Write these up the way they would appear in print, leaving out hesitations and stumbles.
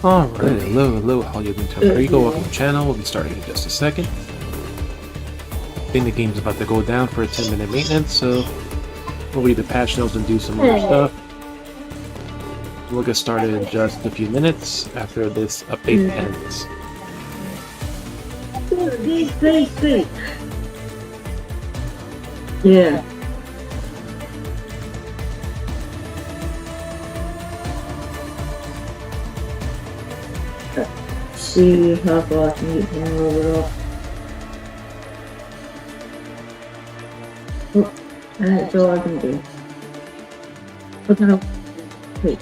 Alright, hello, how you doing? Rico, welcome to the channel. We'll be starting in just a second. I think the game's about to go down for a 10-minute maintenance, so we'll read the patch notes and do some other stuff. We'll get started in just a few minutes after this update ends. Yeah. See how far I can get him over. Oh, and that's all I can do. But then wait.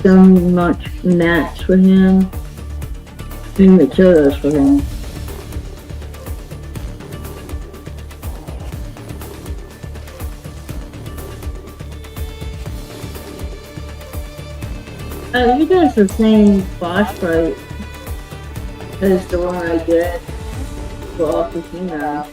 So much mats for him, and materials for him. You got the same boss fight as the one I did for off the team now.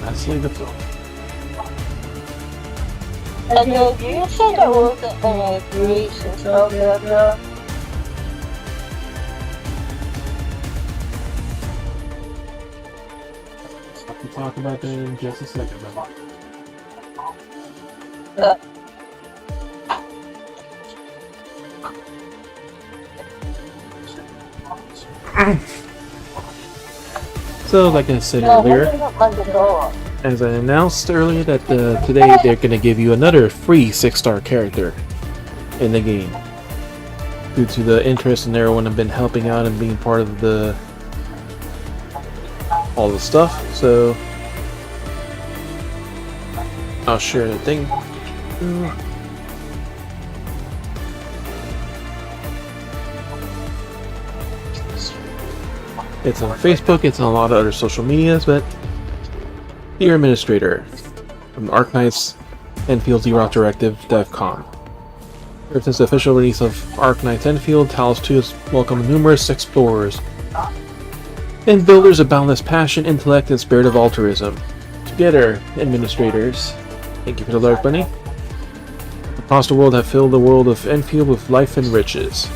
Let's leave the film. And you said there wasn't any grease and stuff like that. We'll talk about that in just a second, man. So, like I said earlier, as I announced earlier that today they're going to give you another free 6-star character in the game. Due to the interest and everyone have been helping out and being part of all the stuff, so I'll share the thing. It's on Facebook, it's on a lot of other social medias, but Dear Administrator from Arknights Endfield Zero Directive DevCon. Since the official release of Arknights Endfield, Talos 2 has welcomed numerous explorers and builders of boundless passion, intellect, and spirit of altruism. Together, administrators, thank you for the large bunny, across the world have filled the world of Enfield with life and riches.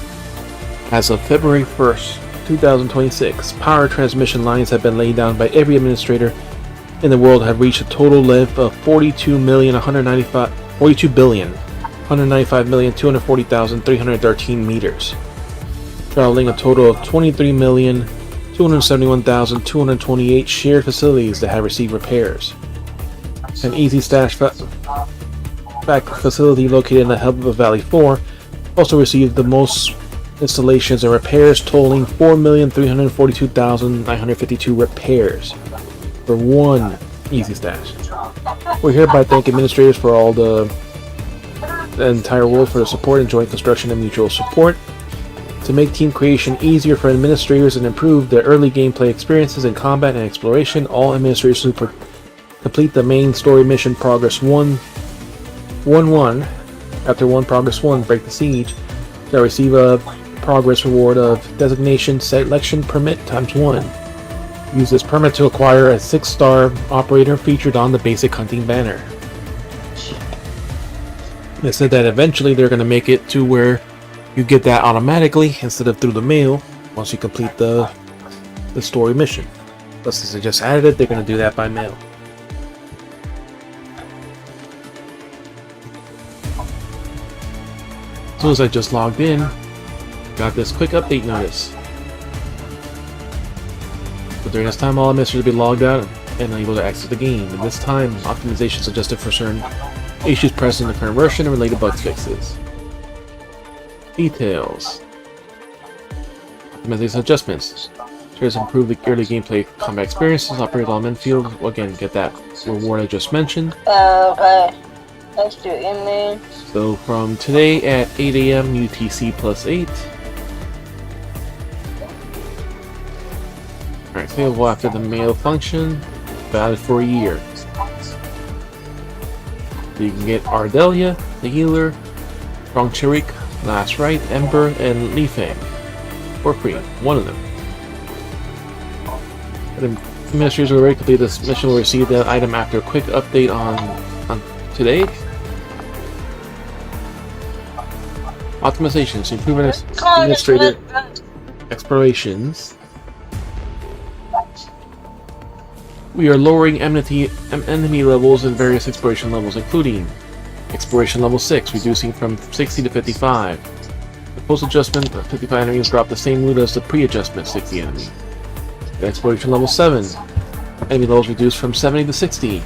As of February 1st, 2026, power transmission lines have been laid down by every administrator in the world have reached a total length of 42,195,240,313 meters, traveling a total of 23,271,228 shared facilities that have received repairs. An Easy Stash facility located in the hub of Valley 4 also received the most installations and repairs, totaling 4,342,952 repairs for one Easy Stash. We hereby thank administrators for all the entire world for the support and joint construction and mutual support. To make team creation easier for administrators and improve their early gameplay experiences in combat and exploration, all administrators who complete the main story mission Progress 1-1 after Progress 1 Break the Siege shall receive a progress reward of designation selection permit ×1. Use this permit to acquire a 6-star operator featured on the basic hunting banner. They said that eventually they're going to make it to where you get that automatically instead of through the mail once you complete the story mission. But since they just added it, they're going to do that by mail. As soon as I just logged in, got this quick update notice. But during this time, all administrators will be logged out and unable to access the game. And this time, optimization suggested for certain issues present in the current version and related bug fixes. Details. Optimization adjustments. Tries to improve the early gameplay combat experiences. Operate on Enfield. Again, get that reward I just mentioned. Okay. Let's do image. So from today at 8 AM UTC +8. Alright, available after the mail function. Valid for a year. You can get Ardelia, the healer, Strong Chirik, Last Right, Ember, and Lifeng for free. One of them. The administrators who already completed this mission will receive that item after a quick update on today. Optimizations, improvement administrator explorations. We are lowering enemy levels in various exploration levels, including exploration level 6, reducing from 60 to 55. The post-adjustment 55 enemies drop the same loot as the pre-adjustment 60 enemy. Exploration level 7, enemy levels reduced from 70 to 60.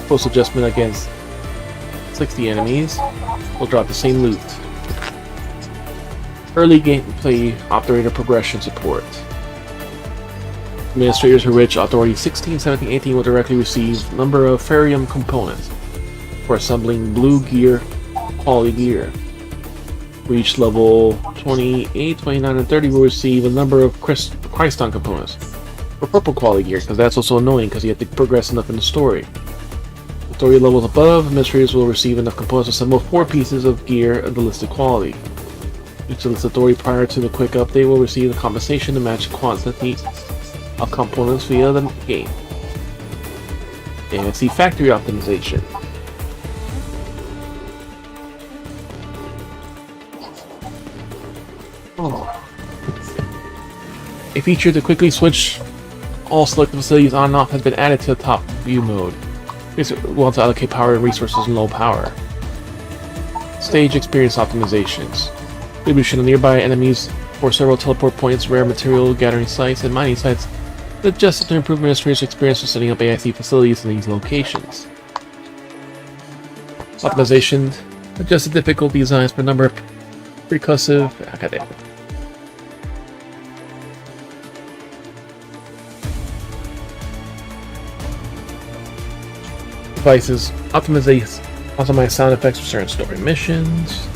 Post-adjustment against 60 enemies will drop the same loot. Early gameplay operator progression support. Administrators who reach authority 16, 17, 18 will directly receive a number of Ferium components for assembling blue gear, quality gear. Reach level 28, 29, and 30 will receive a number of Christon components for purple quality gear, because that's also annoying because you have to progress enough in the story. Authority levels above, administrators will receive enough components to assemble 4 pieces of gear of the listed quality. Each of this authority prior to the quick update will receive the compensation to match the quantity of components via the game. And see factory optimization. A feature to quickly switch all selected facilities on and off has been added to the top view mode. This will to allocate power and resources in low power. Stage experience optimizations. Distribution of nearby enemies for several teleport points, rare material gathering sites, and mining sites adjusted to improve administrators' experience with setting up AIC facilities in these locations. Optimization. Adjusted difficulty designs for number of recursive devices. Optimize sound effects for certain story missions.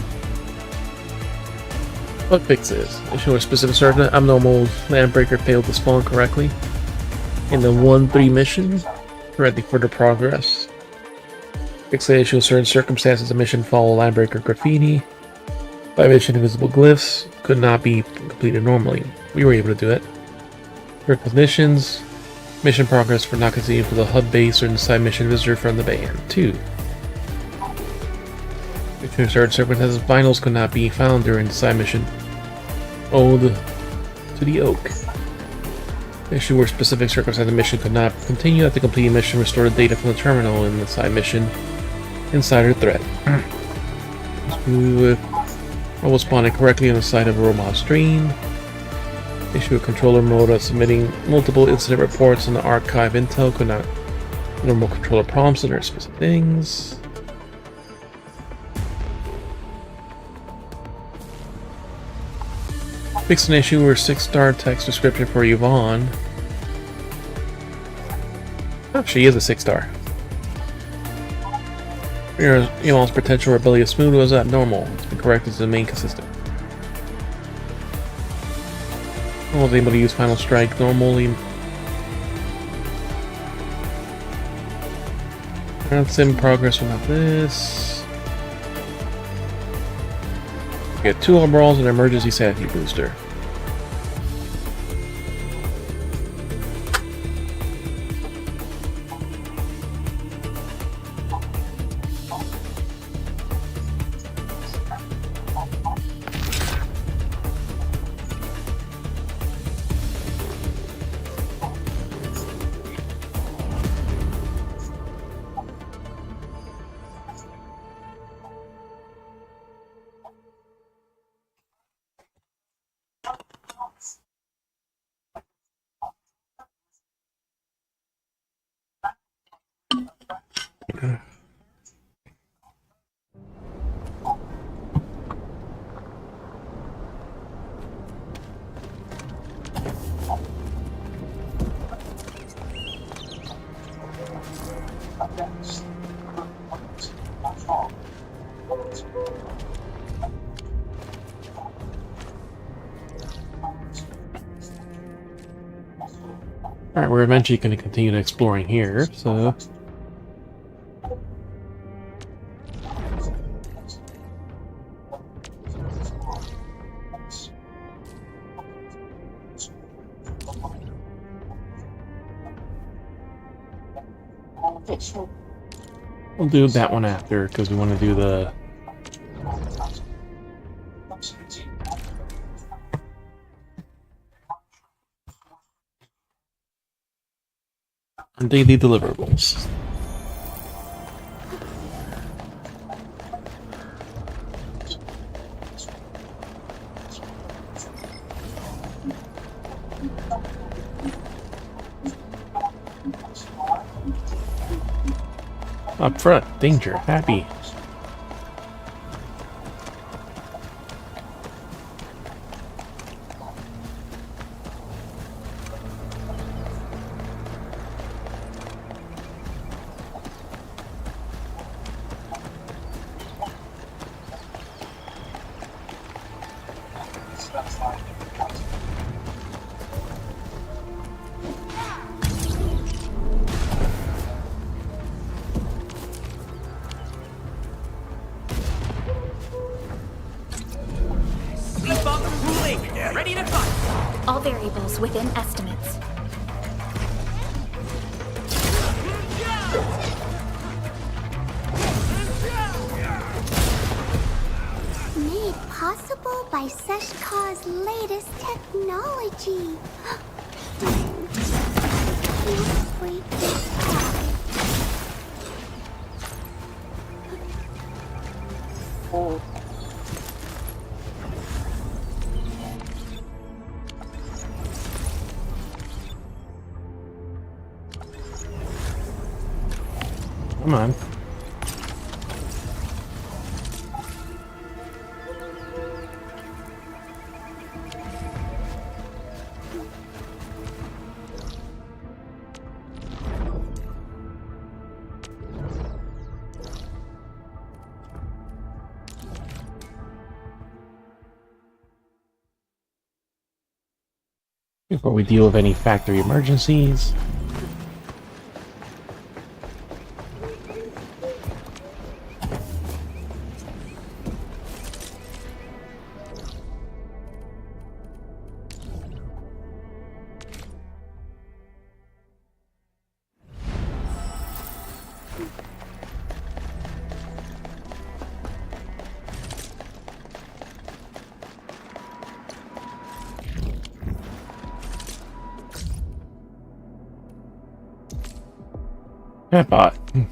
Bug fixes. Issue where specific certain abnormal landbreaker failed to spawn correctly in the 1-3 mission, preventing further progress. Fix the issue in certain circumstances. The mission follow landbreaker graffiti. By mission invisible glyphs could not be completed normally. We were able to do it. For conditions, mission progress for not continuing for the hub base or in the side mission visitor from the band. 2. Mission started servant has vinyls could not be found during the side mission. Ode to the Oak. Mission where specific circumstances the mission could not continue after completing mission restored data from the terminal in the side mission. Insider threat. With robot spawning correctly on the side of a robot stream. Issue a controller mode submitting multiple incident reports on the archive intel could not normal controller prompts and specific things. Fix an issue where 6-star text description for Yvonne. Oh, she is a 6-star. Yvonne's potential rebellious mood was abnormal. It's been corrected to the main consistent. I was able to use Final Strike normally. That's in progress without this. Get 2 overalls and an emergency sanity booster. Alright, we're eventually going to continue exploring here, so... We'll do that one after, because we want to do the... daily deliverables. Up front, danger, happy. Ready to fight! All variables within estimates. Made possible by Seshkar's latest technology. Can't break this tie. Oh. Come on. Before we deal with any factory emergencies. Chatbot. Can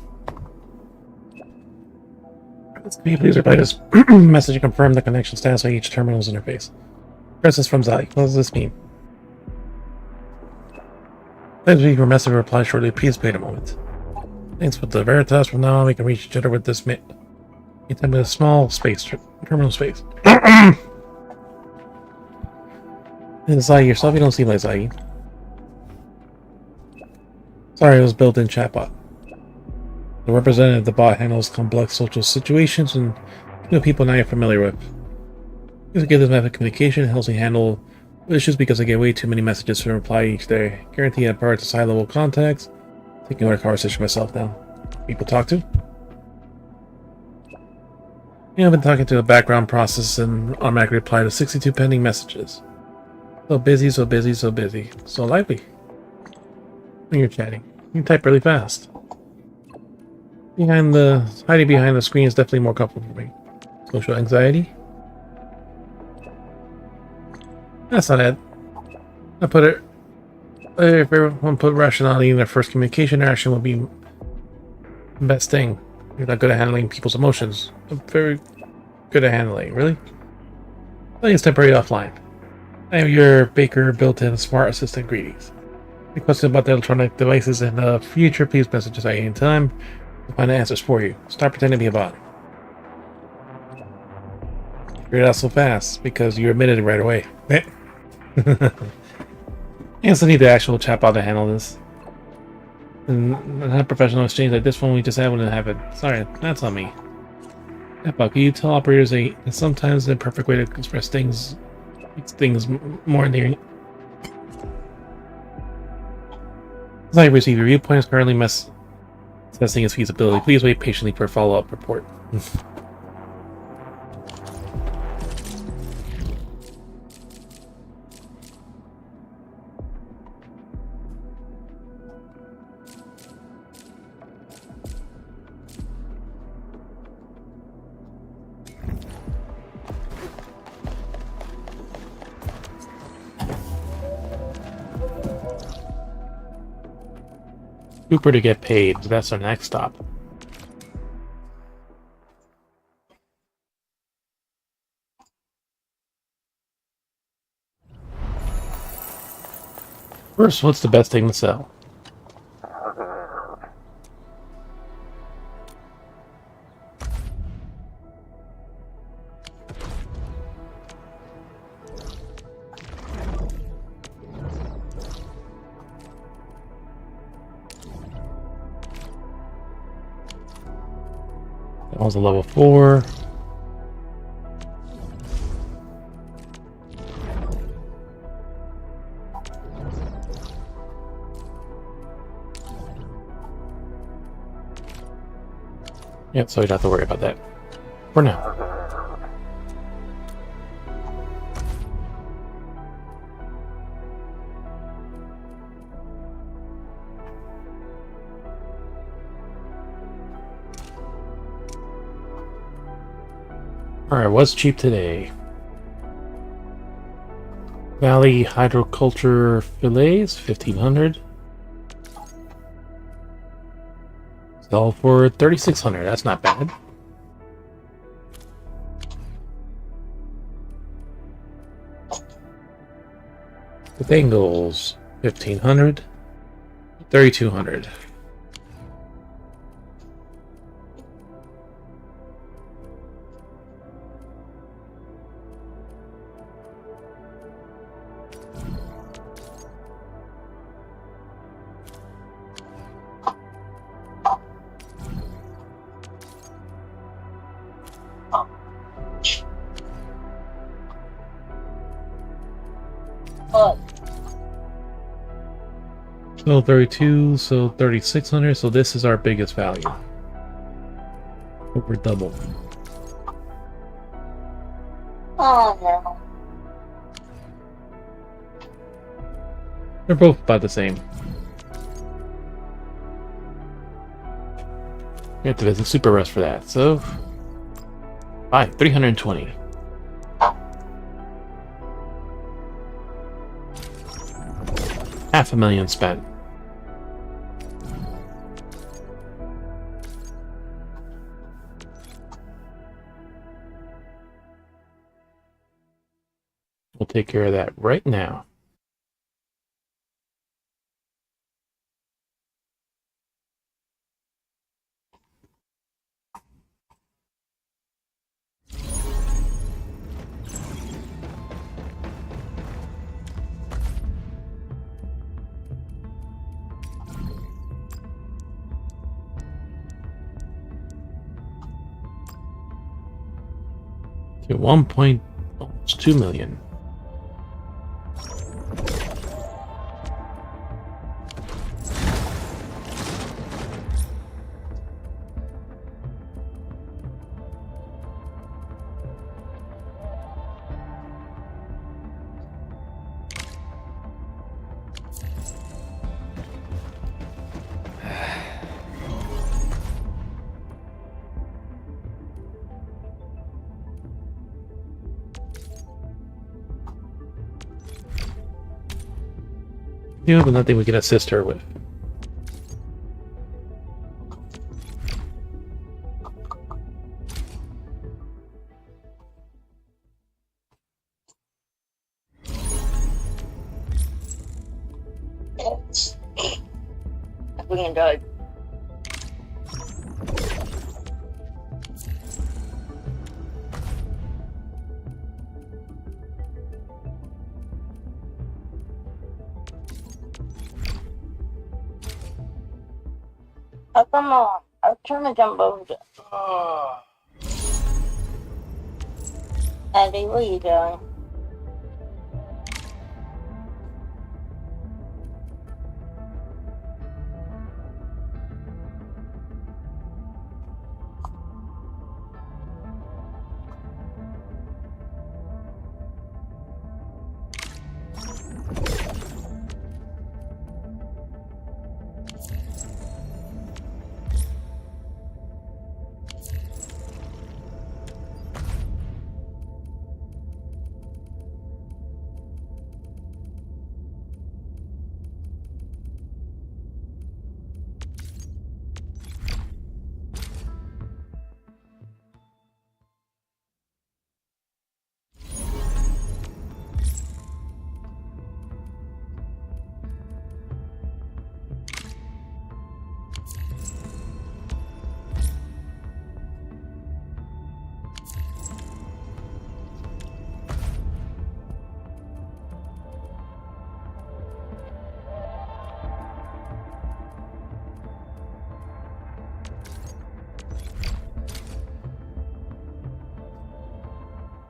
you please reply this message and confirm the connection status of each terminal's interface? Press this from Zai. What does this mean? Please leave your message reply shortly. Please wait a moment. Thanks with the Veritas. From now on, we can reach each other with this anytime with a small space, terminal space. And Zai yourself, you don't seem like Zai. Sorry, it was built-in chatbot. The representative of the bot handles complex social situations and people not you're familiar with. Because I get this method of communication, it helps me handle issues because I get way too many messages to reply each day. Guarantee that parts of high-level contacts. Taking over the conversation myself now. People talk to? Yeah, I've been talking to the background process and automatically reply to 62 pending messages. So busy, so busy, so busy. So lively. When you're chatting. You can type really fast. Hiding behind the screen is definitely more comfortable for me. Social anxiety? That's not it. I put it. If everyone put rationality in their first communication, action will be the best thing. You're not good at handling people's emotions. I'm very good at handling. Really? I think it's temporary offline. I am your Baker built-in smart assistant. Greetings. Any questions about the electronic devices in the future, please message us at any time. We'll find the answers for you. Stop pretending to be a bot. Figured it out so fast because you admitted it right away. I also need the actual chatbot to handle this. And not a professional exchange like this one we just had wouldn't have it. Sorry, that's on me. Chatbot, can you tell operators that sometimes the perfect way to express things makes things more endearing? As I receive your viewpoints, currently testing its feasibility. Please wait patiently for a follow-up report. Cooper to get paid. That's our next stop. First, what's the best thing to sell? That was a level 4. Yep, so you don't have to worry about that. For now. Alright, what's cheap today? Valley Hydroculture Fillets, 1500. Sell for 3600, that's not bad. The Bengals, 1500. 3200. So 32, so 3600, so this is our biggest value. Over double. Oh no. They're both about the same. We have to visit Super Rust for that, so... 320. $500,000 spent. We'll take care of that right now. To 1.2 million. Yeah, but nothing we can assist her with. Yes. We enjoyed. Oh, come on. I was trying to jump over the... Andy, what are you doing?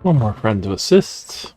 One more friend to assist.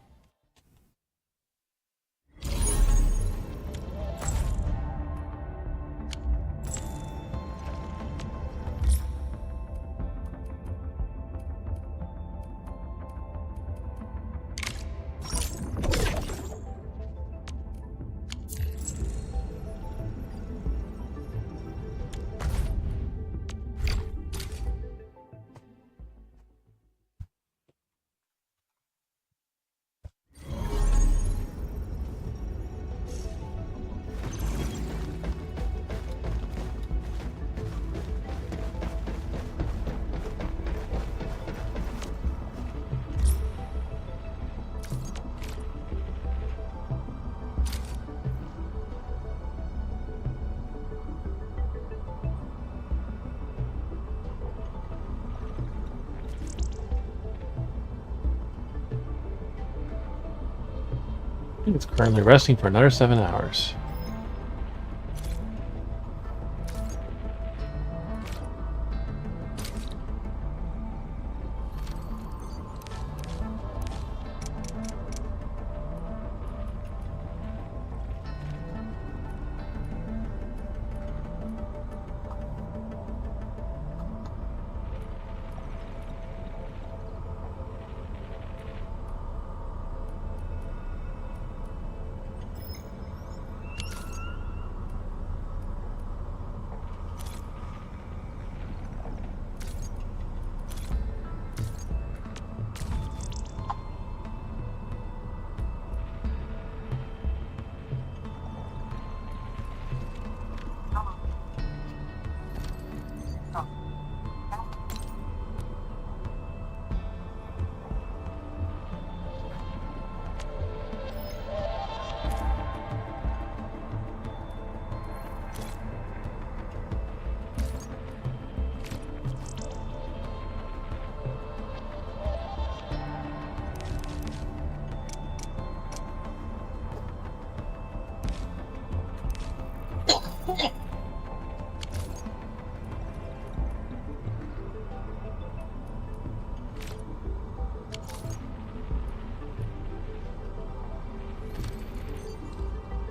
I think it's currently resting for another 7 hours.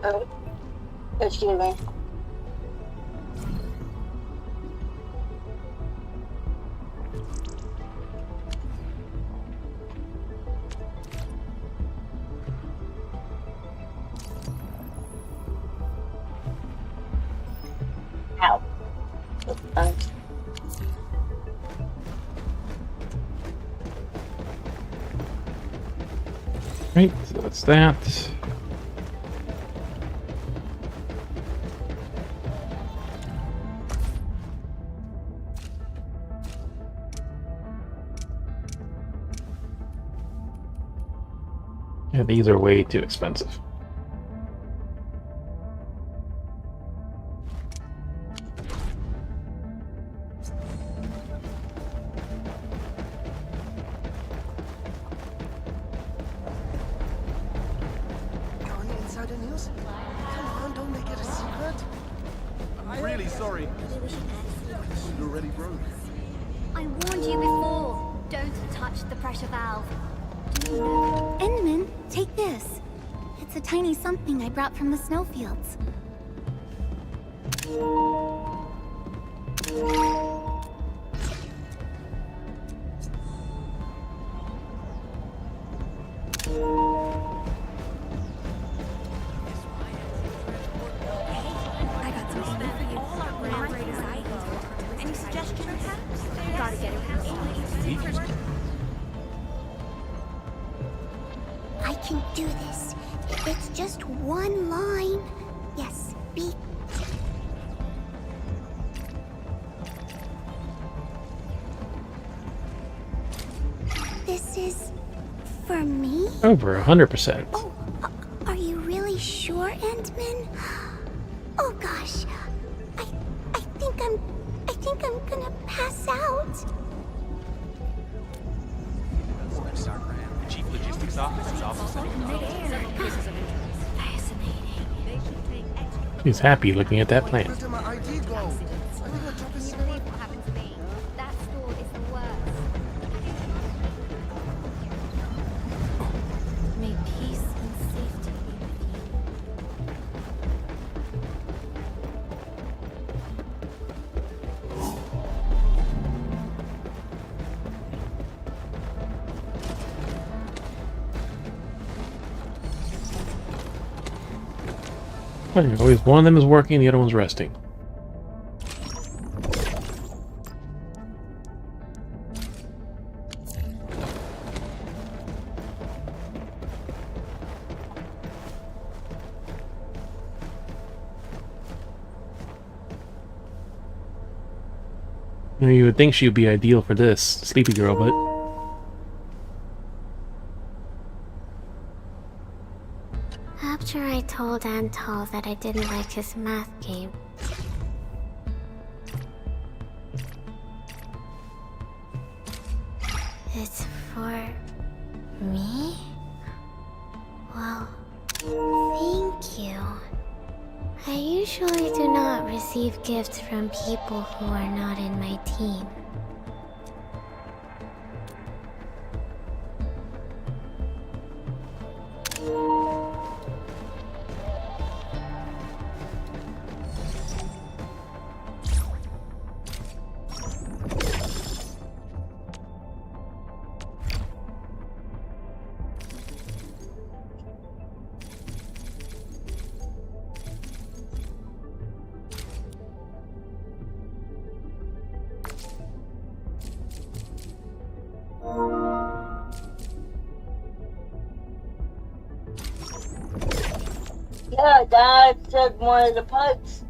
Oh, excuse me. Ow. Thanks. Right, so that's that. Yeah, these are way too expensive. Any insider news? Come on, don't make it a secret. I'm really sorry. You're already broke. I warned you before. Don't touch the pressure valve. Enderman, take this. It's a tiny something I brought from the snowfields. I got some spare for you. Any suggestions, perhaps? Gotta get it out. I can do this. It's just one line. Yes, be. This is for me? Over 100%. Oh, are you really sure, Ant-Man? Oh gosh, I think I'm gonna pass out. Chief Logistics Office is also sitting in the He's happy looking at that plan. Where did my ID go? I think I dropped it somewhere. What happened to me? That store is the worst. May peace and safety be with you. Always one of them is working, the other one's resting. You would think she would be ideal for this, Sleepy Girl, but After I told Antal that I didn't like his math game, it's for me? Well, thank you. I usually do not receive gifts from people who are not in my team. Yeah, Dad said one of the parts.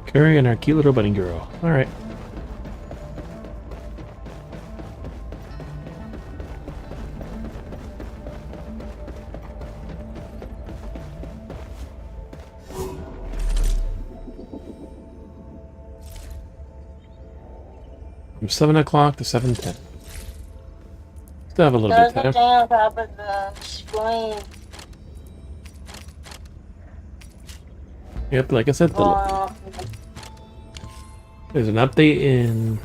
Curry and our cute little bunny girl. Alright. From 7 o'clock to 7:10. Still have a little bit There's of a time. thing on top of the screen. Yep, like I said, Oh, there's an update in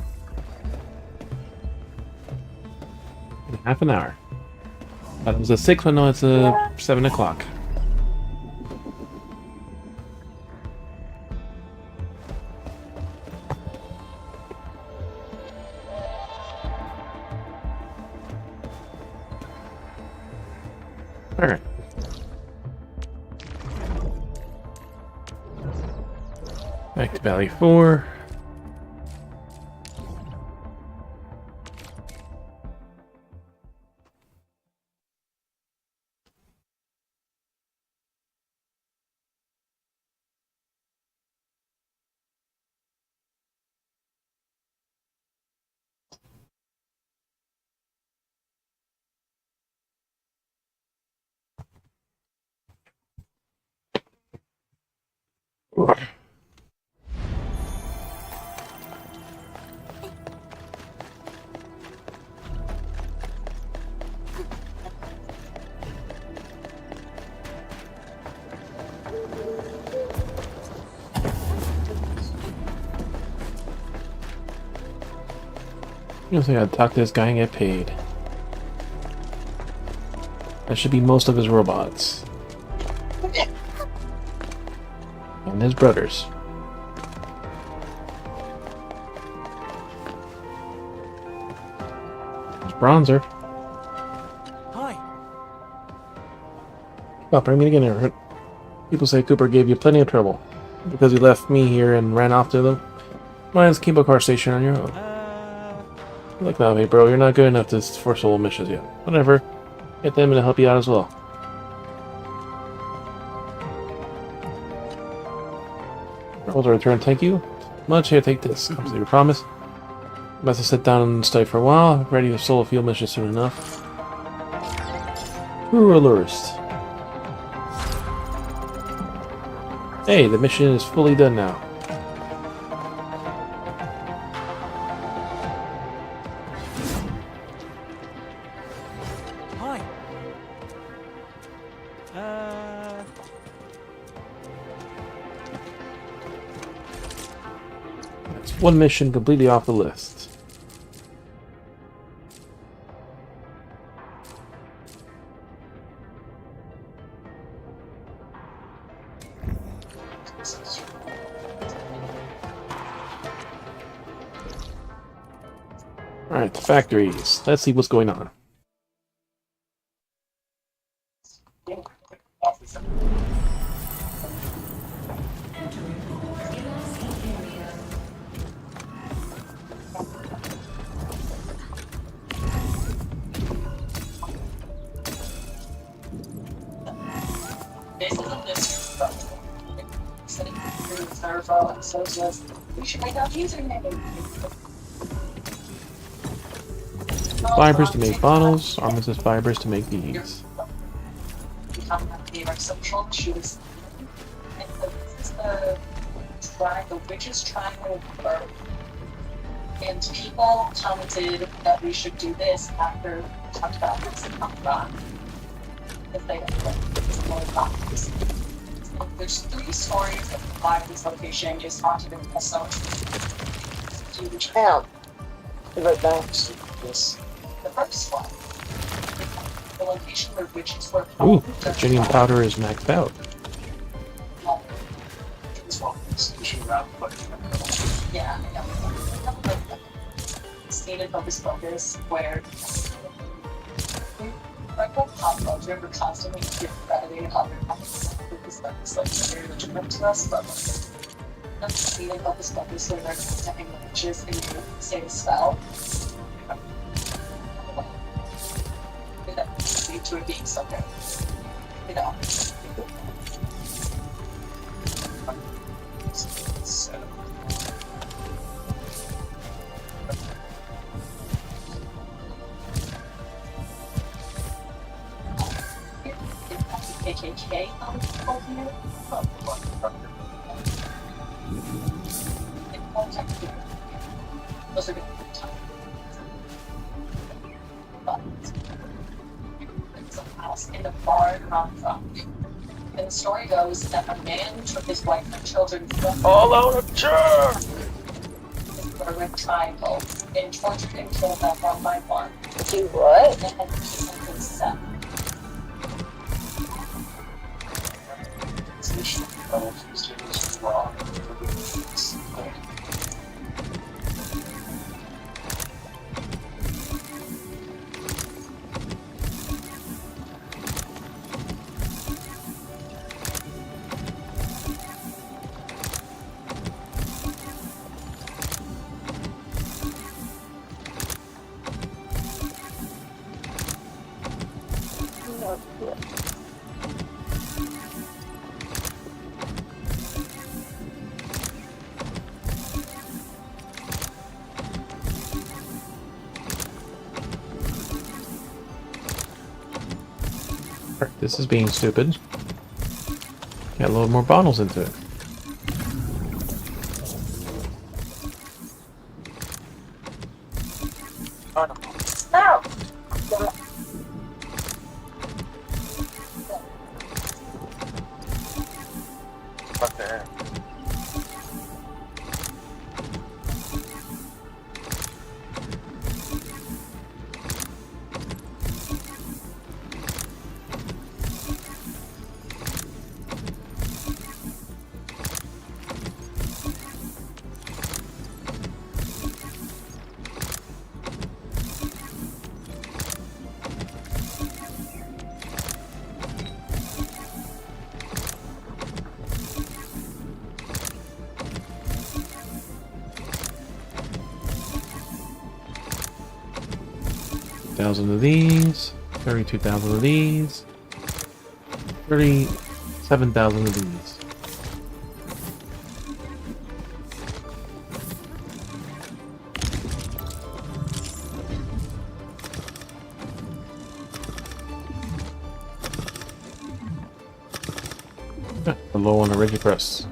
half an hour. Thought it was a 6, but no, it's a 7 o'clock. Alright. Back to Valley 4. I gotta talk to this guy and get paid. That should be most of his robots. And his brothers. There's Bronzer. Hi. Oh, bring me again here. People say Cooper gave you plenty of trouble. Because you left me here and ran off to the Mine's Cable Car Station on your own. Look now, hey bro, you're not good enough to for solo missions yet. Whatever. Get them to help you out as well. Rolls a return, thank you. Much here, take this. Comes to your promise. I'm about to sit down and study for a while. Ready to solo field mission soon enough. True Allurist. Hey, the mission is fully done now. Hi. That's one mission completely off the list. Alright, the factories. Let's see what's going on. Fibers to make bottles, armaments fibers to make these. The witch's triangle bird. And people commented that we should do this after we talked about this in Hong if they have more copies. There's 3 stories of why this location is haunted and also huge. hell. Right back. This. The first one. The location where witches were Ooh, the Genium powder is maxed out. Yeah, I know. Stated Focus Focus, where like what pop culture we're constantly crediting other because that's like very legitimate to us, but that's stated Focus Focus where they're contacting the witches and you say the spell. That lead to it being something, you know. KKK over here. Those are good times. house in the bar not drunk. And the story goes that a man took his wife and children from All out of chair! his Berwick triangle and tortured and killed them one by one. Do what? And then he simply said, Alright, this is being stupid. Got a load more bottles into it. No! What the heck? Thousand of these, 32,000 of these, 37,000 of these. The low on the Reggie Press.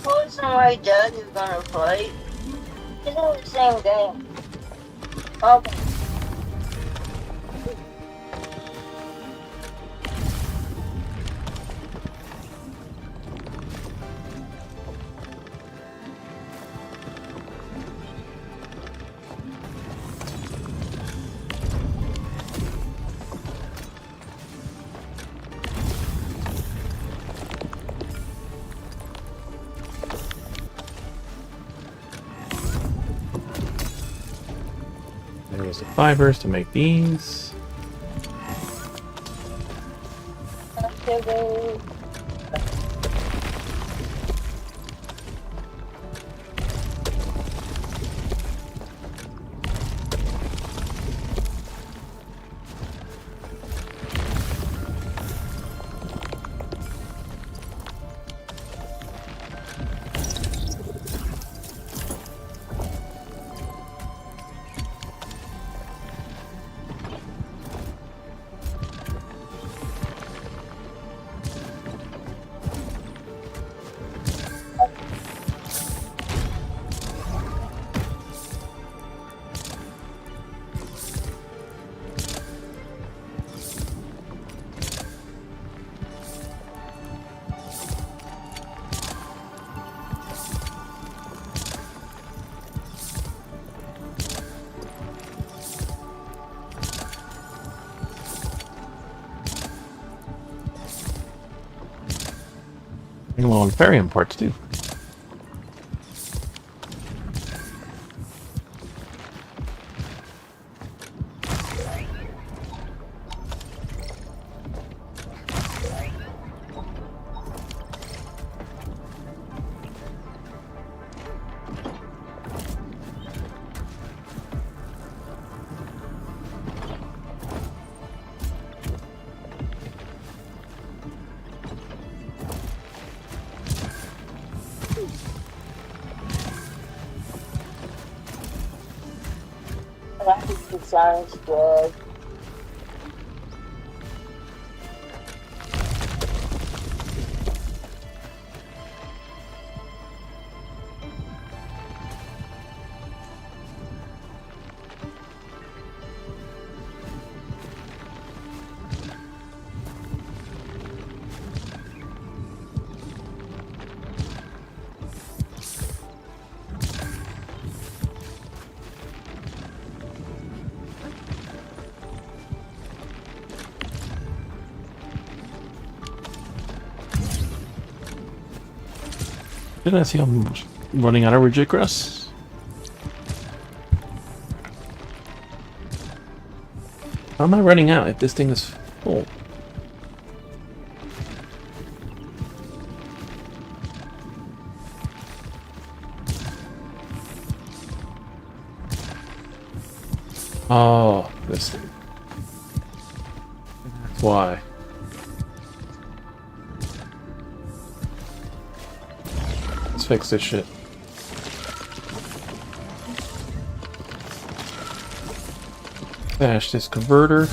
Wasn't my dad who's gonna fight? It's all the same game. Okay. There's the fibers to make these. Sugar. And low on Farium parts too. That sounds good. Didn't I see I'm running out of reject grass? How am I running out if this thing is full? Oh, this thing. That's why. Let's fix this shit. Bash this converter.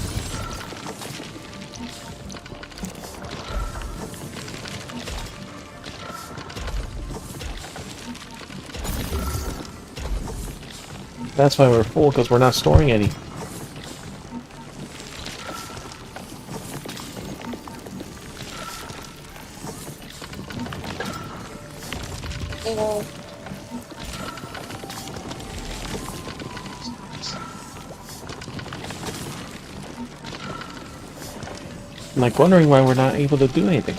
That's why we're full, because we're not storing any. I'm like wondering why we're not able to do anything.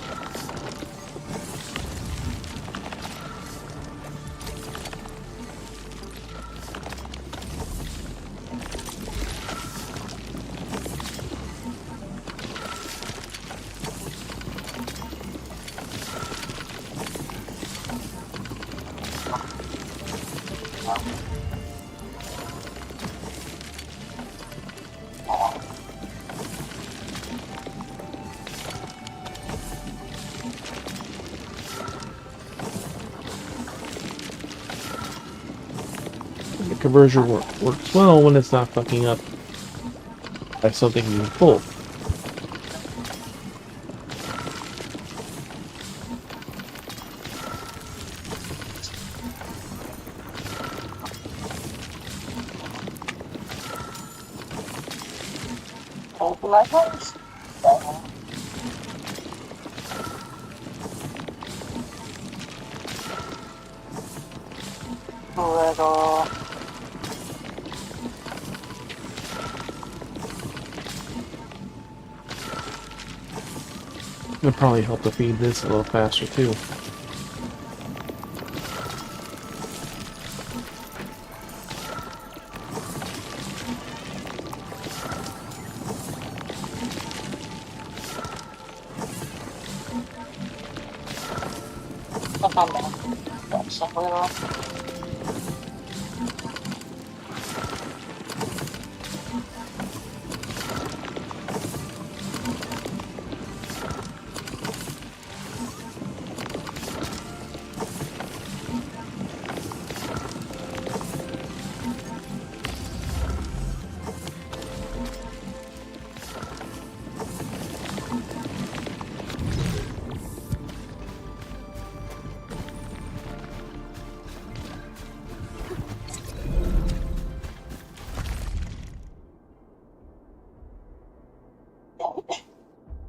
The conversion works well when it's not fucking up by something being full. Open my house. Little. It'll probably help to feed this a little faster too. I'll come back. That's somewhere else.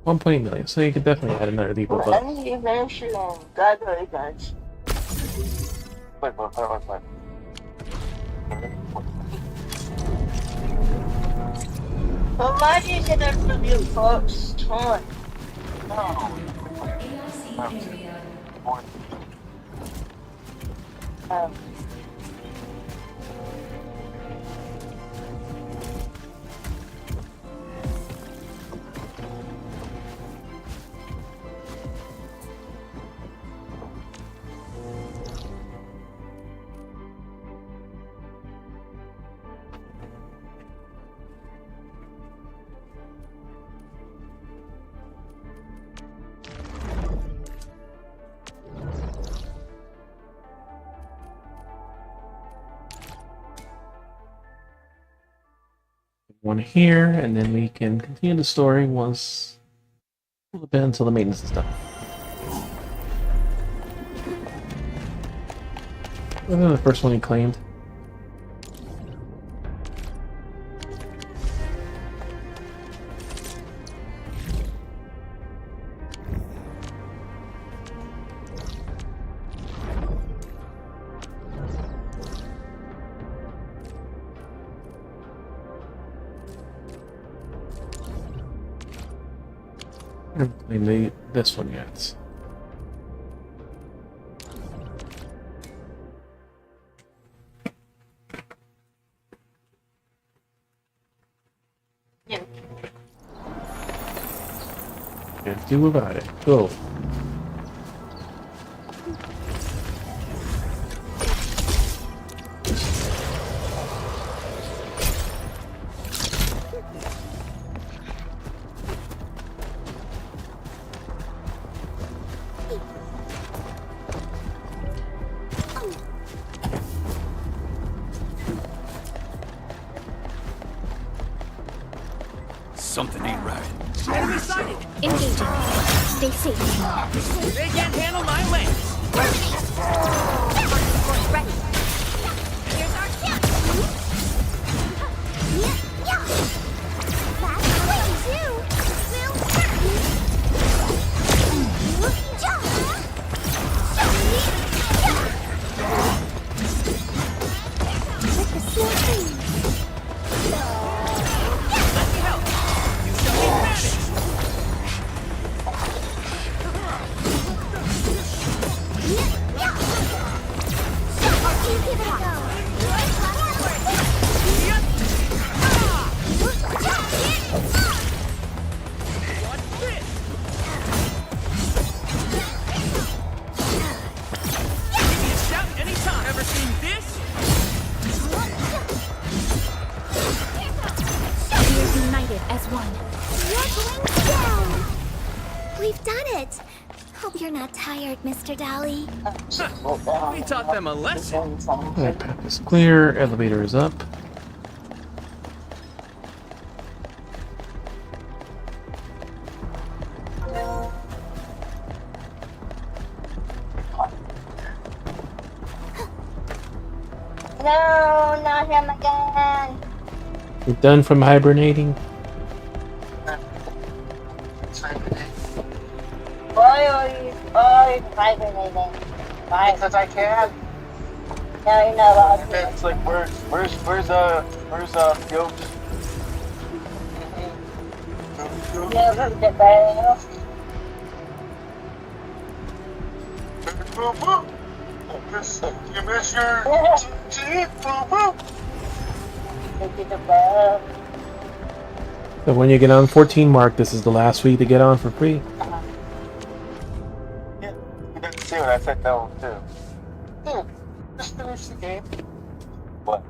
$1.8 million, so you could definitely add another depot. But Any eventually, God very much. But why do you say that from your first time? No. Um. one here, and then we can continue the story once a little bit until the maintenance is done. Wasn't the first one he claimed? I haven't claimed this one yet. Can't do about it. Go. Something ain't right. Enemy sighted! Engaging. Stay safe. They can't handle my lance! Ready. Here's our chance. That's way too. Will with the slow thing. Let me help! You shall be managed! Give it a go. What's this? Give me a shout anytime. Ever seen this? We're united as one. You're going down. We've done it. Hope you're not tired, Mr. Dolly. We taught them a lesson. That path is clear. Elevator is up. No, not him again. You're done from hibernating? Why are you always hibernating? Why? Because I can. No, you're not allowed And to. it's like, where's Field? Never the bell. You miss your teeth, Look at the bell. So when you get on 14 mark, this is the last week to get on for free. Yeah, you didn't see what I said no too. Dude, just finish the game. What?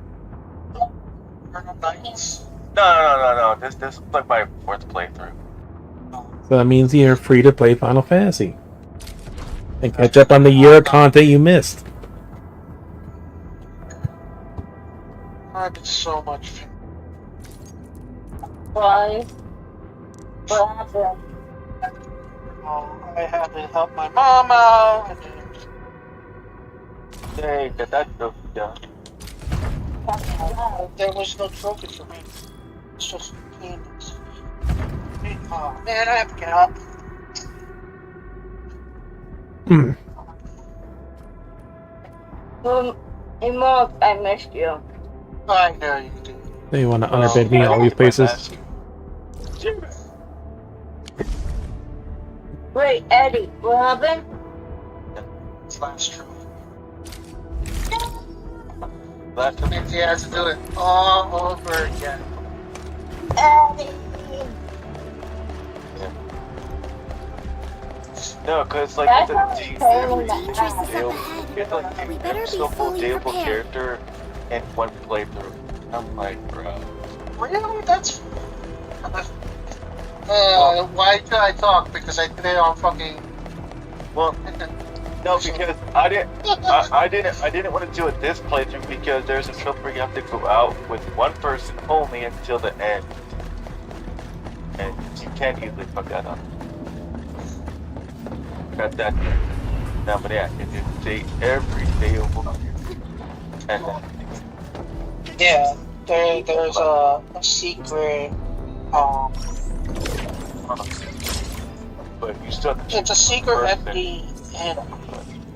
Arknights? No. This is like my 4th playthrough. So that means you're free to play Final Fantasy. And catch up on the year of content you missed. I did so much fun. Why? What happened? I had to help my mom out. And then... Hey, get that trophy done. There was no trophy for me. It's just payments. Oh man, I have to get up. Mark, I missed you. I know you do. So you want to underbid me all these places? Wait, Eddie, what happened? It's last trophy. Last trophy, he has to do it all over again. Eddie! No, cause like That's the not team, totally Dangerous is up ahead. you have to like We do better every be single fully playable prepared. character in one playthrough. I'm like, bro. Really? That's. Why did I talk? Because I did it on fucking. Well, no, because I didn't want to do it this playthrough because there's a trip where you have to go out with one person only until the end, and you can't easily fuck that up. Got that. No, but yeah, you do date every day of the year. And yeah, there's a secret. But you still. It's a secret entity, and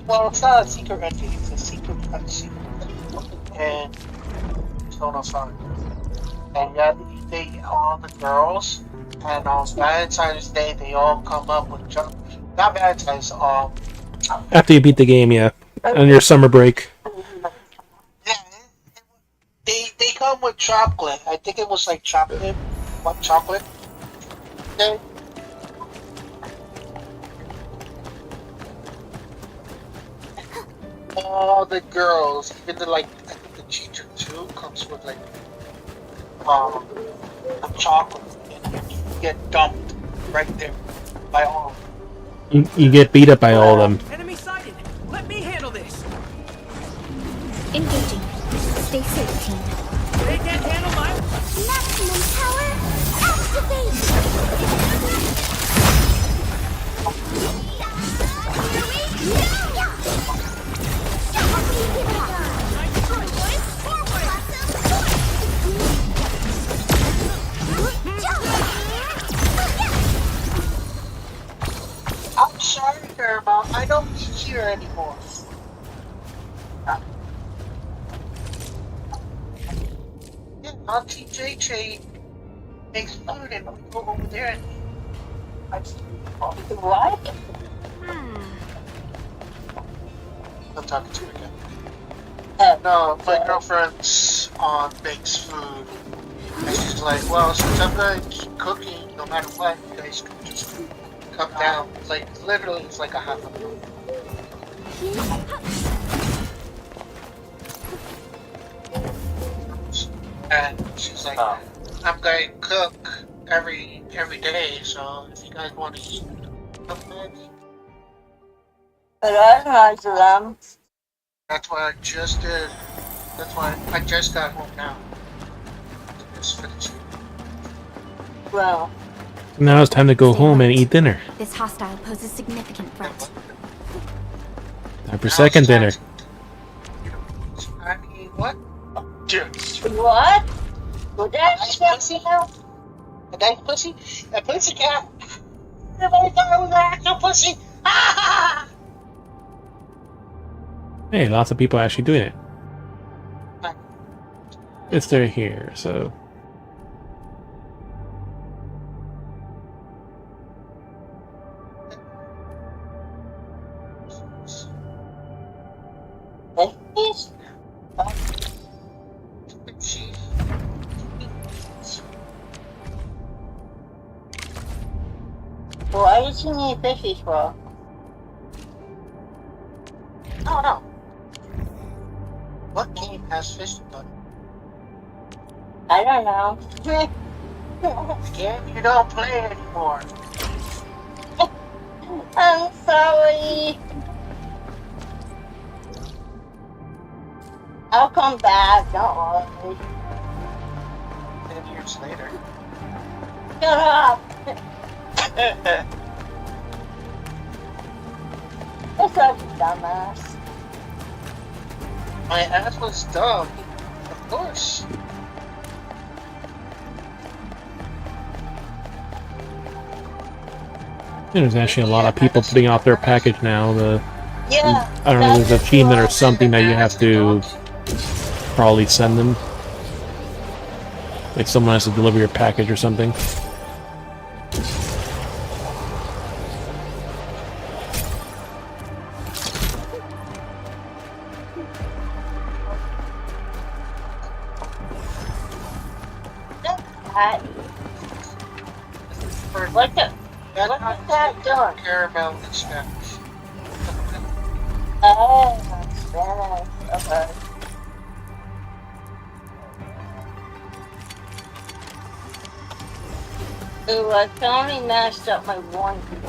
well, it's not a secret entity. It's a secret cutscene, and it's on a phone. And yeah, you date all the girls, and on Valentine's Day they all come up with not Valentine's. After you beat the game, yeah. On your summer break. Yeah, they come with chocolate. I think it was like chocolate Want chocolate? Okay. All the girls, even the like, I think the teacher too comes with like, a chocolate, and you get dumped right there by all. You get beat up by all of them. Enemy sighted. Let me handle this. Engaging. Stay safe, team. They can't handle my. Maximum power activate! I'm sorry, Paramount. I don't eat here anymore. Yeah, Auntie JJ makes food and we go over there and eat. What? I'm talking to you again. Oh, No, my girlfriend's bakes food. And she's like, well, since I'm going to keep cooking no matter what, you guys can just come down. Like, literally, it's like a half a meal. And she's like, I'm going to cook every day, so if you guys want to eat, come back. but that's nice of them. That's what I just did. That's why I just got home now. Just for the cheap. Well, Now it's time to go home and eat dinner. This hostile poses significant threat. Time for second dinner. I mean, what? Dude. what? Was that Nice stuff pussy? now? A nice pussy? A pussy cat? Everybody thought it was an actual pussy! Ah! Hey, lots of people actually doing it. It's they're here, so. Yes. Why does he need fishies for? Oh no. What game has fish button? I don't know. The game you don't play anymore. I'm sorry. I'll come back, don't worry. 10 years later. Shut up. You're such a dumbass. My ass was dumb. Of course. There's actually a lot of people putting out their package now. Yeah. I don't know, there's an achievement or something that you have to probably send them. Like someone has to deliver your package or something. What's that doing? Caramel in Spanish. Oh, Spanish. Okay. Ooh, I finally mashed up my one thing.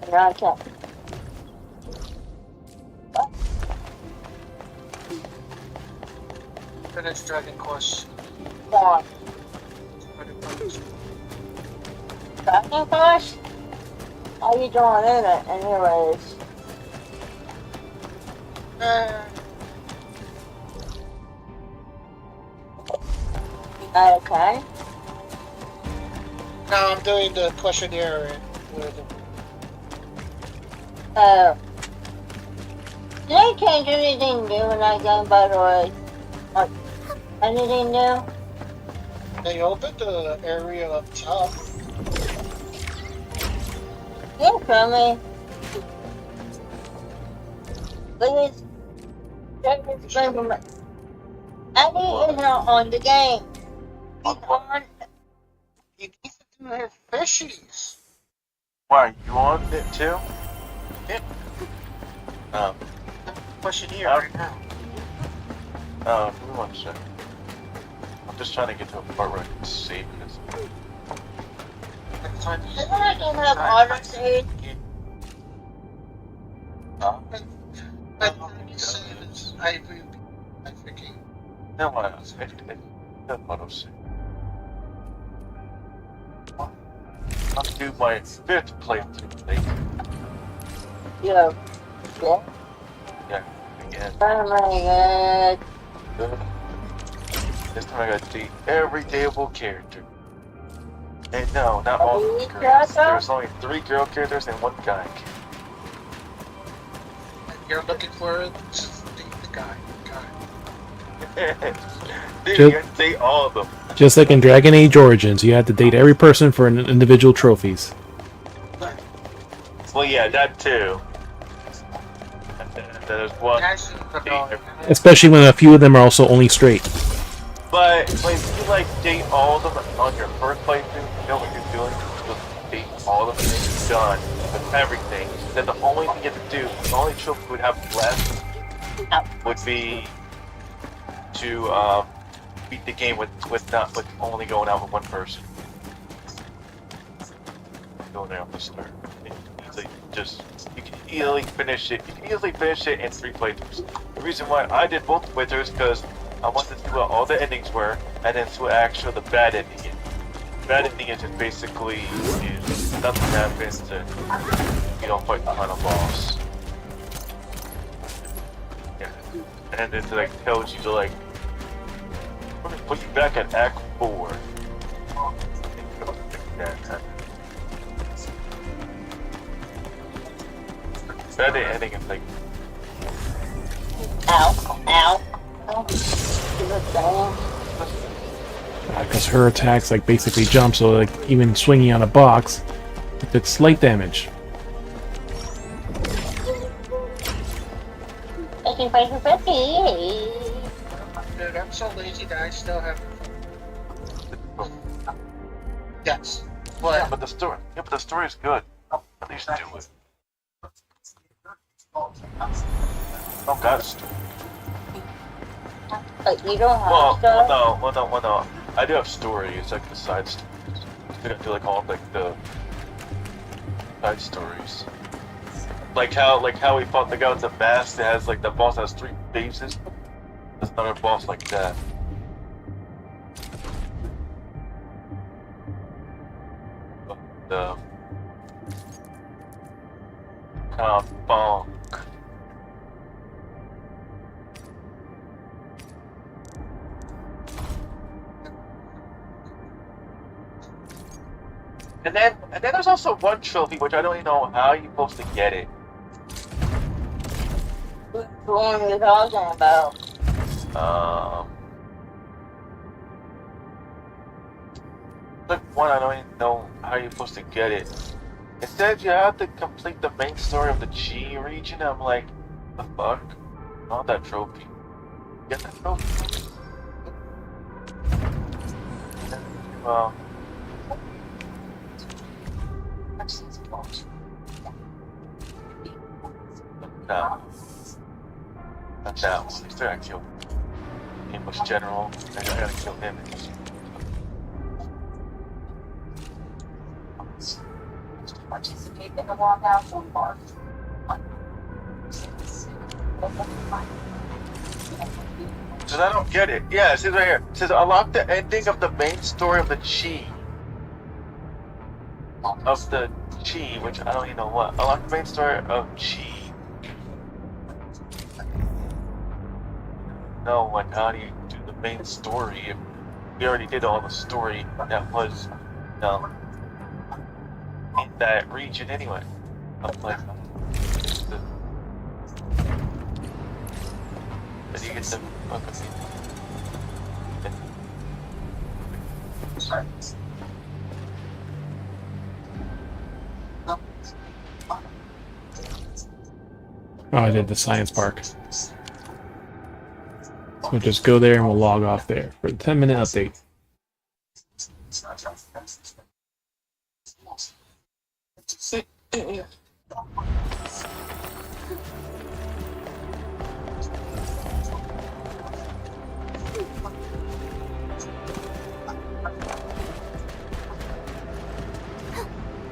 And now I can't. Finish Dragon Quest. What? Dragon Quest? How you doing in it, anyways? Okay. Now I'm doing the questionnaire with them. Did I change anything new in that game, by the way? Like, anything new? They opened the area up top. You feel me? Please. Eddie is not on the game. He's on. He needs to do his fishies. Why, you on it too? Yeah. Um, Pushing here right now. give me 1 second. I'm just trying to get to a part where I can save this. Next time you Doesn't that game have auto save? But you say it's I freaking. No, why not? It doesn't auto save. I'll do my 5th playthrough later. Yeah. Yeah. Yeah, again. Oh my god. This time I gotta date every dateable character. And no, not all Are you girls. sure? There's only 3 girl characters and 1 guy character. You're looking for just the guy. Dude, you gotta date all of them. Just like in Dragon Age Origins, you had to date every person for individual trophies. Well, yeah, that too. And then there's one. Guys, Especially when a few of them are also only straight. But if you like date all of them on your first playthrough, you know what you're doing. Just date all of them and you're done with everything. Then the only thing you have to do, the only trophy you would have left would be to beat the game with only going out with 1 person. Going out the start. You can easily finish it. You can easily finish it in 3 playthroughs. The reason why I did both playthroughs because I wanted to see what all the endings were, and then to actually the bad ending. The bad ending is just basically nothing happens to you don't fight the final boss. Yeah. And it like tells you to like we're gonna put you back at Act 4. Bad ending is like Ow. Because her attacks like basically jump, so like even swinging on a box, it did slight damage. I can fight for 50. Dude, I'm so lazy that I still have. Yes. yeah, but the story is good. At least do it. Oh god, it's story. But you don't have Well, no. I do have story. It's like the side stories. I do like all like the side stories. Like how we fought the guy with the mask that has like the boss has 3 faces. There's another boss like that. The bonk. And then there's also one trophy which I don't even know how you're supposed to get it. Which one are you talking about? Like one I don't even know how you're supposed to get it. It says you have to complete the main story of the Chi region. I'm like, the fuck? Not that trophy. Get that trophy. No. Not that one. He's trying to kill him. English general. I gotta kill him. Participate in the walkout or march. So I don't get it. Yeah, it says right here. It says unlock the ending of the main story of the Chi. Of the Chi, which I don't even know what. Unlock the main story of Chi. No, like how do you do the main story if we already did all the story that was in that region anyway? I'm like, did you get the Oh, I did the science park. We'll just go there and we'll log off there for the 10-minute update.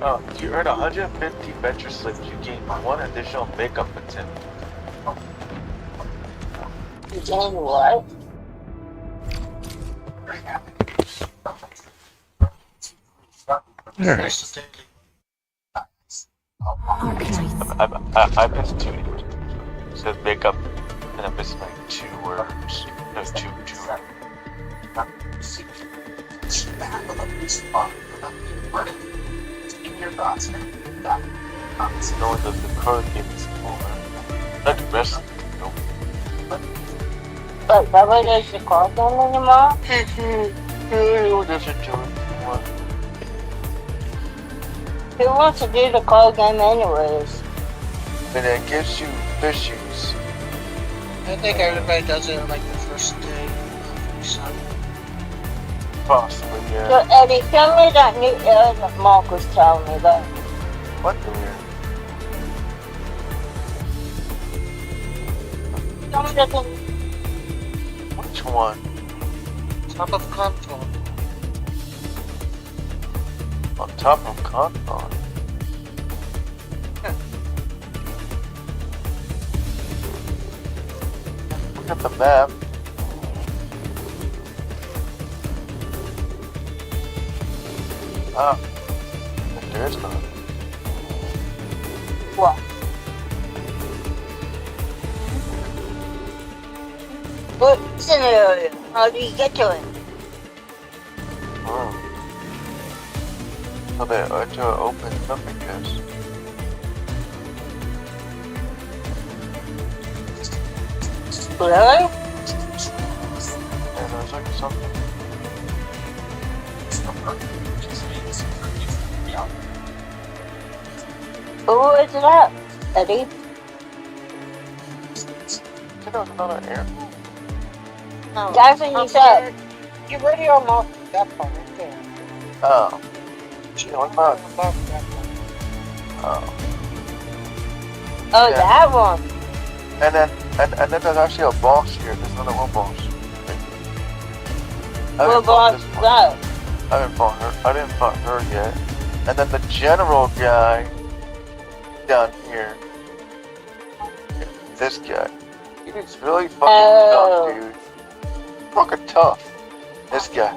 Oh, if you earn 150 venture slips, you gain 1 additional makeup attempt. You gain what? Alright. I missed 2. It says makeup, and I missed like 2 words. No, 2. No one does the card game is over. Not the rest. Nope. But nobody does the card game anymore? No one doesn't do it anymore. Who wants to do the card game anyways? And it gives you fishies. I think everybody does it like the first day of December. Possibly, yeah. So Eddie, tell me that new area that Mark was telling me about. What the weird? Tell me that Which one? Top of console. On top of Kanban. Look at the map. Ah, there's one. what? What's in the area? How do you get to it? Oh. So the door opens up, I guess. Really? Yeah, there's like something. Who is it at, Eddie? There was another air. No, That's what you said. You already unlocked that part right there. Oh. Yeah, what about? Unlocked that part. Oh. Oh, Yeah. that one. And then there's actually a boss here. There's another one boss. I What haven't fought about this one. that? I haven't fought her. I didn't fight her yet. And then the general guy down here. This guy. He's really fucking Oh. tough, dude. Fucking tough. This guy.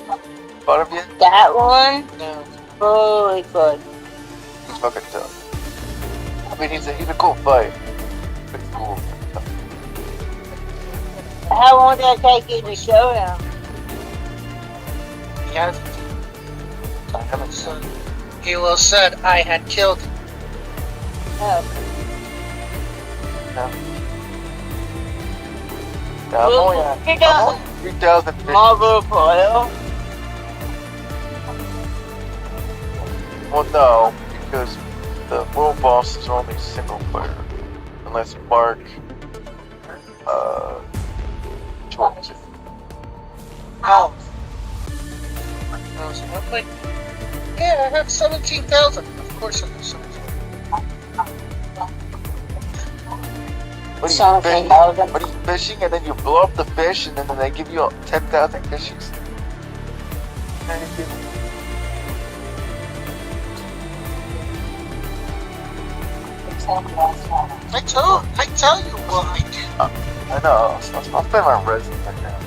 Fought him yet? That one? No. Holy fuck. He's fucking tough. I mean, he's a cool fight. Pretty cool. How long did it take you to show him? He has. I haven't seen. Halo said I had killed him. Oh. Yeah, I'm Well, only you at got 3,000 Marvel Foil? Well, no, because the world boss is only single player. Unless Mark, joins it. How? I'm like, yeah, I have 17,000. Of course I have 17,000. What are you Something fishing? thousand. What are you fishing? And then you blow up the fish, and then they give you 10,000 fishes. I tell you what I do. I know. I'll spend my resin right now.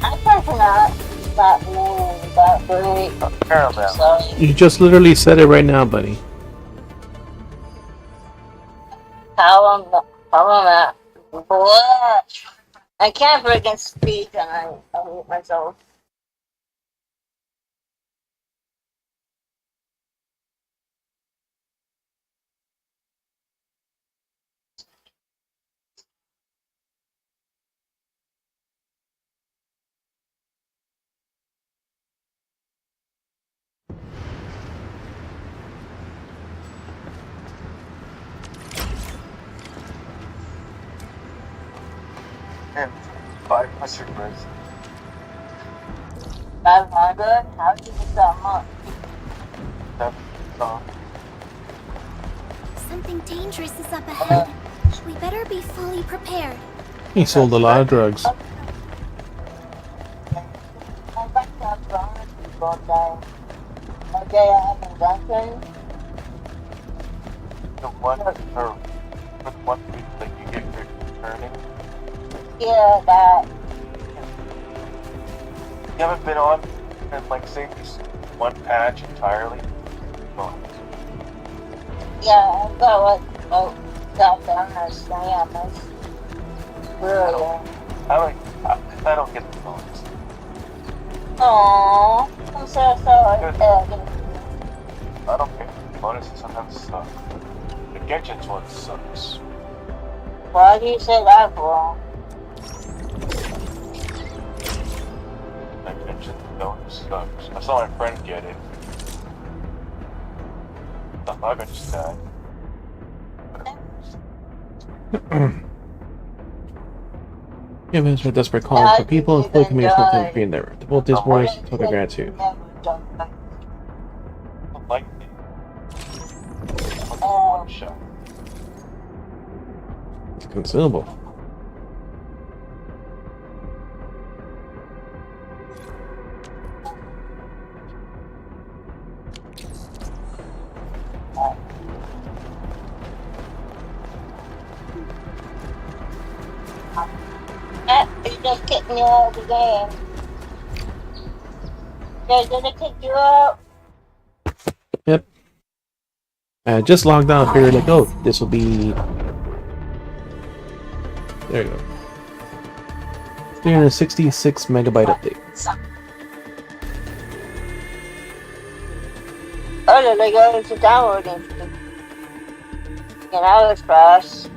I think not that mean, that great. Caramel. So, You just literally said it right now, buddy. how am at? What? I can't freaking speak and I hate myself. and 500 birds. 500? How did you get that much? That's Something dangerous is up ahead. We better be fully prepared. He sold a lot of drugs. I like that bonus people thing. Okay, I haven't done things. the one or with one week that you get returning. Yeah, that. You haven't been on and like say this one patch entirely. Oh. Yeah, I've got like, that bonus thing. I missed. Really? I don't get the bonus. Aww, I'm so sorry. I don't care. Bonuses sometimes suck. The Genshin's one sucks. Why do you say that for? The Genshin bonus sucks. I saw my friend get it. I'm not gonna just die. Humans are desperate calling for people and full communities with them free endeavor. To both these boys, total gratitude. Like one shot. It's consumable. You just kicked me out of the game. Did it kick you out? Yep. I just logged out, figured like, oh, this will be... There you go. 366 megabyte update. Oh, did they go to downloading? Yeah, that was fast.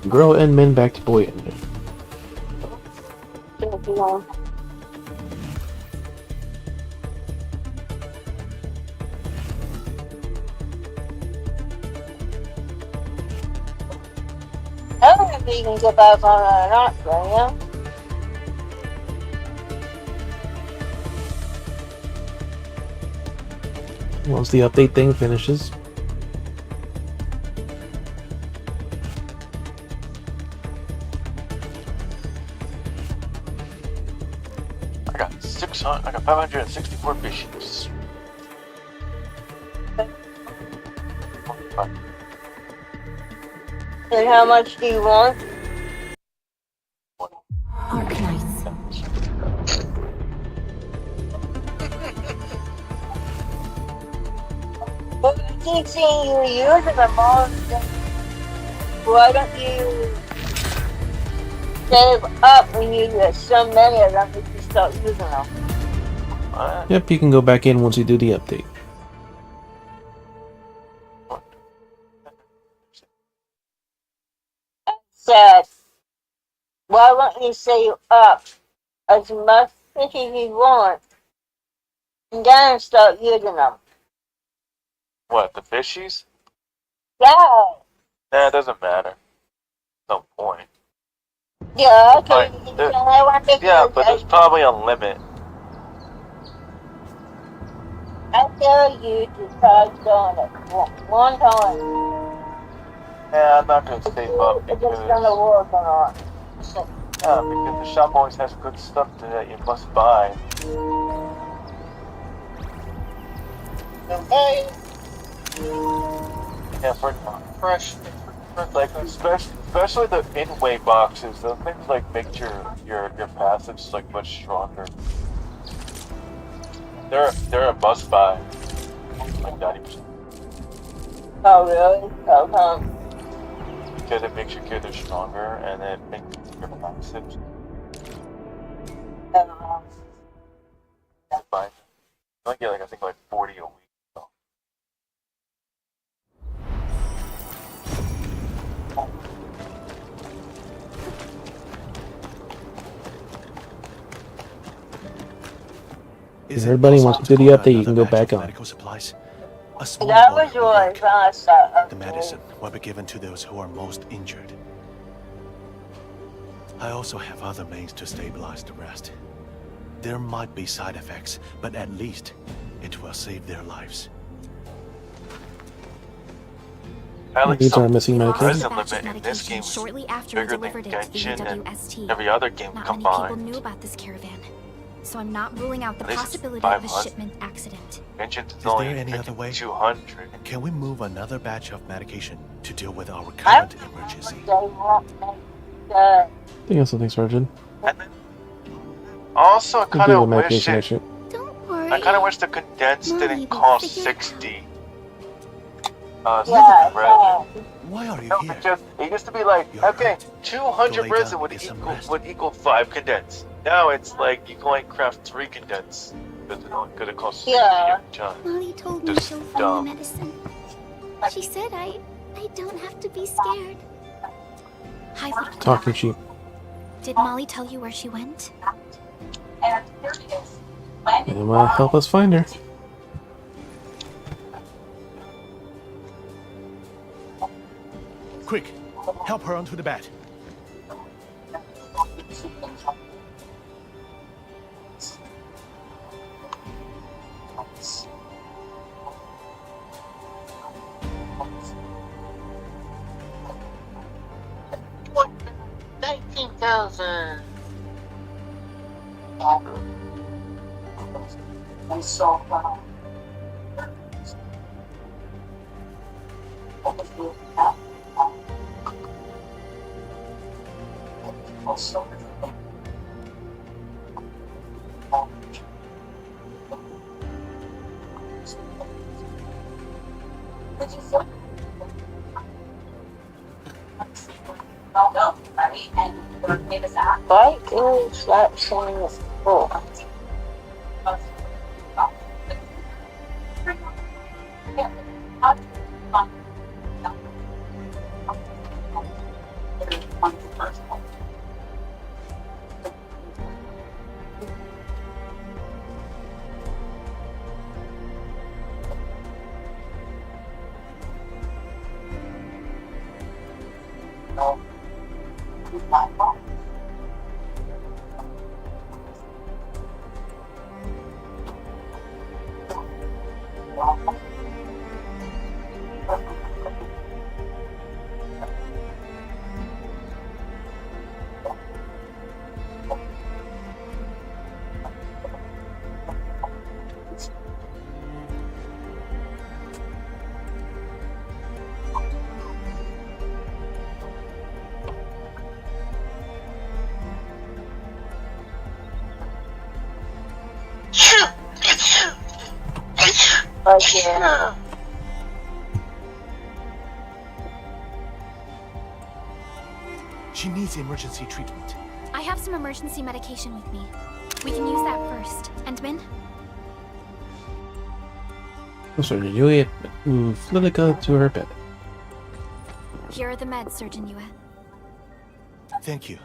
Girl and men back to boy and men. I don't know if you can get back on it or not, can you? Once the update thing finishes. I got 564 fishes. And how much do you want? Arknights. Well, I keep seeing you using them all. Why don't you save up when you get so many of them that you start using them? Yep, you can go back in once you do the update. Said, why won't you save up as much as you want and then start using them? What, the fishies? Yeah. Nah, it doesn't matter. No point. Yeah, okay. Right, yeah, but there's probably a limit. I tell you to try doing it one time. Yeah, I'm not gonna save up It's because just gonna work or not. yeah, because the shop always has good stuff that you must buy. Hey, Yeah, for Fresh. like especially the in-way boxes, those things like make your passives like much stronger. They're a must buy. Like 90%. oh really? How come? Because it makes your character stronger and it makes your passives fine. You only get like I think like 40 a week. So. If everybody wants to do the update, you can go back on. Medical supplies. A small That order was will yours. work. I saw. The medicine will be given to those who are most injured. I also have other means to stabilize the rest. There might be side effects, but at least it will save their lives. These are missing medication. Prison Batch of limit in this medication game is shortly after I bigger than delivered it to the Genshin and UWST. every other game Not many people combined. knew about this caravan, so I'm not ruling out the This is possibility of a 500. shipment accident. Genshin's Is only there any other way? 200. Can we move another batch of medication to deal with our I current emergency? They want me to. I think that's something, Sergeant. And then, also, I Could kind be a of wish medication it. issue. Don't worry. I kind of wish the condensed Mommy didn't will cost figure it 60. Yeah, resin. Why are you No, here? it used to be like, You're okay, right. 200 Go lay resin down, would get some equal rest. 5 condensed. Now it's like you can only craft 3 condensed because it only could have cost 60 Yeah. every time. Molly told me Just she'll find dumb. the medicine. She said I don't have to be scared. Hi, Lady. Talking cheap. Did Molly tell you where she went? And here it is. When And help us find her. Quick, help her onto the bed. What? 19,000. and so also no, right? And we're made us act. Why is that saying it's full? Again. She needs emergency treatment. I have some emergency medication with me. We can use that first. Endman? Sergeant Juliet move Lilica to her bed. Here are the meds, Surgeon Yue. Thank you.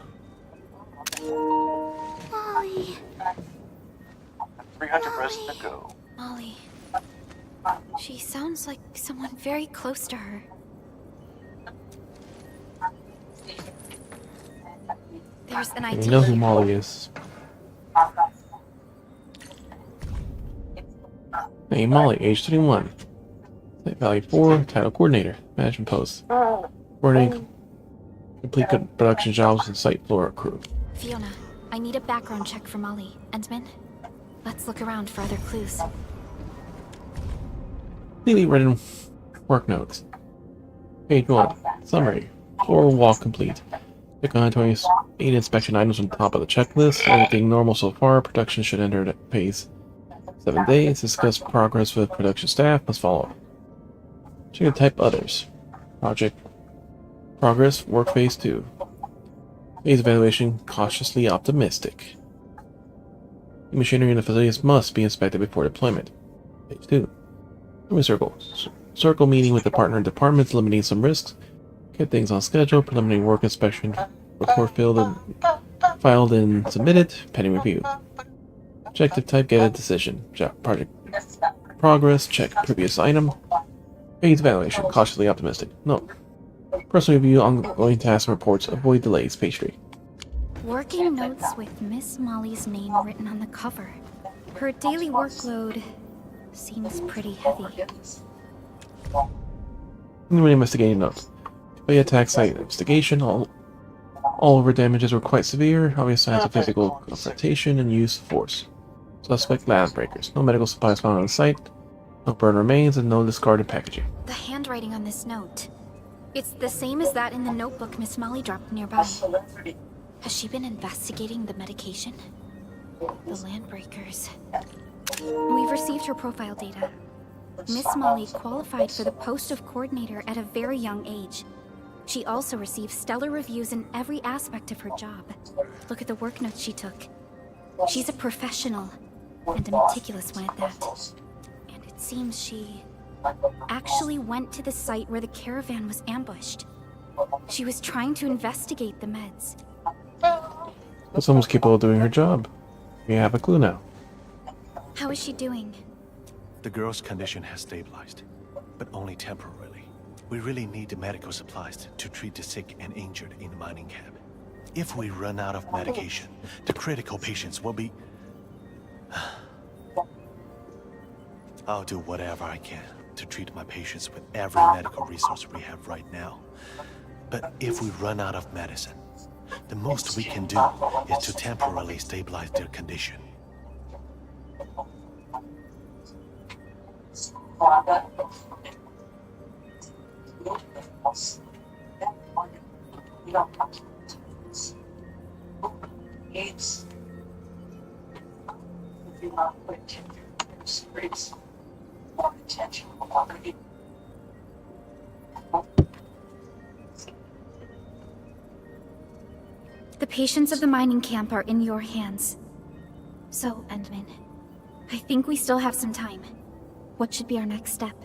Molly. 300 resin to go. Molly. She sounds like someone very close to her. There's an You idea. know who Molly is. Name Molly, age 21. State value 4, title coordinator, management post. Coordinating complete production jobs and site floor crew. Fiona, I need a background check for Molly. Endman? Let's look around for other clues. Completely written work notes. Page 1. Summary. Floor walk complete. Pick on 28 inspection items on top of the checklist. Everything normal so far. Production should enter at pace 7 days. Discuss progress with production staff. Must follow. Check the type others. Project progress. Work phase 2. Phase evaluation. Cautiously optimistic. The machinery in the facilities must be inspected before deployment. Phase 2. Circle. Circle meeting with the partner departments, limiting some risks. Get things on schedule. Preliminary work inspection. Report filed and submitted. Pending review. Objective type, get a decision. Project progress, check previous item. Phase evaluation, cautiously optimistic. No. Personal review, ongoing tasks and reports, avoid delays, page 3. Working notes with Miss Molly's name written on the cover. Her daily workload seems pretty heavy. Investigating notes. By attack site investigation, all over damages were quite severe, obvious signs of physical confrontation and use of force. Suspect land breakers. No medical supplies found on the site, no burned remains, and no discarded packaging. The handwriting on this note. It's the same as that in the notebook Miss Molly dropped nearby. Has she been investigating the medication? The land breakers. We've received her profile data. Miss Molly qualified for the post of coordinator at a very young age. She also received stellar reviews in every aspect of her job. Look at the work notes she took. She's a professional, and a meticulous one at that. And it seems she actually went to the site where the caravan was ambushed. She was trying to investigate the meds. But someone's capable of doing her job. We have a clue now. How is she doing? The girl's condition has stabilized, but only temporarily. We really need the medical supplies to treat the sick and injured in the mining camp. If we run out of medication, the critical patients will be... I'll do whatever I can to treat my patients with every medical resource we have right now. But if we run out of medicine, the most we can do is to temporarily stabilize their condition. The patients of the mining camp are in your hands. So, Endman, I think we still have some time. What should be our next step?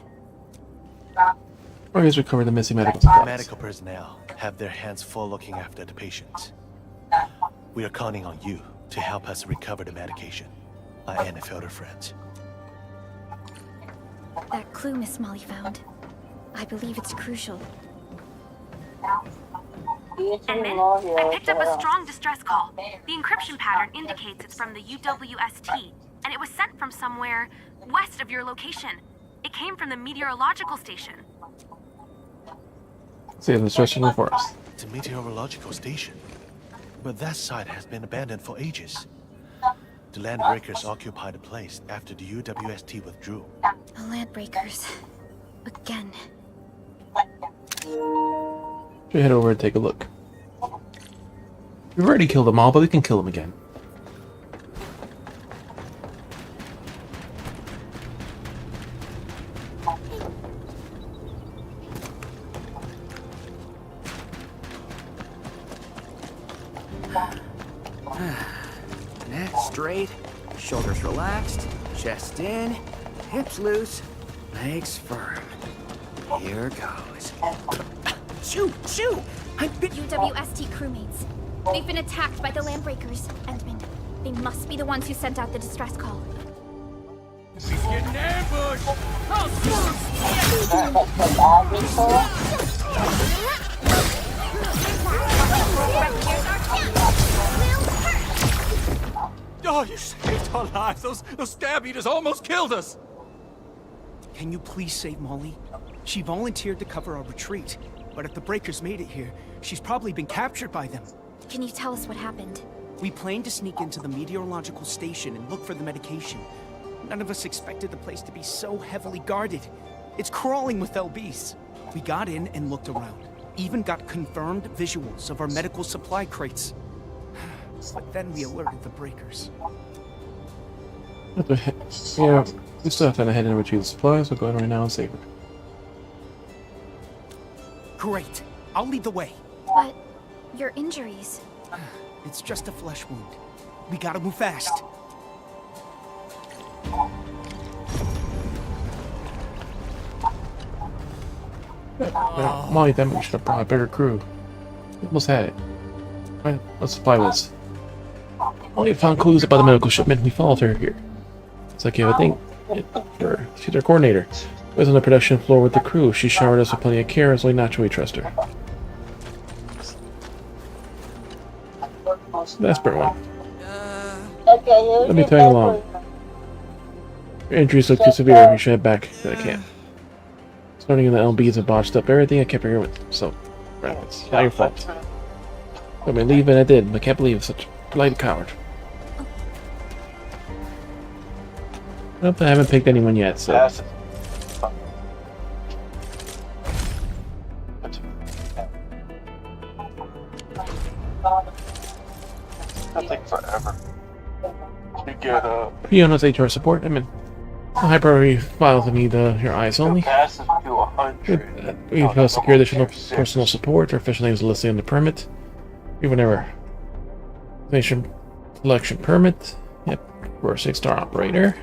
Or is recover the missing medical The supplies. medical personnel have their hands full looking after the patients. We are counting on you to help us recover the medication. My Endfielder friends. That clue Miss Molly found. I believe it's crucial. Endman, I picked up a strong distress call. The encryption pattern indicates it's from the UWST, and it was sent from somewhere west of your location. It came from the meteorological station. See the destruction of the forest. It's a meteorological station. But that site has been abandoned for ages. The landbreakers occupied the place after the UWST withdrew. The Landbreakers. Again. Should head over and take a look. We've already killed them all, but we can kill them again. Neck straight, shoulders relaxed, chest in, hips loose, legs firm. Here goes. Shoot! Shoot! I've been... UWST crewmates. They've been attacked by the Landbreakers. Endman, they must be the ones who sent out the distress call. She's getting ambushed! Oh, you saved our lives! Those stab eaters almost killed us! Can you please save Molly? She volunteered to cover our retreat, but if the breakers made it here, she's probably been captured by them. Can you tell us what happened? We planned to sneak into the meteorological station and look for the medication. None of us expected the place to be so heavily guarded. It's crawling with LBs. We got in and looked around. Even got confirmed visuals of our medical supply crates. But then we alerted the breakers. Yeah, we still have to head in and retrieve the supplies. We'll go ahead right now and save her. Great. I'll lead the way. But your injuries... It's just a flesh wound. We gotta move fast. Molly, then we should have brought a bigger crew. We almost had it. Right, let's supply this. Only found clues about the medical shipment. We followed her here. It's like you have a thing for. She's our coordinator. She was on the production floor with the crew. She showered us with plenty of care, so we naturally trust her. Desperate one. Let me tag along. Your injuries look too severe. You should head back to the camp. Starting in the LBs have botched up everything. I kept her here with so rapids. Not your fault. I mean, leave and I did, but I can't believe such a polite coward. Nope, I haven't picked anyone yet, so. That'll take forever. You get Fiona's HR support. I'm in. High priority files. I need your eyes only. passes to 100. We've secured additional personal support. Our official name is listed on the permit. We have an nation selection permit. Yep, for a 6-star operator.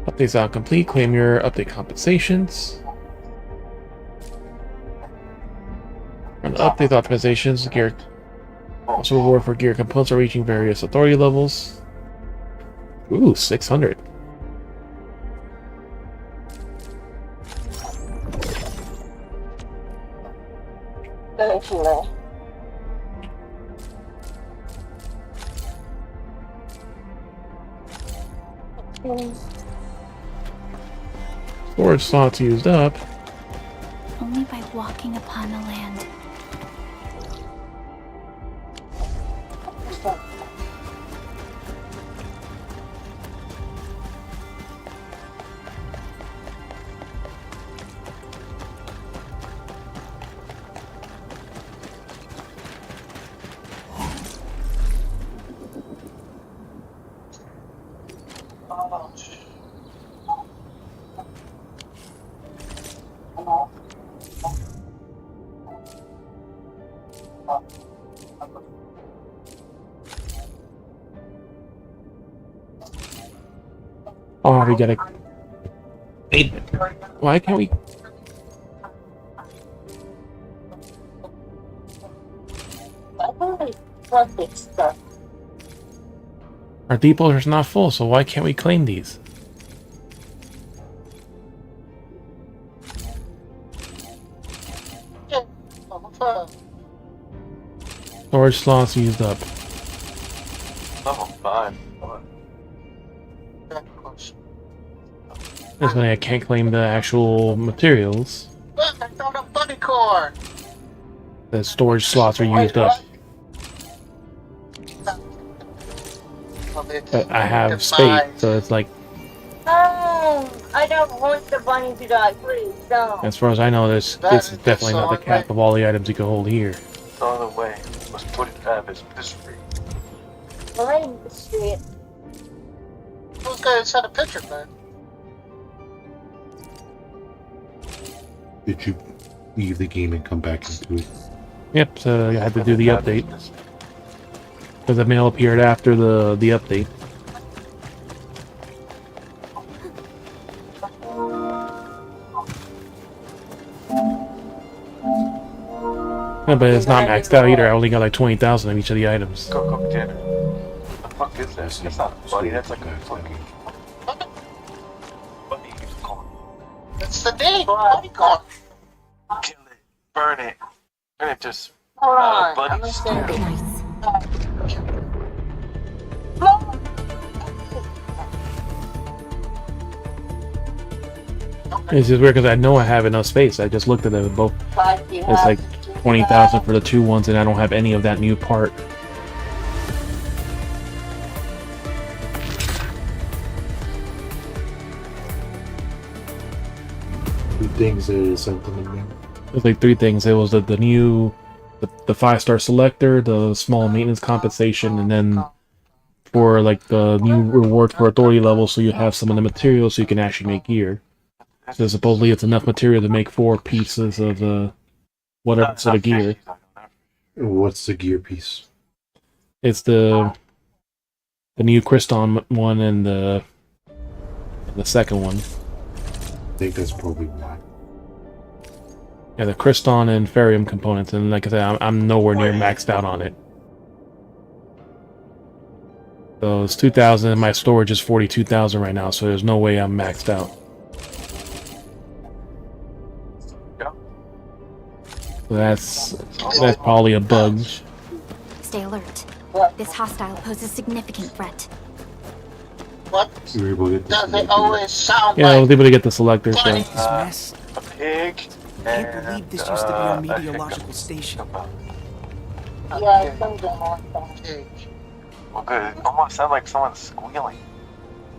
Updates out complete. Claim your update compensations. On the update optimizations, gear. Also reward for gear components are reaching various authority levels. Ooh, 600. Storage slots used up. Only by walking upon the land. Oh, we gotta. Why can't we? Our depots are not full, so why can't we claim these? Storage slots used up. Oh, fine. That's why I can't claim the actual materials. Look, I found a bunny core! The storage slots are used up. But I have space, so it's like. I don't want the bunny to die, please don't. As far as I know, this is definitely not the cap of all the items you can hold here. On the way, must put it out as mystery. Behind the street. Those guys had a picture, man. Did you leave the game and come back into it? Yep, so I had to do the update. Because the mail appeared after the update. No, but it's not maxed out either. I only got like 20,000 of each of the items. Go cook dinner. The fuck is that? That's not a bunny, that's like a fucking bunny unicorn. That's the name, bunny core. Kill it. Burn it. And it just Hold on, bunny I'm gonna send it. It's just weird because I know I have enough space. I just looked at them both. It's like 20,000 for the two ones, and I don't have any of that new part. Two things is something to me. There's like three things. It was the new, the 5-star selector, the small maintenance compensation, and then for like the new reward for authority level, so you have some of the materials so you can actually make gear. So supposedly it's enough material to make 4 pieces of the whatever sort of gear. What's the gear piece? It's the new Kriston one and the second one. I think that's probably why. Yeah, the Kriston and Ferium components, and like I said, I'm nowhere near maxed out on it. So it's 2,000. My storage is 42,000 right now, so there's no way I'm maxed out. So that's probably a bug. Stay alert. This hostile poses significant threat. What You were able to get this does it always sound Yeah, I like? was able to get the selector. So. This mess. A pig. I can't believe this used to be our meteorological station. Yeah, something like that. Pig. Well, good. It almost sounds like someone's squealing.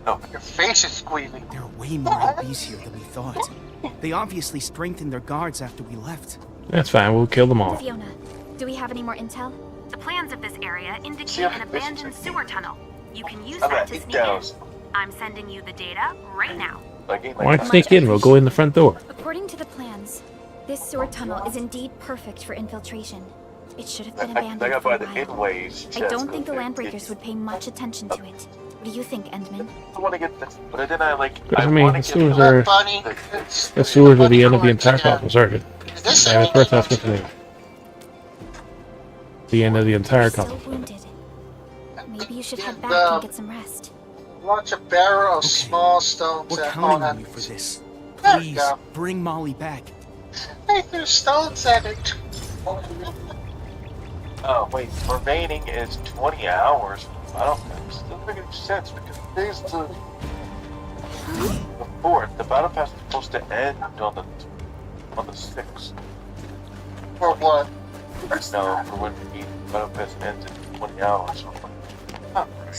No. Your face is squealing. There are way more LBs here than we thought. They obviously strengthened their guards after we left. That's fine. We'll kill them all. Fiona, do we have any more intel? The plans of this area indicate Yeah, an abandoned sewer tunnel. You can use I'm that at to 8 sneak in. dollars. I'm sending you the data right now. Why not sneak in? We'll go in the front door. According to the plans, this sewer tunnel is indeed perfect for infiltration. It should have been I abandoned got for by a the while. hidden ways. I don't think the Landbreakers would pay much attention to it. What do you think, Endman? I want to get this, but then I like. I I mean, want the to sewers get are Funny. the sewers are the end of the entire complex. Sorry. This Yeah, first that's what's name. The end of the entire Still complex. wounded. Maybe you should head back The- and get some rest. Launch a barrel of Okay. small stones We're at counting oh, on you for this. There you Please, go. bring Molly back. Hey, there's stones at it. Oh wait, remaining is 20 hours. I don't. It doesn't make any sense because today's the 4th. The battle pass is supposed to end on the 6th. For what? No, for when the battle pass ends in 20 hours. Huh. It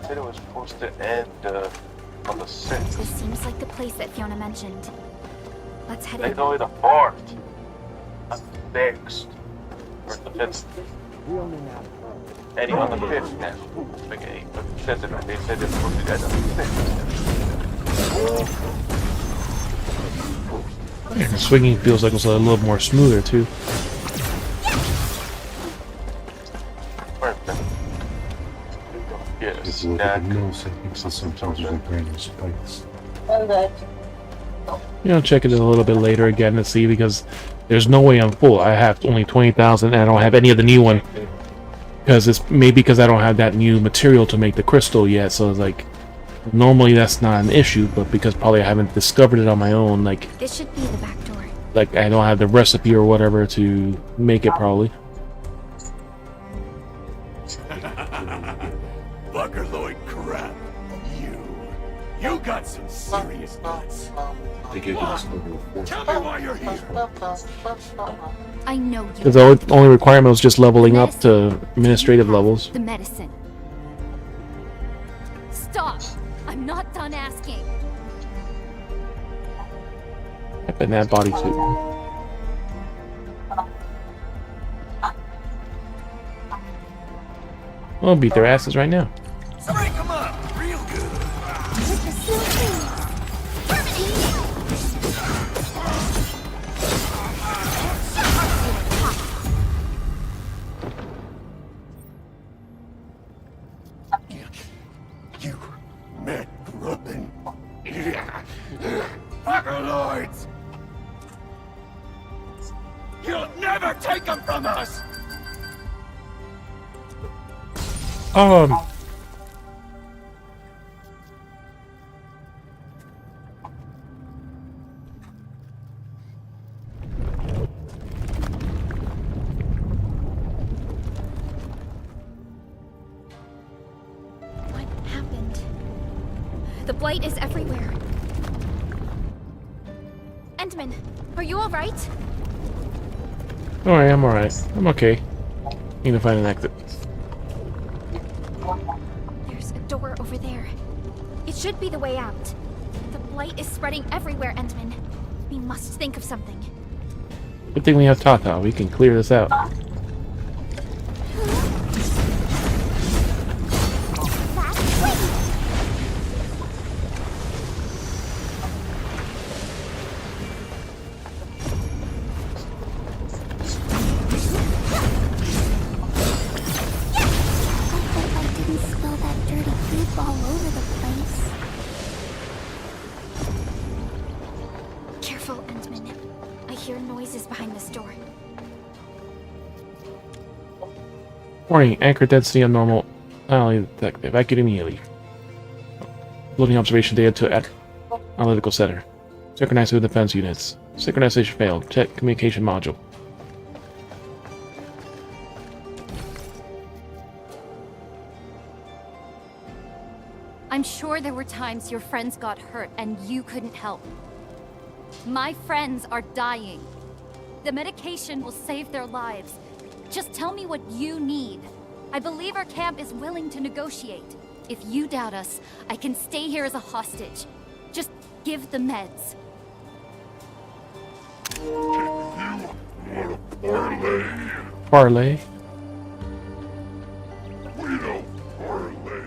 said it was supposed to end on the 6th. This seems like the place that Fiona mentioned. Let's head in. It's only the 4th. Not the 6th. Or the 5th. Ending on the 5th now. Okay, but it says it, they said it's supposed to end on the 5th. Yeah, the swinging feels like it's a little more smoother too. Yes, It's a little bit of nose, I think, so sometimes there's like random spikes. You know, check it a little bit later again to see because there's no way I'm full. I have only 20,000 and I don't have any of the new one because it's maybe because I don't have that new material to make the crystal yet. So it's like normally that's not an issue, but because probably I haven't discovered it on my own, like This should be the back door. like I don't have the recipe or whatever to make it probably. Buckerloid crap. You got some serious nuts. They get this level of Tell me why you're here. I know you. Because the only requirement was just leveling up to administrative levels. The medicine. Stop! I'm not done asking. And that bodysuit. We'll beat their asses right now. Break them up real good. You men grubbin. Buckerloids! You'll never take them from us! What happened? The blight is everywhere. Endman, are you alright? Alright, I'm alright. I'm okay. Need to find an exit. There's a door over there. It should be the way out. The blight is spreading everywhere, Endman. We must think of something. Good thing we have Tata. We can clear this out. Careful, Endman. I hear noises behind this door. Warning, anchor density on normal. Finally, detected. Evacuate immediately. Loading observation data to analytical center. Synchronize with defense units. Synchronization failed. Check communication module. I'm sure there were times your friends got hurt and you couldn't help. My friends are dying. The medication will save their lives. Just tell me what you need. I believe our camp is willing to negotiate. If you doubt us, I can stay here as a hostage. Just give the meds. Parlay. We don't parlay.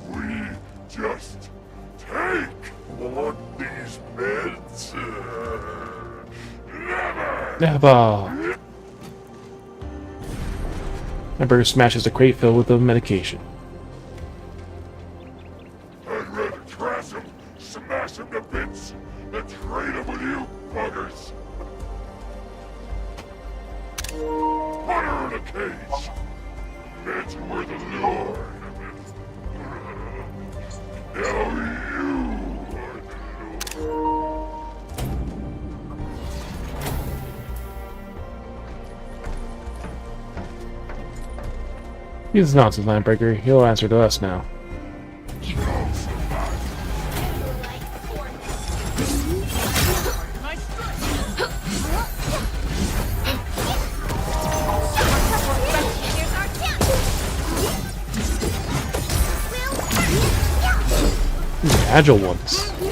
We just take on these meds. Never. Hamburger smashes a crate filled with the medication. I'd rather trash him, smash him to bits, than trade him with you buggers. Put her in a cage. That's where the Lord. Now you are the Lord. He's nonsense, Landbreaker. He'll answer to us now. Agile ones. We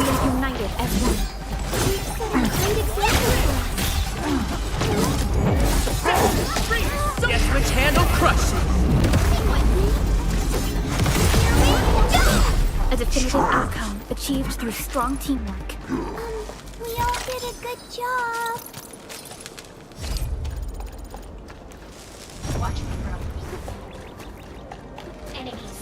are united as one. Guess which hand will crush you? A definitive outcome achieved through strong teamwork. We all did a good job. Watch me, bro. Enemies.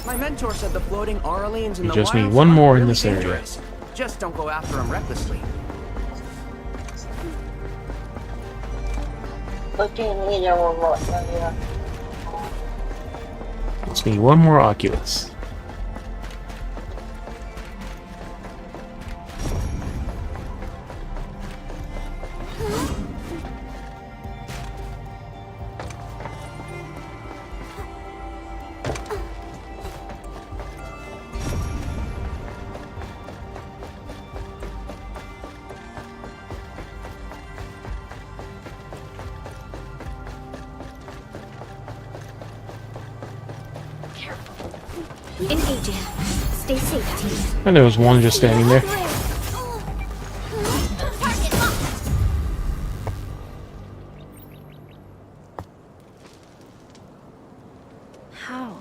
My mentor said the floating Aurelians in You the just need wild one are more in really this area. dangerous. Just don't go after them recklessly. Just need one more Oculus. Engaging. Stay safe, team. And there was one just standing there. How?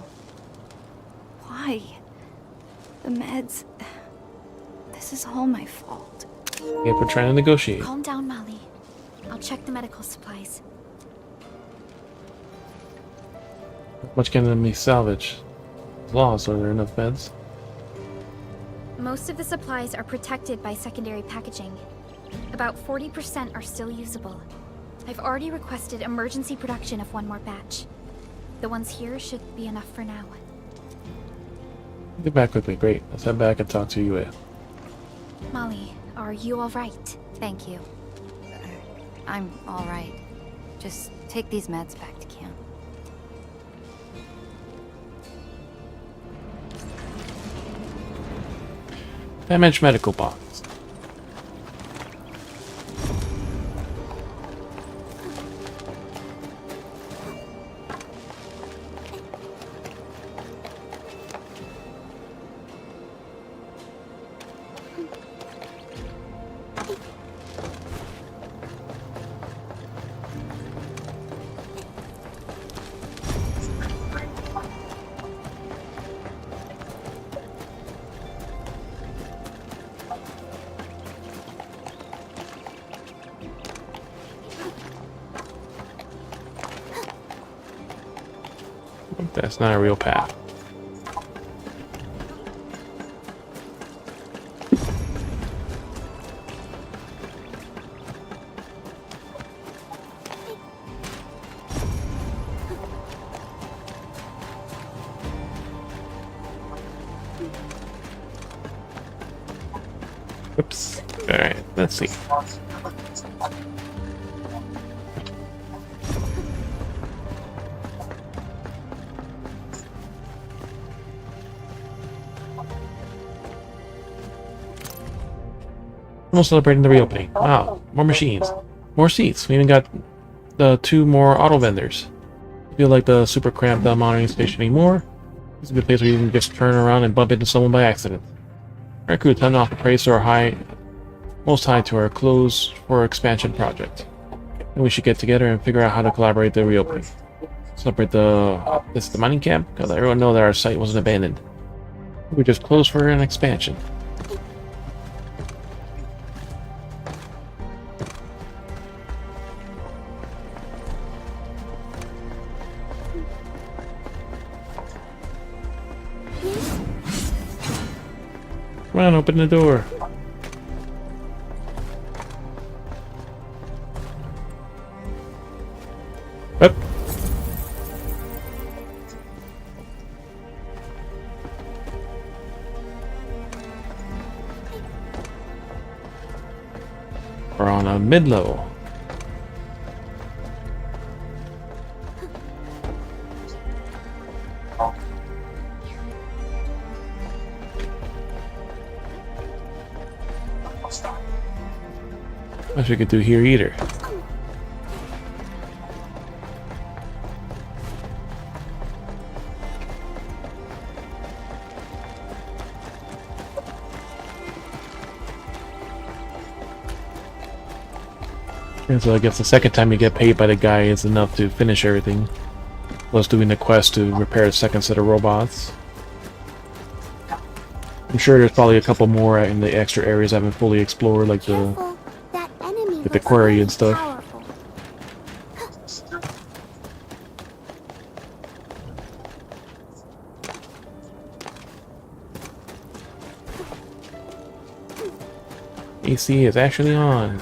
Why? The meds... This is all my fault. Yep, we're trying to negotiate. Calm down, Molly. I'll check the medical supplies. How much can we salvage? Lost, are there enough beds? Most of the supplies are protected by secondary packaging. About 40% are still usable. I've already requested emergency production of one more batch. The ones here should be enough for now. Get back quickly, great. Let's head back and talk to you. Molly, are you alright? Thank you. I'm all right. Just take these meds back to camp. Damaged medical box. That's not a real path. Oops. Alright, let's see. Almost celebrating the reopening. Wow, more machines. More seats. We even got the 2 more auto vendors. I feel like the super cramped monitoring station anymore. It's a good place where you can just turn around and bump into someone by accident. Alright crew, time to offer praise to our most high to our close for expansion project. And we should get together and figure out how to collaborate the reopening. Celebrate the mining camp, because everyone know that our site wasn't abandoned. We just closed for an expansion. Come on, open the door. Up. We're on a mid-level. What we could do here either. And so I guess the second time you get paid by the guy is enough to finish everything. Plus doing the quest to repair the second set of robots. I'm sure there's probably a couple more in the extra areas I haven't fully explored, like the quarry and stuff. AC is actually on.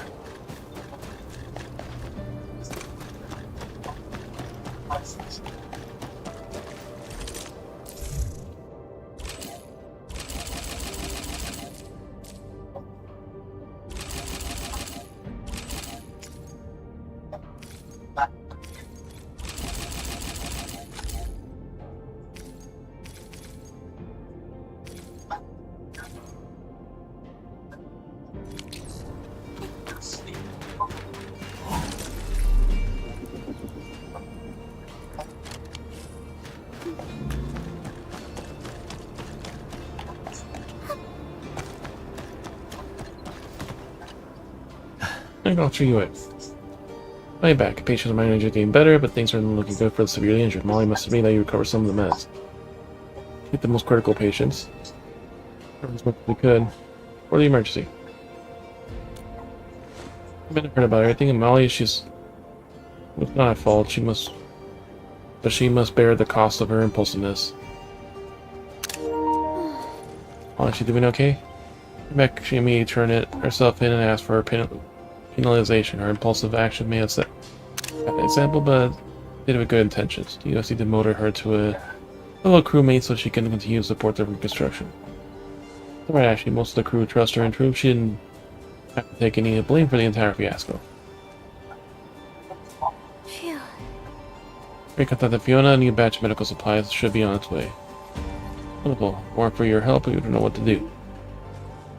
I'm gonna treat you it. Way back, patients might are getting better, but things aren't looking good for the severely injured. Molly must admit that you recovered some of the meds. Hit the most critical patients. Cover as much as we could. For the emergency. I've been heard about everything, and Molly, she's not at fault. She must bear the cost of her impulsiveness. Oh, is she doing okay? Back, she may turn it herself in and ask for her penalization. Her impulsive action may have set an example, but did it with good intentions. You just need to motor her to a fellow crewmate so she can continue to support the reconstruction. Alright, actually, most of the crew trust her in truth. She didn't have to take any blame for the entire fiasco. Phew. Recontact Fiona, a new batch of medical supplies should be on its way. Wonderful. More for your help, but you don't know what to do.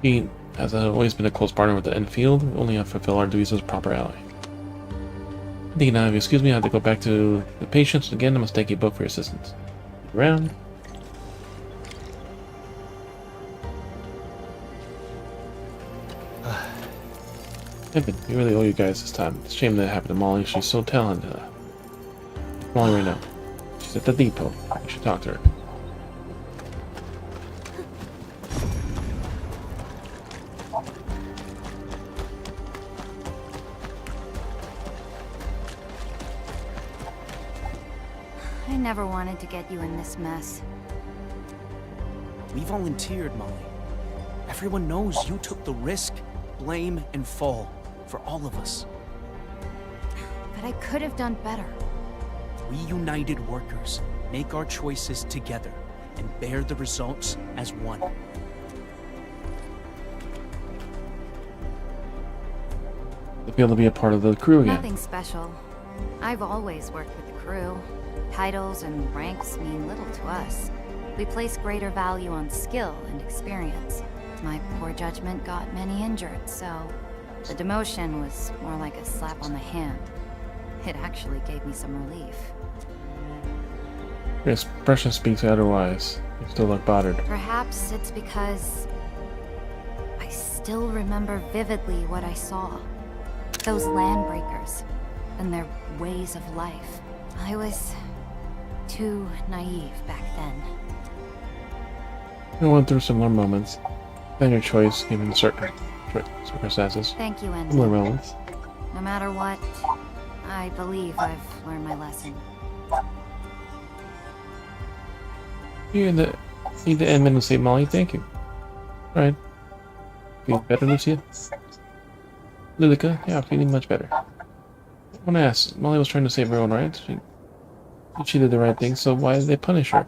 He has always been a close partner with the Endfield. We only have to fulfill our duties as a proper ally. Indeed, now, if you excuse me, I have to go back to the patients. Again, I must thank you both for your assistance. Around. Pippin, we really owe you guys this time. It's a shame that happened to Molly. She's so talented. Molly right now. She's at the depot. I should talk to her. I never wanted to get you in this mess. We volunteered, Molly. Everyone knows you took the risk, blame, and fall for all of us. But I could have done better. We united workers make our choices together and bear the results as one. To be able to be a part of the crew again. Nothing special. I've always worked with the crew. Titles and ranks mean little to us. We place greater value on skill and experience. My poor judgment got many injured, so the demotion was more like a slap on the hand. It actually gave me some relief. Your expression speaks otherwise. You still look bothered. Perhaps it's because I still remember vividly what I saw. Those land breakers and their ways of life. I was too naive back then. I went through similar moments. Then your choice, given certain circumstances. Thank you, Andy. Similar moments. No matter what, I believe I've learned my lesson. You need to end and say, Molly, thank you. Right. Feel better, Lucia? Lilica? Yeah, feeling much better. I want to ask, Molly was trying to save her own, right? She did the right thing, so why did they punish her?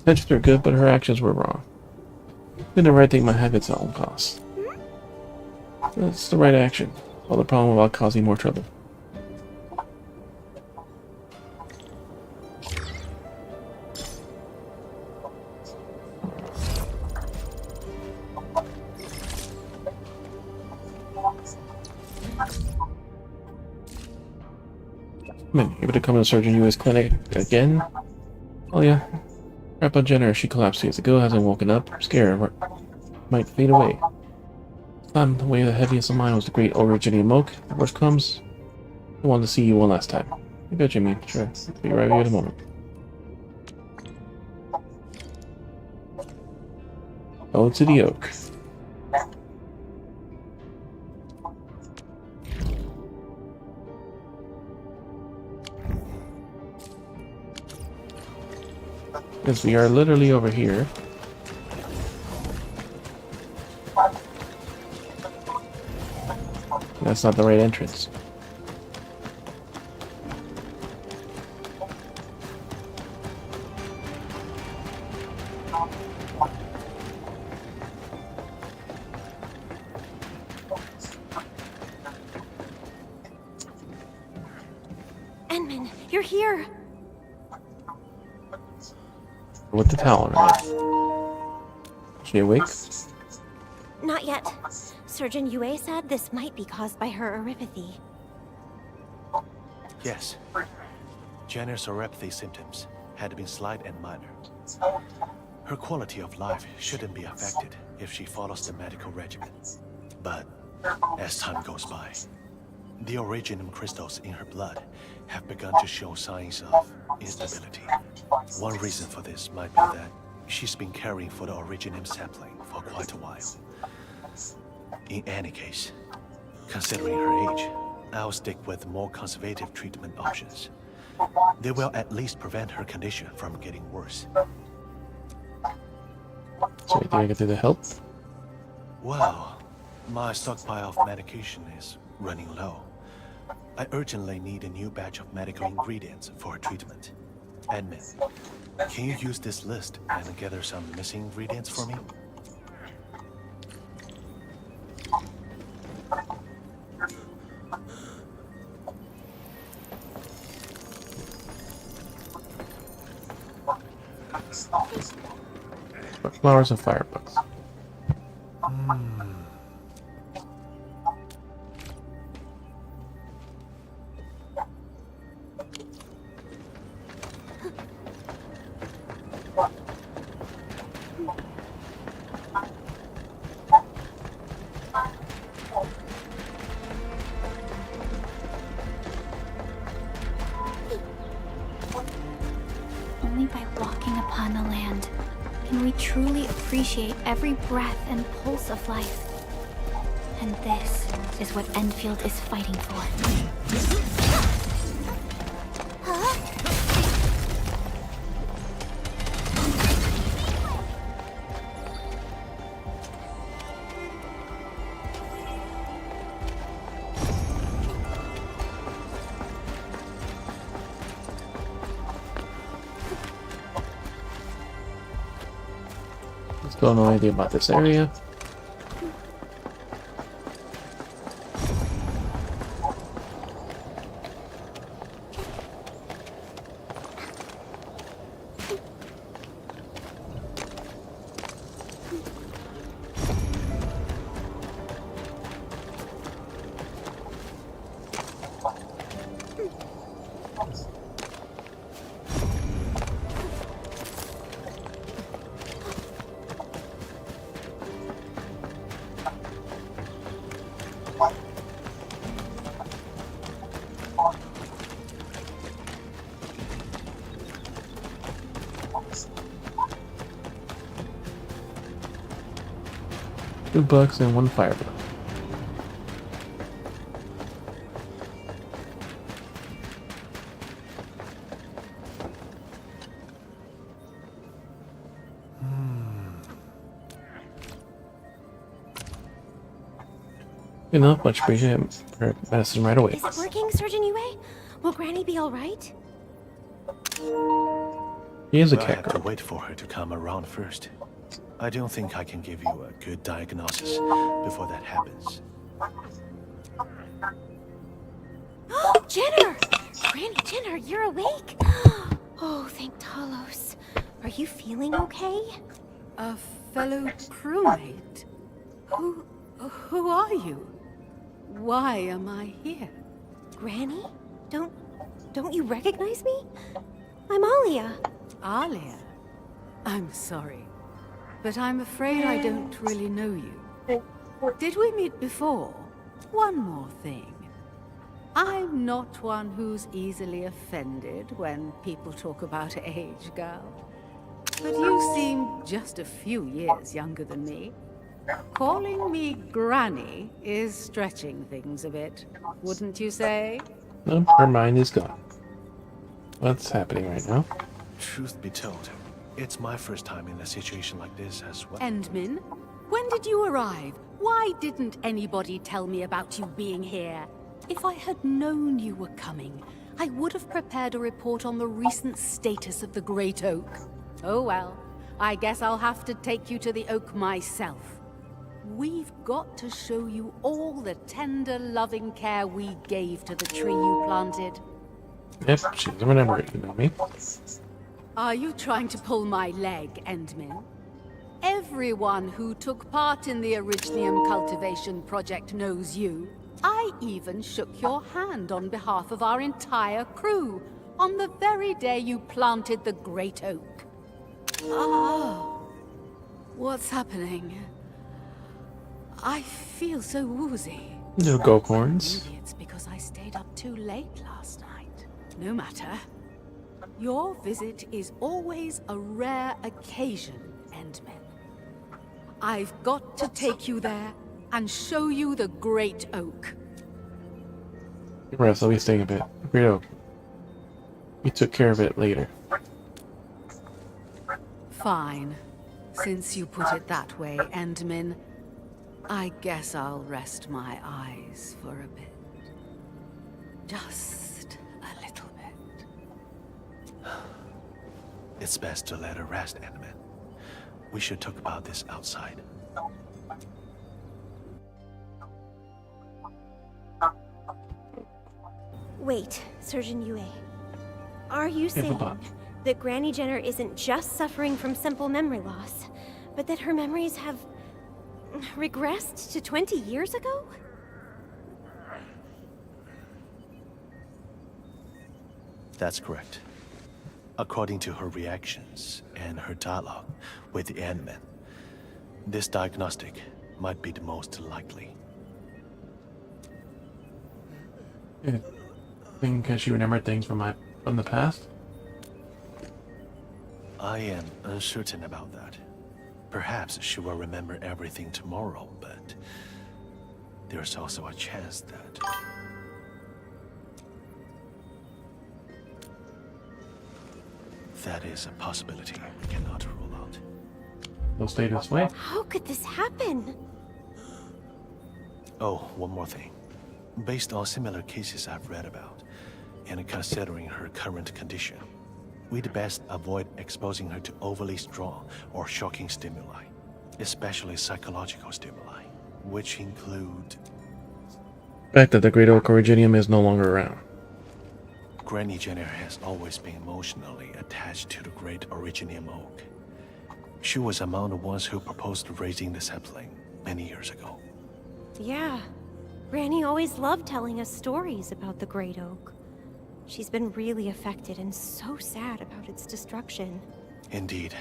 Intentions are good, but her actions were wrong. Doing the right thing might have its own costs. That's the right action. All the problem without causing more trouble. Able to come to the Surgeon U.S. clinic again? Oh yeah. Grandpa Jenner, she collapsed years ago, hasn't woken up. Scared, might fade away. Time the way the heaviest of mine was the great originating Moke. The worst comes, I wanted to see you one last time. I got you, mean. Sure. Be right here in a moment. Ode to the Oak. Because we are literally over here. That's not the right entrance. Enman, you're here! With the towel on her head. Is she awake? Not yet. Surgeon Yue said this might be caused by her oropathy. Yes. Jenner's oropathy symptoms had been slight and minor. Her quality of life shouldn't be affected if she follows the medical regimen. But as time goes by, the originum crystals in her blood have begun to show signs of instability. One reason for this might be that she's been caring for the originum sampling for quite a while. In any case, considering her age, I'll stick with more conservative treatment options. They will at least prevent her condition from getting worse. So you think I can do the help? Well, my stockpile of medication is running low. I urgently need a new batch of medical ingredients for her treatment. Admin, can you use this list and gather some missing ingredients for me? Flowers and firebugs. Only by walking upon the land can we truly appreciate every breath and pulse of life. And this is what Endfield is fighting for. Don't know anything about this area. $2 and 1 fireball. Enough, much appreciate her medicine right away. Is it working, Surgeon Yue? Will Granny be alright? He is a I cat have to girl. wait for her to come around first. I don't think I can give you a good diagnosis before that happens. Jenner! Granny Jenner, you're awake? Oh, thank Talos. Are you feeling okay? A fellow crewmate? Who are you? Why am I here? Granny? Don't you recognize me? I'm Alia. Alia? I'm sorry, but I'm afraid I don't really know you. Did we meet before? One more thing. I'm not one who's easily offended when people talk about age, girl. But you seem just a few years younger than me. Calling me Granny is stretching things a bit, wouldn't you say? Nope, her mind is gone. What's happening right now? Truth be told, it's my first time in a situation like this as well. Endman, when did you arrive? Why didn't anybody tell me about you being here? If I had known you were coming, I would have prepared a report on the recent status of the Great Oak. Oh well, I guess I'll have to take you to the Oak myself. We've got to show you all the tender, loving care we gave to the tree you planted. Yep, she doesn't remember it, you know me. Are you trying to pull my leg, Endmin? Everyone who took part in the Originium cultivation project knows you. I even shook your hand on behalf of our entire crew on the very day you planted the Great Oak. Oh, what's happening? I feel so woozy. No go horns. Maybe it's because I stayed up too late last night. No matter. Your visit is always a rare occasion, Endman. I've got to take you there and show you the Great Oak. Rest, I'll be staying a bit. Great Oak. We took care of it later. Fine. Since you put it that way, Endman, I guess I'll rest my eyes for a bit. Just a little bit. It's best to let her rest, Endman. We should talk about this outside. Wait, Surgeon Yue. Are you saying that Granny Jenner isn't just suffering from simple memory loss, but that her memories have regressed to 20 years ago? That's correct. According to her reactions and her dialogue with the Endman, this diagnostic might be the most likely. Yeah. Think she remembered things from the past? I am uncertain about that. Perhaps she will remember everything tomorrow, but there's also a chance that... that is a possibility we cannot rule out. They'll stay this way? How could this happen? Oh, one more thing. Based on similar cases I've read about, and considering her current condition, we'd best avoid exposing her to overly strong or shocking stimuli. especially psychological stimuli, which include The fact that the Great Oak Originium is no longer around. Granny Jenner has always been emotionally attached to the Great Originium Oak. She was among the ones who proposed raising the sapling many years ago. Yeah. Granny always loved telling us stories about the Great Oak. She's been really affected and so sad about its destruction. Indeed.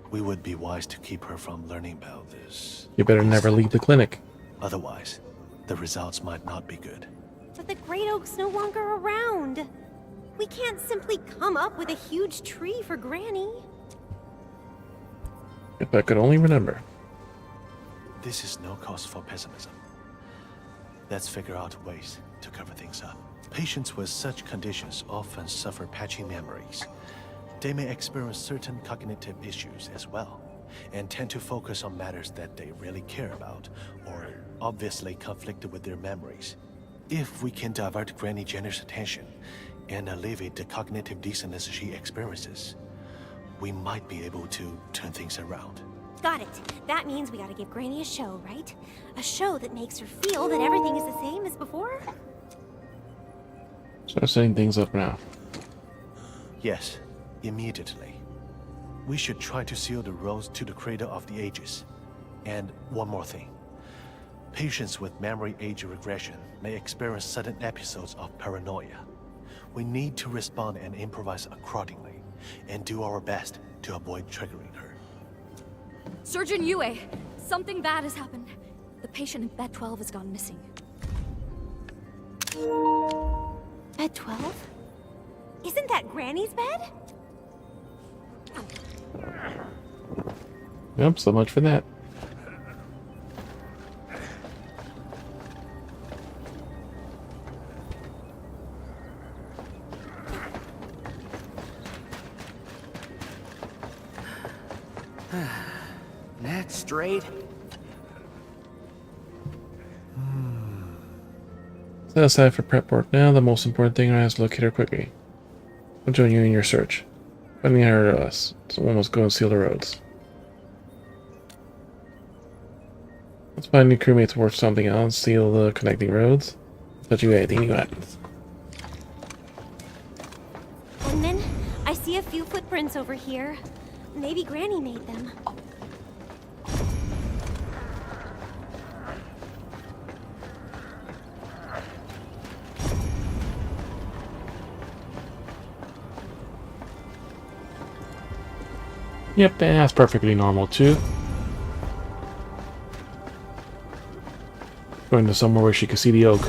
We would be wise to keep her from learning about this. You better never leave the clinic. Otherwise, the results might not be good. But the Great Oak's no longer around. We can't simply come up with a huge tree for Granny. If I could only remember. This is no cause for pessimism. Let's figure out ways to cover things up. Patients with such conditions often suffer patchy memories. They may experience certain cognitive issues as well, and tend to focus on matters that they really care about, or obviously conflicted with their memories. If we can divert Granny Jenner's attention and alleviate the cognitive dissonance she experiences, we might be able to turn things around. Got it. That means we gotta give Granny a show, right? A show that makes her feel that everything is the same as before? Start setting things up now. Yes, immediately. We should try to seal the roads to the Crater of the Ages. And one more thing. Patients with memory age regression may experience sudden episodes of paranoia. We need to respond and improvise accordingly, and do our best to avoid triggering her. Surgeon Yue, something bad has happened. The patient in bed 12 has gone missing. Bed 12? Isn't that Granny's bed? Yep, so much for that. Neck straight. Set aside for prep work now. The most important thing is to locate her quickly. I'll join you in your search. Finding her to us. Someone must go and seal the roads. Let's find new crewmates to work something out and seal the connecting roads. Touch you anything you got. And then I see a few footprints over here. Maybe Granny made them. Yep, that's perfectly normal too. Going to somewhere where she can see the oak.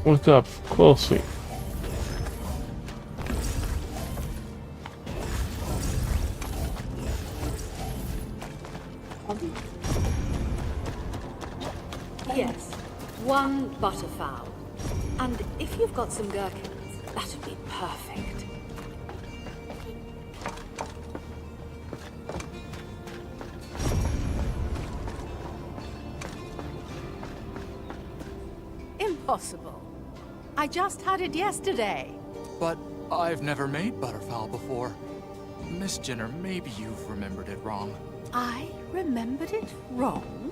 Look up closely. Yes, one butterfowl. And if you've got some gherkins, that'd be perfect. Impossible. I just had it yesterday. But I've never made butterfowl before. Miss Jenner, maybe you've remembered it wrong. I remembered it wrong?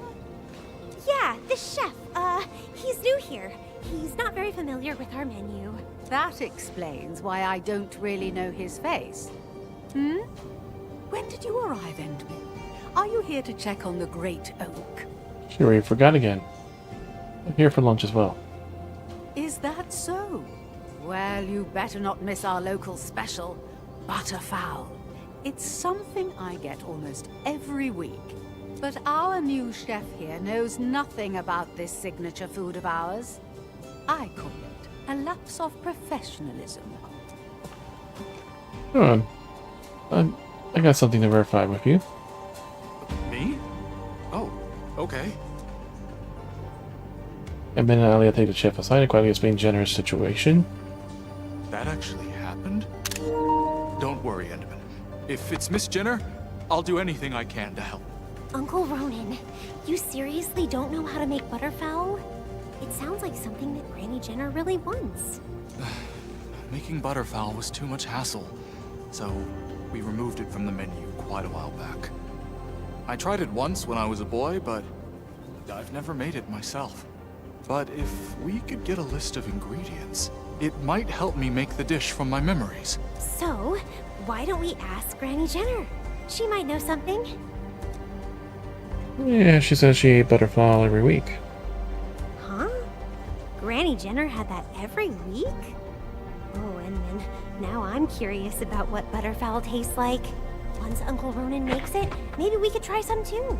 Yeah, the chef. He's new here. He's not very familiar with our menu. That explains why I don't really know his face. Hmm? When did you arrive, Endman? Are you here to check on the Great Oak? She already forgot again. I'm here for lunch as well. Is that so? Well, you better not miss our local special, butterfowl. It's something I get almost every week. But our new chef here knows nothing about this signature food of ours. I call it a lapse of professionalism. Hold on. I got something to verify with you. Me? Oh, Okay. And then Alia take the chef aside and quietly explain Jenner's situation. That actually happened? Don't worry, Enderman. If it's Miss Jenner, I'll do anything I can to help. Uncle Ronan, you seriously don't know how to make butterfowl? It sounds like something that Granny Jenner really wants. Making butterfowl was too much hassle, so we removed it from the menu quite a while back. I tried it once when I was a boy, but I've never made it myself. But if we could get a list of ingredients, it might help me make the dish from my memories. So, why don't we ask Granny Jenner? She might know something. Yeah, she says she ate butterfly every week. Huh? Granny Jenner had that every week? Oh, and then now I'm curious about what butterfowl tastes like. Once Uncle Ronan makes it, maybe we could try some too.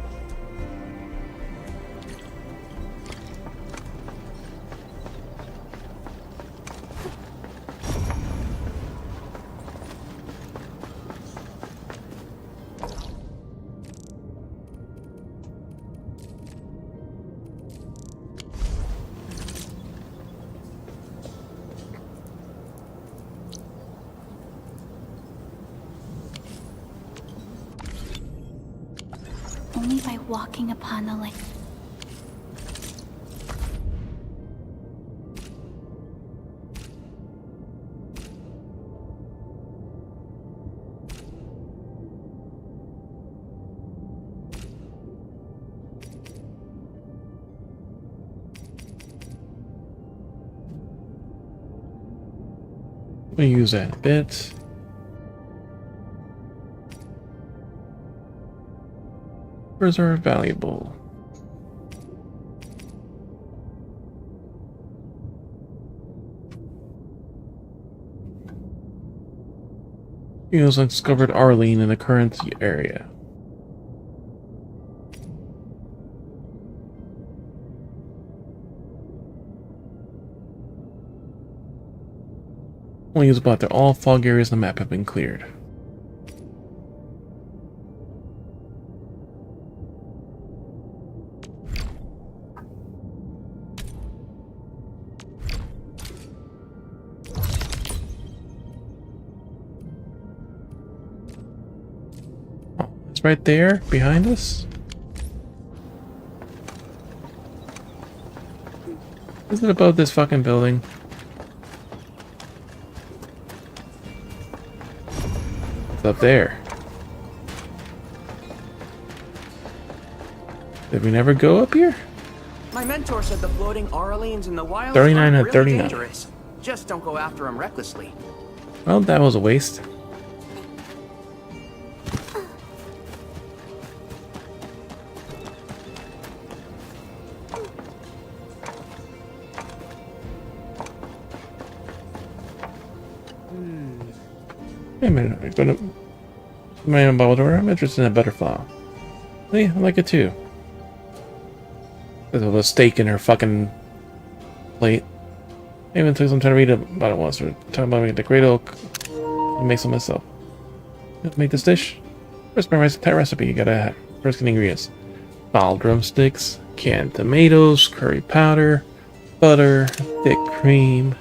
Only by walking upon the lake. We'll use that a bit. Preserve valuable. He has discovered Arlene in the current area. Only use about that all fog areas on the map have been cleared. It's right there behind us. Is it above this fucking building? It's up there. Did we never go up here? My mentor said the floating Orleans in the wild 39 are and really 39. dangerous. Just don't go after them recklessly. Well, that was a waste. Hey man, I'm gonna... My own bottle door. I'm interested in a butterfly. Hey, I like it too. There's a little steak in her fucking plate. I even took some time to read about it once. We're talking about the great oak. I make some myself. Make this dish. First, memorize the recipe. You gotta first get ingredients: fowl drumsticks, canned tomatoes, curry powder, butter, thick cream.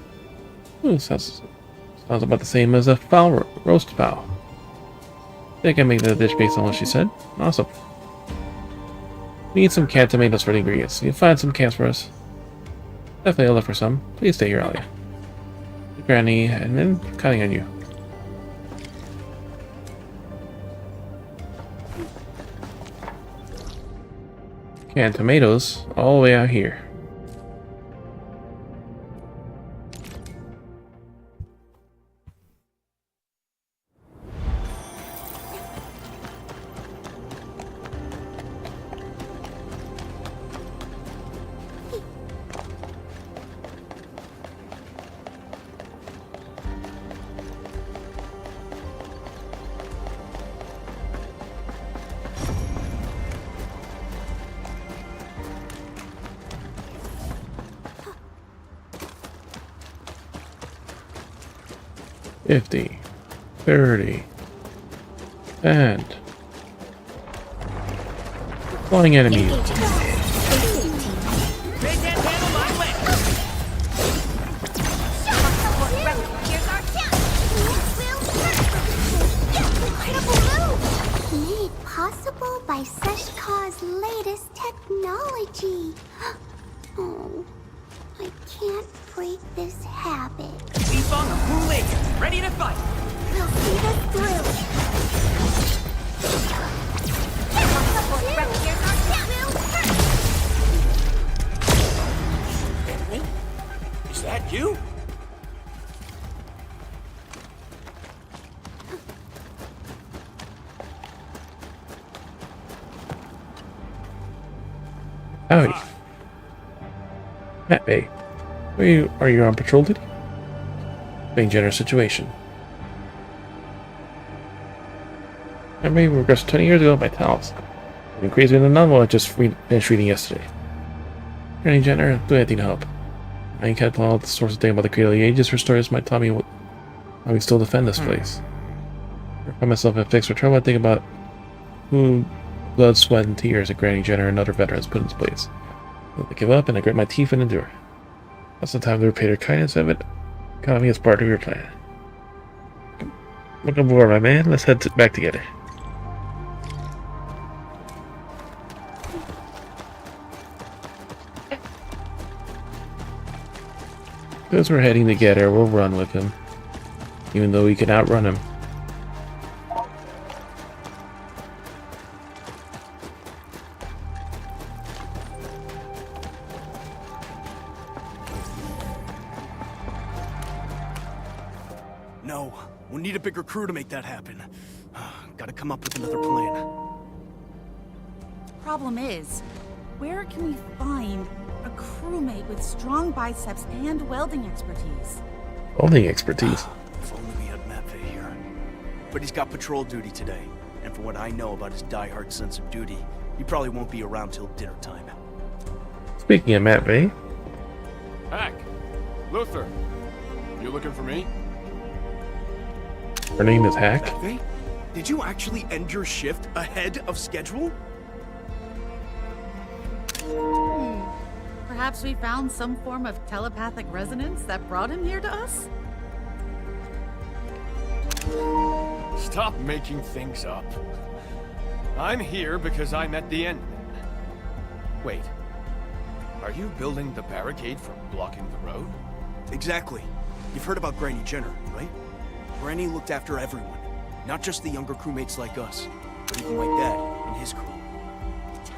Ooh, sounds about the same as a fowl roast fowl. I think I can make the dish based on what she said. Awesome. We need some canned tomatoes for the ingredients. Can you find some cans for us? Definitely, I'll look for some. Please stay here, Alia. Granny, and then counting on you. Canned tomatoes all the way out here. $50, $30, and flying enemies. song of Wu Ling, ready to fight. We'll see this through. Is that you? Howdy. Matt Bay. Are you on patrol duty? Being generous situation. I may regressed 20 years ago by Talos. Been crazy in the novel I just finished reading yesterday. Granny Jenner, do anything to help. I ain't kept all the sources of data about the Creator of the Ages for stories might tell me how we still defend this place. I find myself in fix for trouble, I think about who blood, sweat, and tears that Granny Jenner and other veterans put in place. I give up and I grit my teeth and endure. That's the time to repay their kindness of it. Count me as part of your plan. Look aboard, my man. Let's head back together. Because we're heading together, we'll run with him. Even though we can outrun him. No, we'll need a bigger crew to make that happen. Gotta come up with another plan. Problem is, where can we find a crewmate with strong biceps and welding expertise? Welding expertise? If only we had Matvey here. But he's got patrol duty today, and from what I know about his diehard sense of duty, he probably won't be around till dinner time. Speaking of Matt Bay. Hack! Luther! You looking for me? Her name is Hack. Matvey? Did you actually end your shift ahead of schedule? Perhaps we found some form of telepathic resonance that brought him here to us? Stop making things up. I'm here because I'm at the end. Wait. Are you building the barricade for blocking the road? Exactly. You've heard about Granny Jenner, right? Granny looked after everyone. Not just the younger crewmates like us, but even my dad and his crew.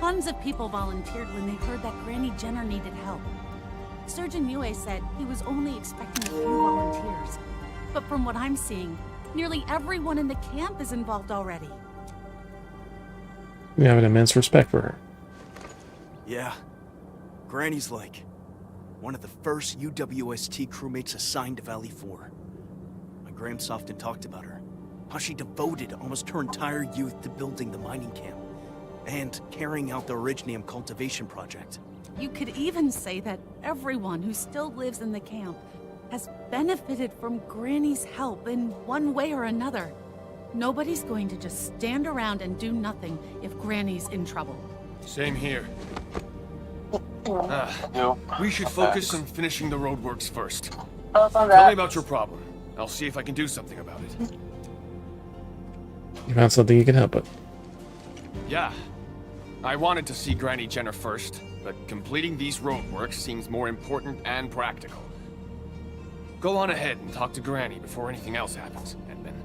Tons of people volunteered when they heard that Granny Jenner needed help. Surgeon Yue said he was only expecting a few volunteers. But from what I'm seeing, nearly everyone in the camp is involved already. We have an immense respect for her. Yeah. Granny's like one of the first UWST crewmates assigned to Valley 4. My Grams often talked about her. How she devoted almost her entire youth to building the mining camp and carrying out the Originium cultivation project. You could even say that everyone who still lives in the camp has benefited from Granny's help in one way or another. Nobody's going to just stand around and do nothing if Granny's in trouble. Same here. We should focus on finishing the roadworks first. Tell me about your problem. I'll see if I can do something about it. You found something you can help with? Yeah. I wanted to see Granny Jenner first, but completing these roadworks seems more important and practical. Go on ahead and talk to Granny before anything else happens, Edmund.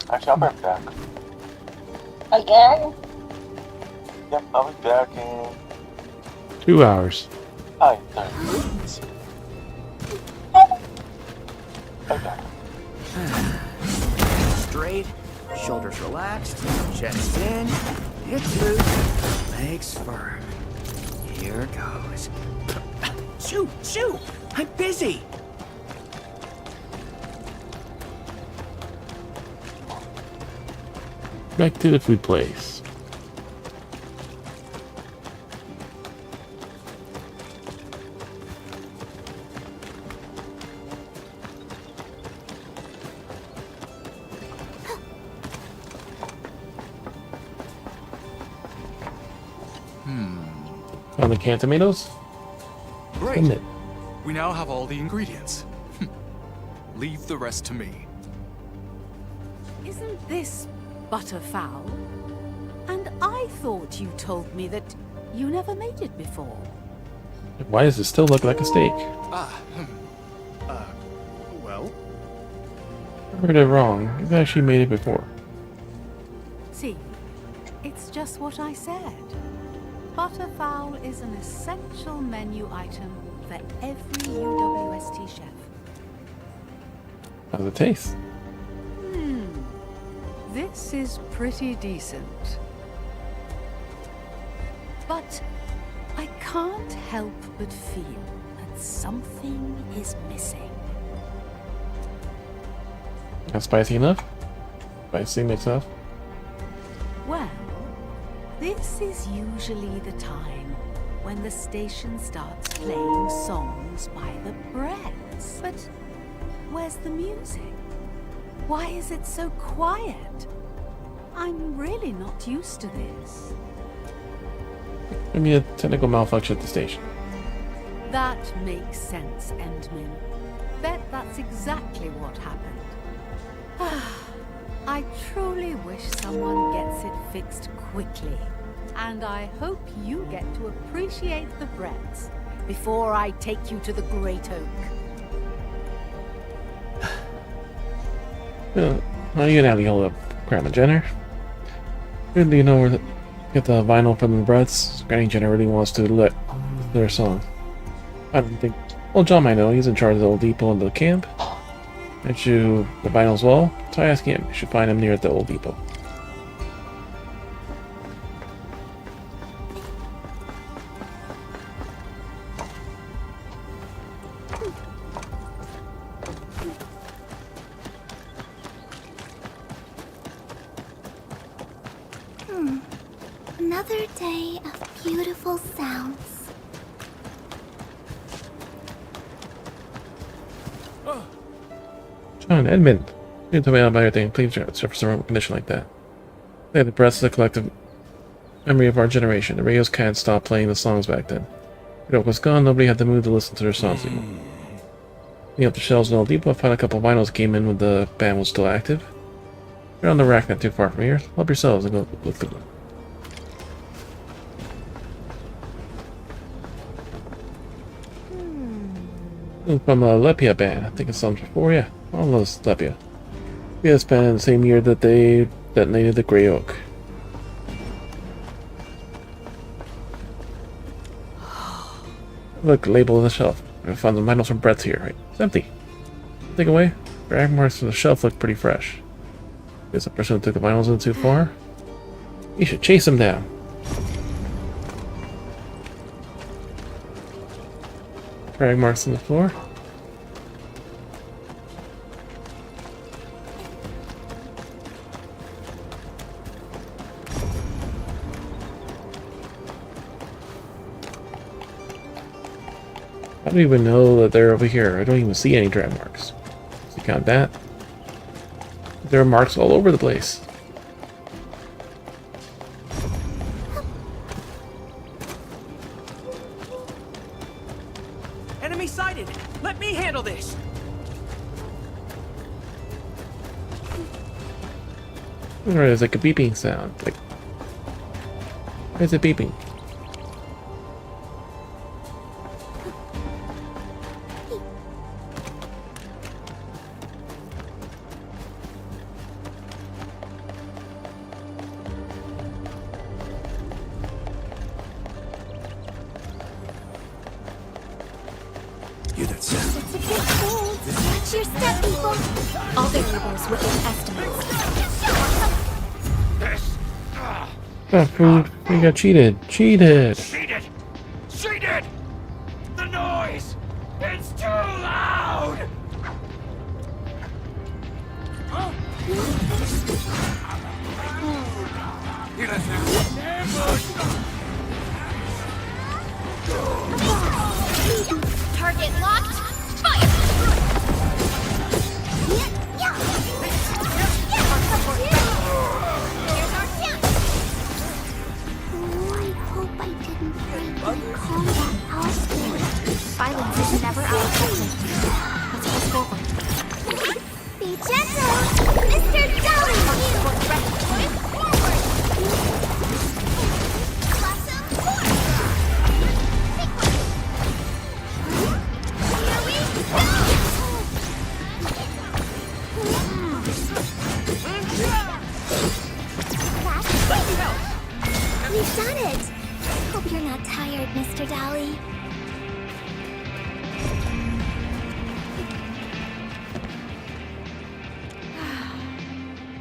Actually, I'll be back. Again? Yep, I'll be back in 2 hours. 5:30. Okay. Straight, shoulders relaxed, chest in, hips loose, legs firm. Here goes. Shoot, shoot! I'm busy! Back to the food place. Found the canned tomatoes? Great. Isn't it? We now have all the ingredients. Leave the rest to me. Isn't this butterfowl? And I thought you told me that you never made it before. Why does it still look like a steak? Well? I heard it wrong. You've actually made it before. See, it's just what I said. Butterfowl is an essential menu item for every UWST chef. How's it taste? This is pretty decent. But I can't help but feel that something is missing. Not spicy enough? Spicy mix enough? Well, this is usually the time when the station starts playing songs by the Bretts. But where's the music? Why is it so quiet? I'm really not used to this. Maybe a technical malfunction at the station. That makes sense, Endman. Bet that's exactly what happened. I truly wish someone gets it fixed quickly. And I hope you get to appreciate the Bretts before I take you to the Great Oak. How you gonna have to hold up Grandma Jenner? Good, do you know where to get the vinyl from the Bretts? Granny Jenner really wants to let their song. I don't think. Well, John might know. He's in charge of the old depot in the camp. Aren't you the vinyl as well? So I ask him. You should find him near the old depot. Another day of beautiful sounds. John, Edmund. You tell me about everything. Please surface a condition like that. They had the breath of the collective memory of our generation. The radios can't stop playing the songs back then. The oak was gone, nobody had the mood to listen to their songs anymore. Cleaning up the shelves in Old Depot, I found a couple of vinyls came in when the band was still active. They're on the rack not too far from here. Help yourselves and go look through them. From the Lepia band. I think it's songs before, yeah. All those Lepia. Yeah, it's been in the same year that they detonated the Grey Oak. Look, label on the shelf. I found the vinyls from Brett's here, right? It's empty. Take away. Drag marks from the shelf look pretty fresh. Guess the person who took the vinyls in too far. You should chase him down. Drag marks on the floor. How do you even know that they're over here? I don't even see any drag marks. So you count that. There are marks all over the place. Enemy sighted! Let me handle this! There's like a beeping sound. Like, why is it beeping? It's a bit cold. Watch your step, people. All variables within estimates. Oh, food. We got cheated. Cheated. Cheated! Cheated! The noise! It's too loud! Target locked. Fire! I hope I didn't break the combat elsewhere. Violence is never our objective. Let's push forward. Be gentle! Mr. W!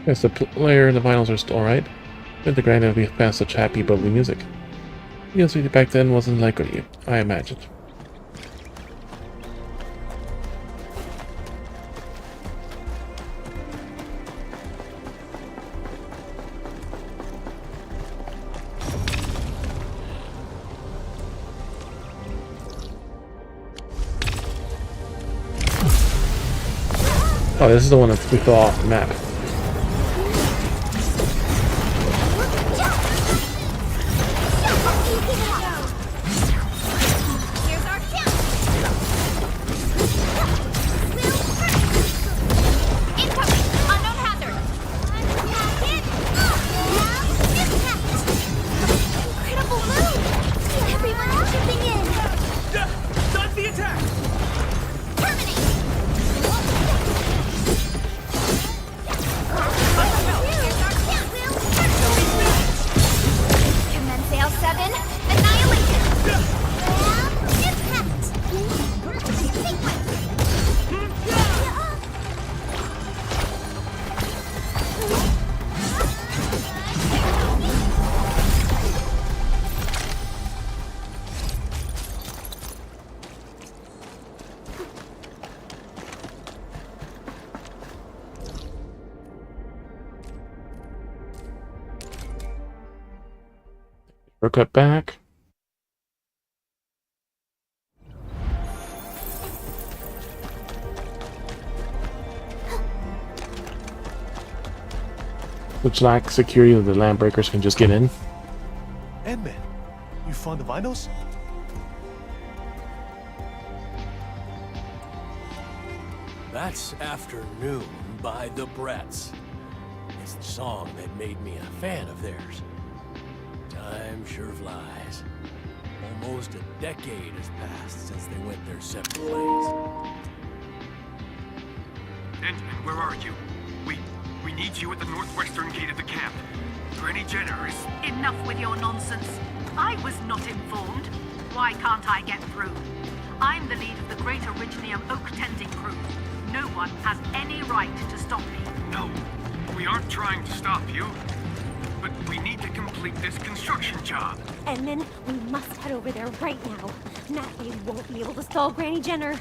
Yes, the player and the vinyls are still alright. But the granted we found such happy, bubbly music. Music back then wasn't like what I imagined. Oh, this is the one that we fell off the map. Cut back. Which lack security, the land breakers can just get in. Endman, you found the vinyls? That's Afternoon by the Bretts. It's the song that made me a fan of theirs. Time sure flies. Almost a decade has passed since they went their separate ways. And where are you? We need you at the northwestern gate of the camp. Granny Jenner is... Enough with your nonsense. I was not informed. Why can't I get through? I'm the lead of the Great Originium Oak Tending Crew. No one has any right to stop me. No, we aren't trying to stop you. But we need to complete this construction job. And then we must head over there right now. Matthew won't be able to stall Granny Jenner.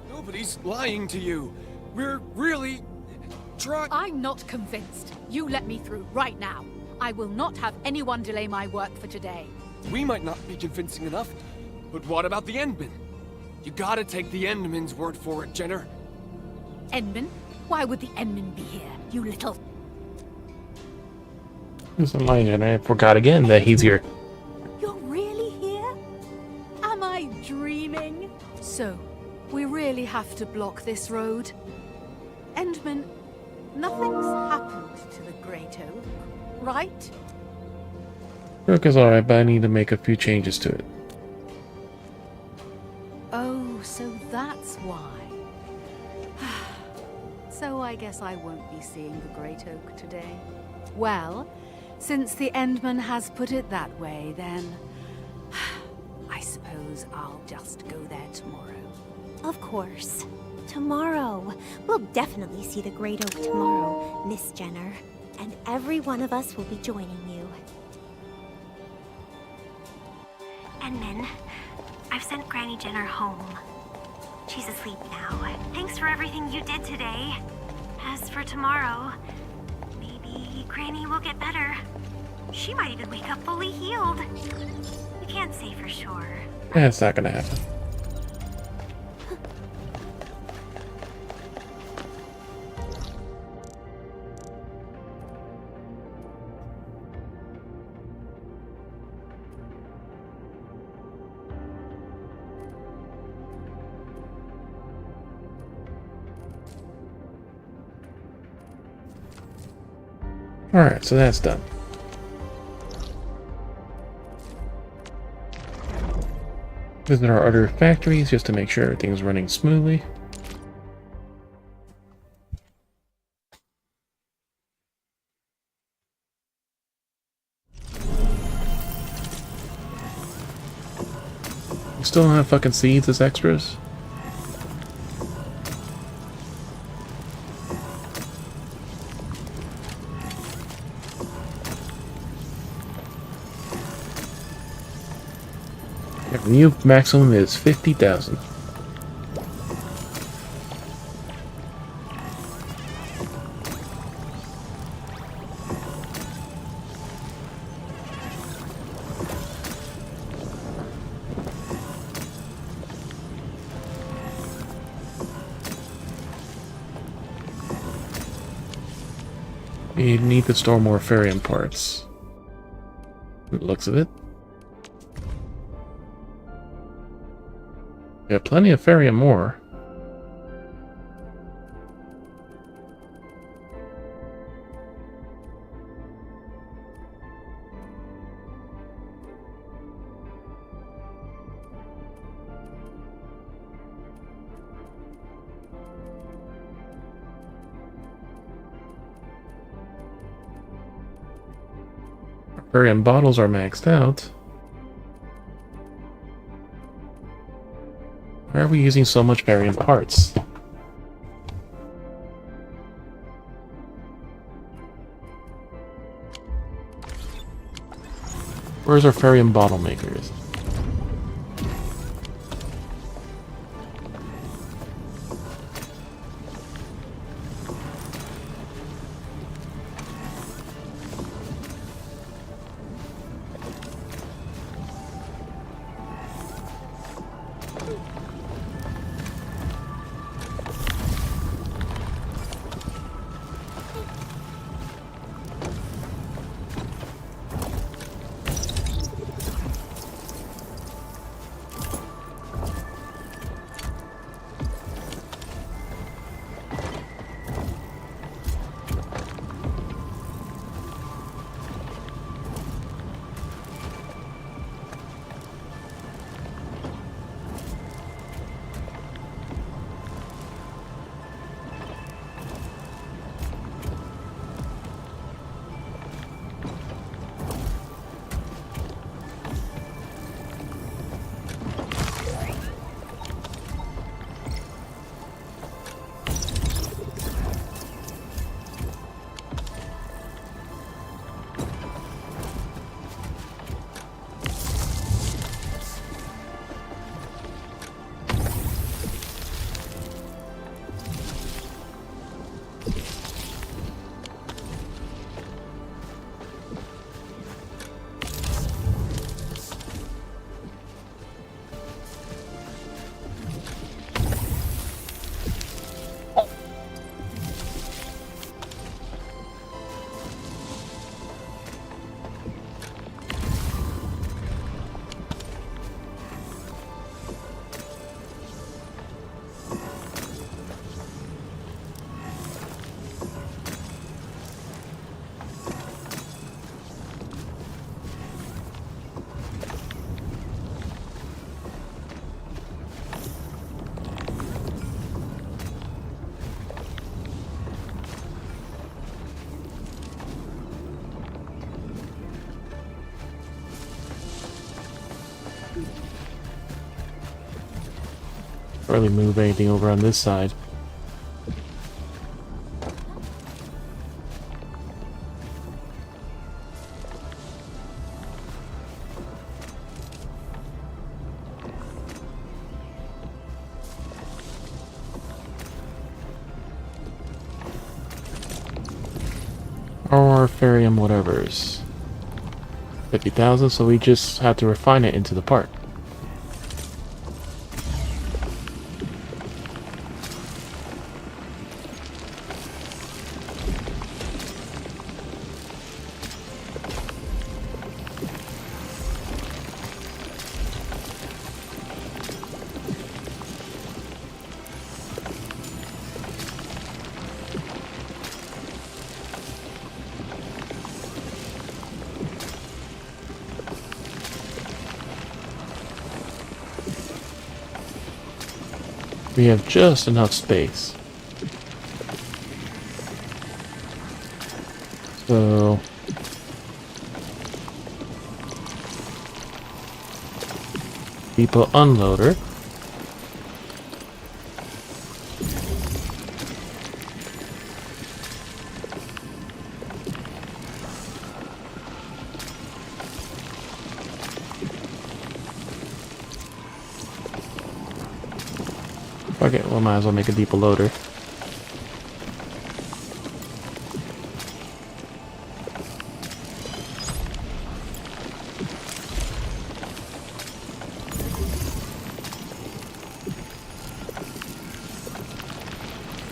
Nobody's lying to you. We're really trying. I'm not convinced. You let me through right now. I will not have anyone delay my work for today. We might not be convincing enough, but what about the Endman? You gotta take the Endman's word for it, Jenner. Endman? Why would the Endman be here, you little... Listen, Jenner, I forgot again that he's here. You're really here? Am I dreaming? So, we really have to block this road? Endman, nothing's happened to the Great Oak, right? Rook is alright, but I need to make a few changes to it. Oh, so that's why. So I guess I won't be seeing the Great Oak today. Well, since the Endman has put it that way, then... I suppose I'll just go there tomorrow. Of course. Tomorrow. We'll definitely see the Great Oak tomorrow, Miss Jenner. And every one of us will be joining you. And then, I've sent Granny Jenner home. She's asleep now. Thanks for everything you did today. As for tomorrow, maybe Granny will get better. She might even wake up fully healed. You can't say for sure. That's not gonna happen. Alright, so that's done. Visit our other factories just to make sure everything's running smoothly. We still don't have fucking seeds as extras? The new maximum is 50,000. We need to store more Farium parts. From the looks of it. We have plenty of Farium more. Farium bottles are maxed out. Why are we using so much Farium parts? Where's our Farium bottle makers? Really move anything over on this side. Or Farium whatevers. 50,000, so we just have to refine it into the part. We have just enough space. So depot unloader. Okay, well, might as well make a depot loader.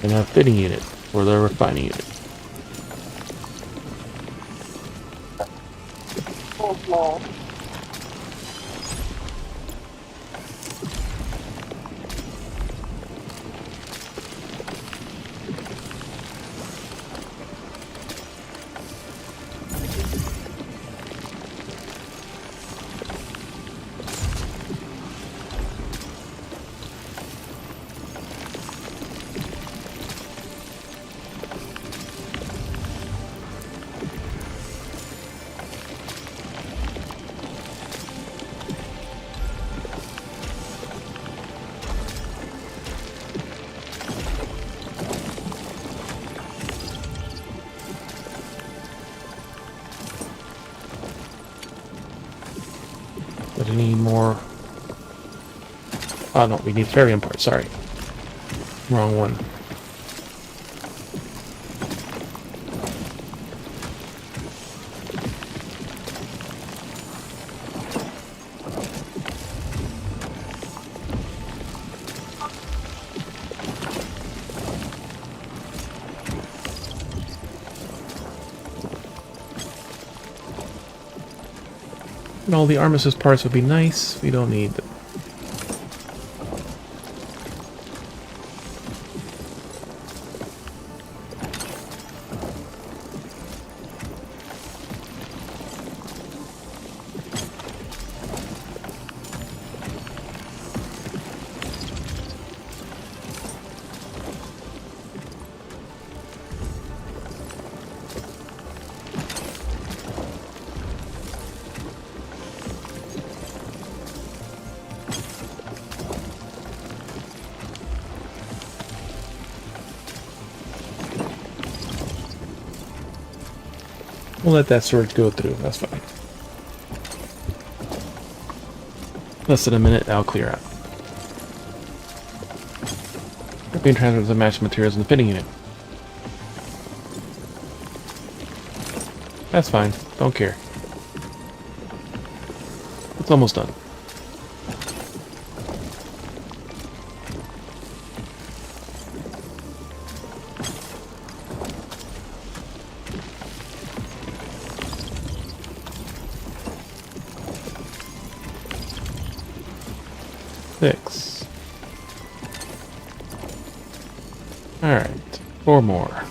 And a fitting unit or the refining unit. But I need more. Oh no, we need Therium parts, sorry. Wrong one. And all the armistice parts would be nice. We don't need them. We'll let that sword go through, that's fine. Less than a minute, I'll clear out. Being transferred to the match materials in the fitting unit. That's fine, don't care. It's almost done. Six. Alright, 4 more.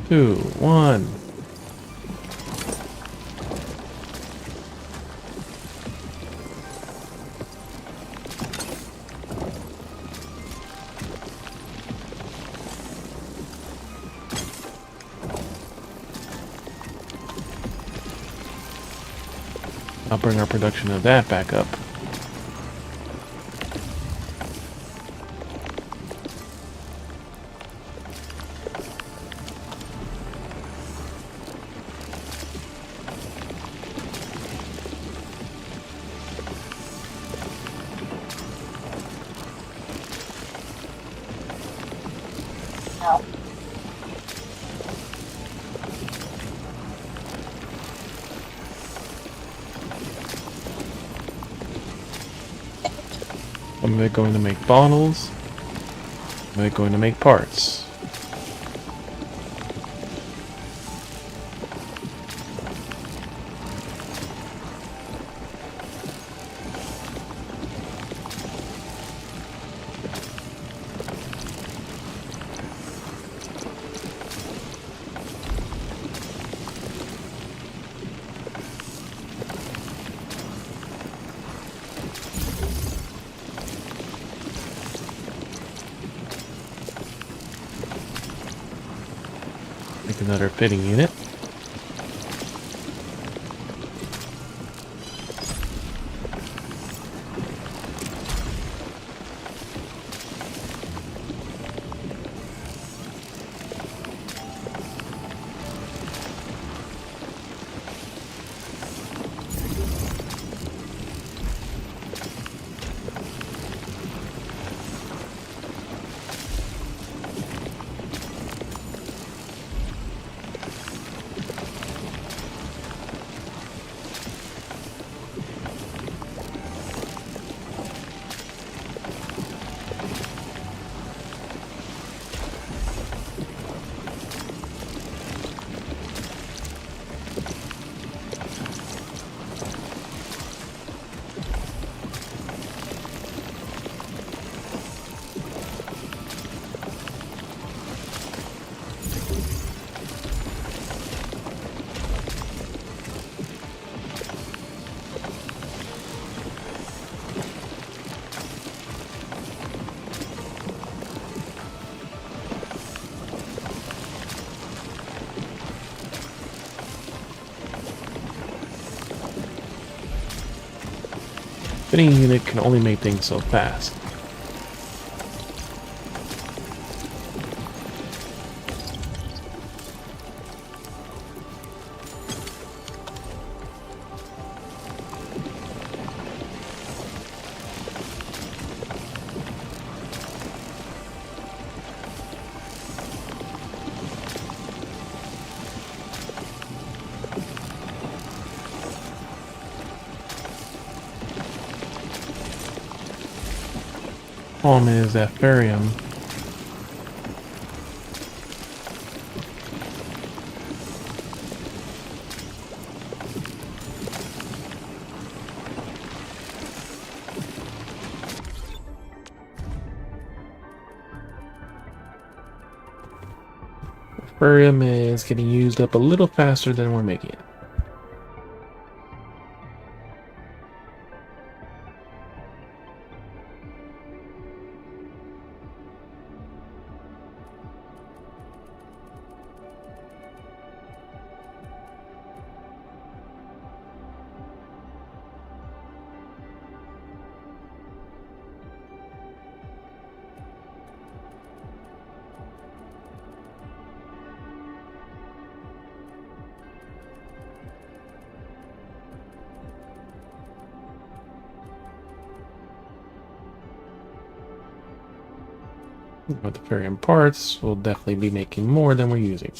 Two, 1. I'll bring our production of that back up. Am I going to make bottles? Am I going to make parts? Make another fitting unit. Spinning unit can only make things so fast. Problem is that Ferium is getting used up a little faster than we're making it. With the Ferium parts, we'll definitely be making more than we're using.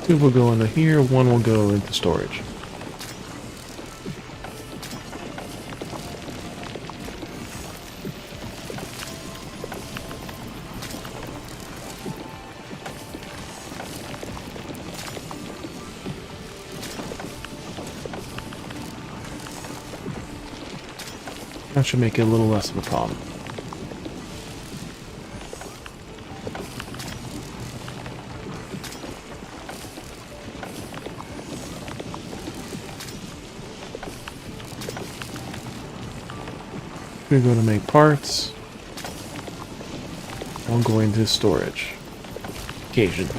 Two will go into here, one will go into storage. That should make it a little less of a problem. We're going to make parts. One going into storage. Occasionally.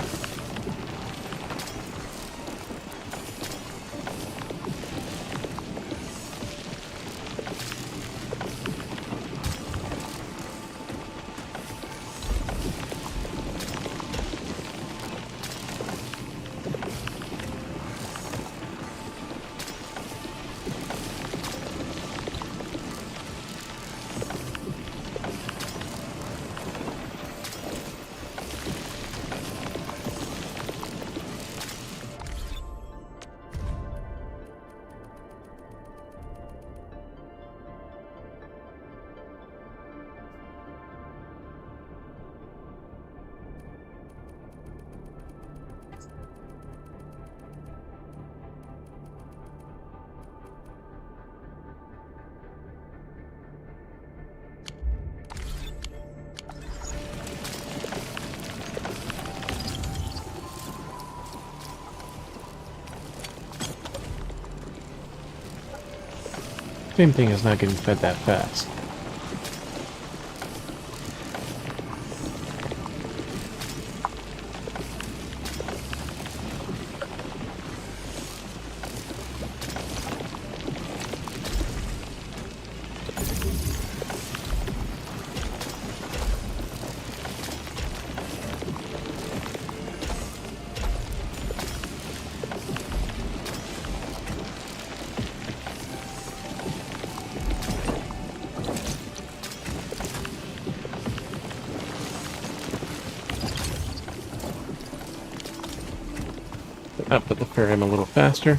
Same thing as not getting fed that fast. Up at the Ferium a little faster.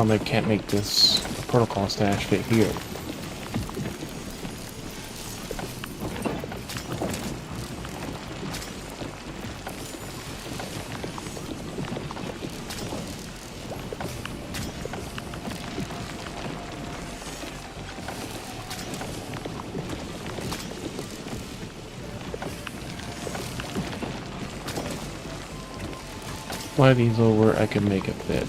Problem, I can't make this protocol stash fit here. Slide these over, I can make it fit.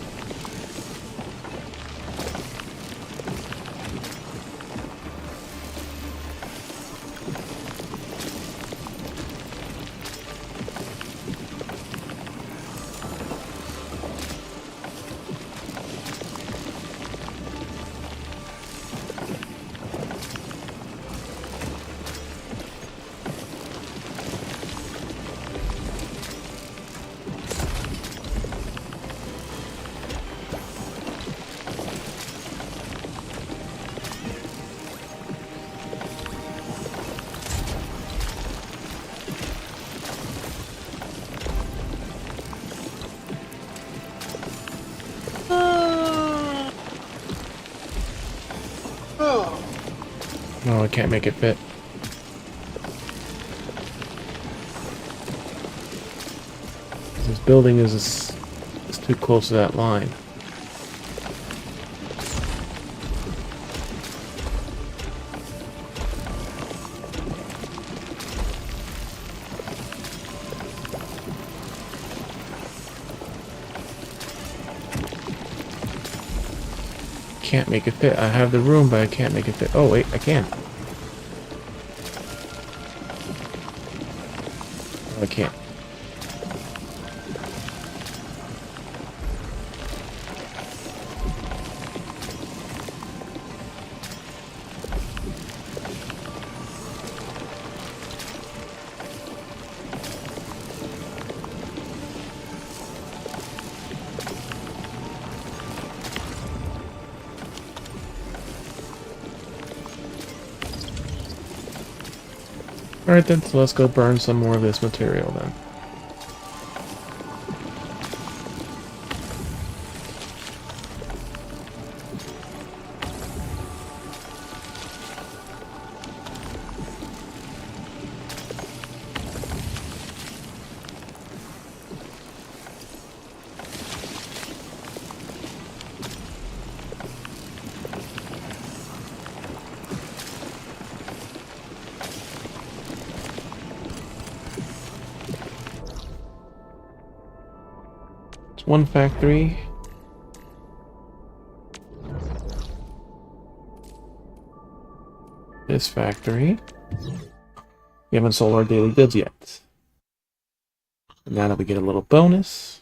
No, I can't make it fit. This building is too close to that line. Can't make it fit. I have the room, but I can't make it fit. Oh wait, I can. I can't. Alright then, so let's go burn some more of this material then. One factory. This factory. We haven't sold our daily goods yet. And now that we get a little bonus.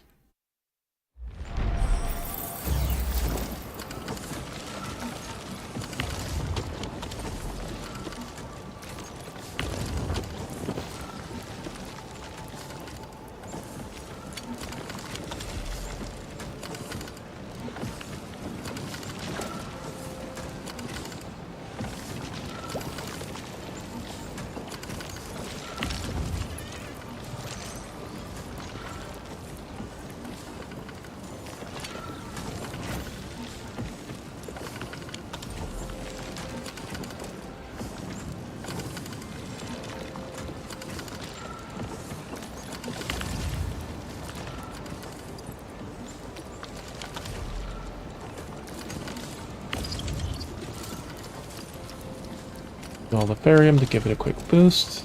All the barium to give it a quick boost.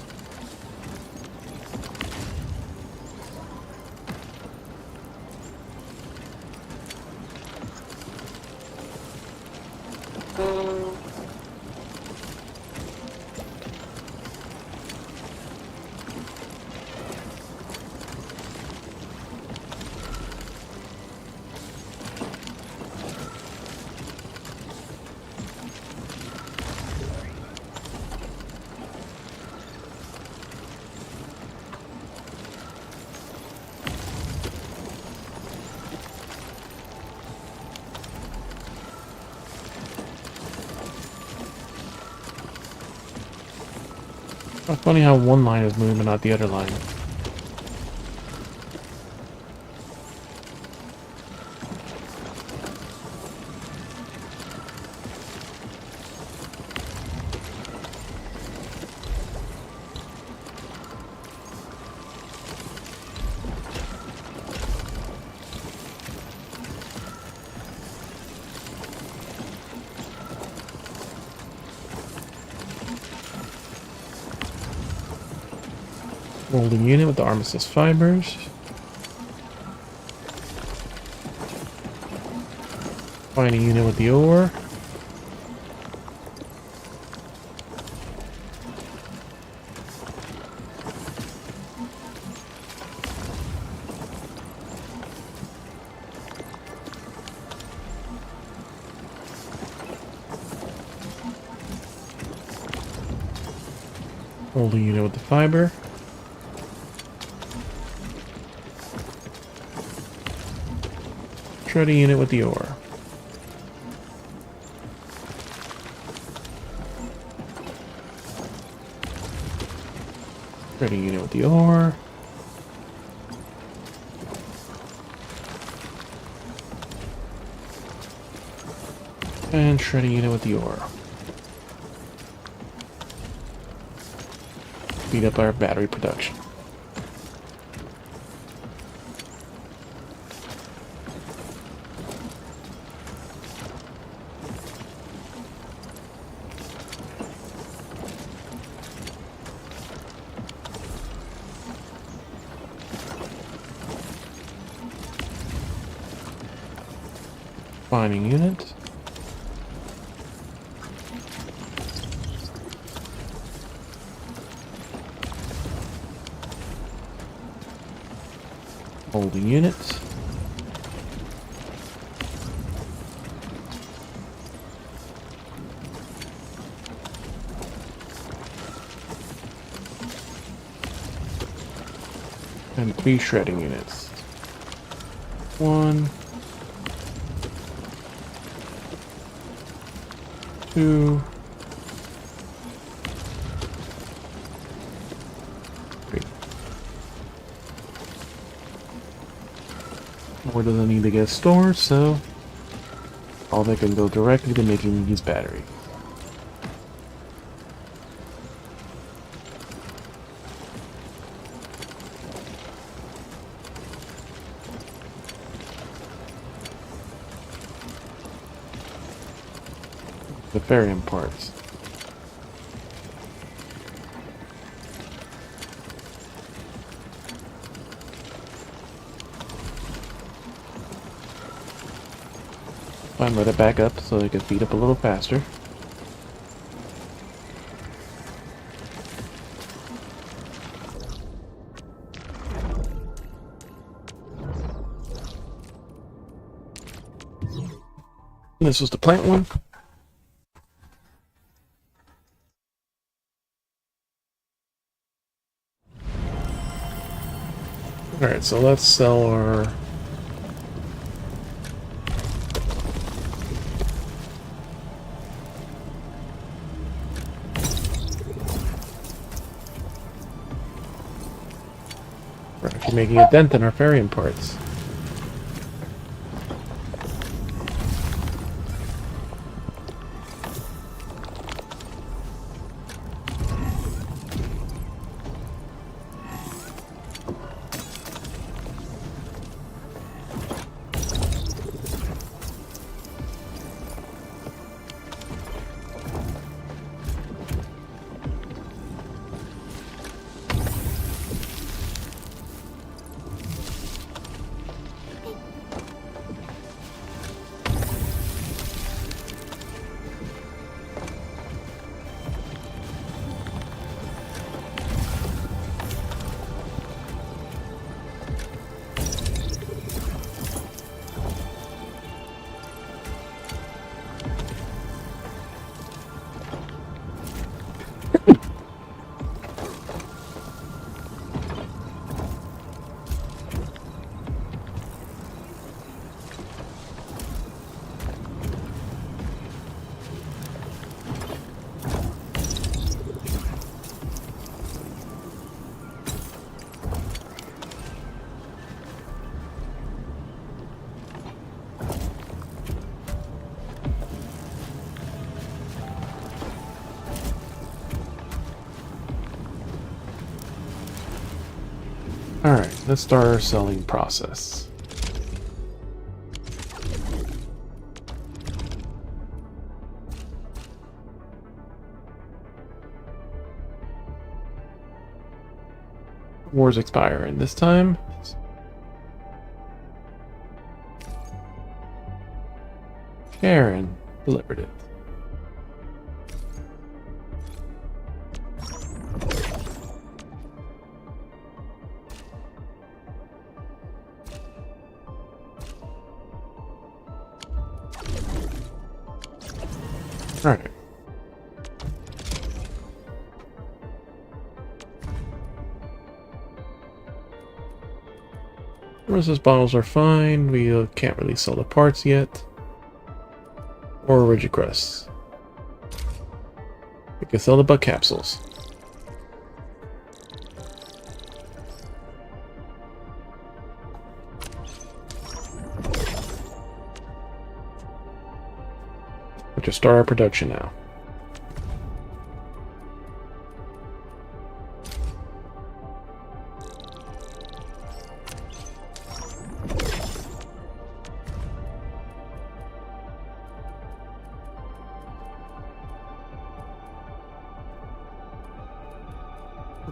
It's funny how one line is moving but not the other line. Molding unit with the armistice fibers. Mining unit with the ore. Molding unit with the fiber. Shredding unit with the ore. Shredding unit with the ore. And shredding unit with the ore. Speed up our battery production. Mining unit. Holding units. And 3 shredding units. 1, 2, 3. Ore doesn't need to get stored, so all that can go directly to making these battery. The barium parts. Fine, let it back up so it can feed up a little faster. This was the plant one. Alright, so let's sell our... We're actually making a dent in our Farian parts. Alright, let's start our selling process. Wars expire, and this time Karen delivered it. Alright. Resource bottles are fine. We can't really sell the parts yet. Or rigid crusts. We can sell the bug capsules. We just start our production now.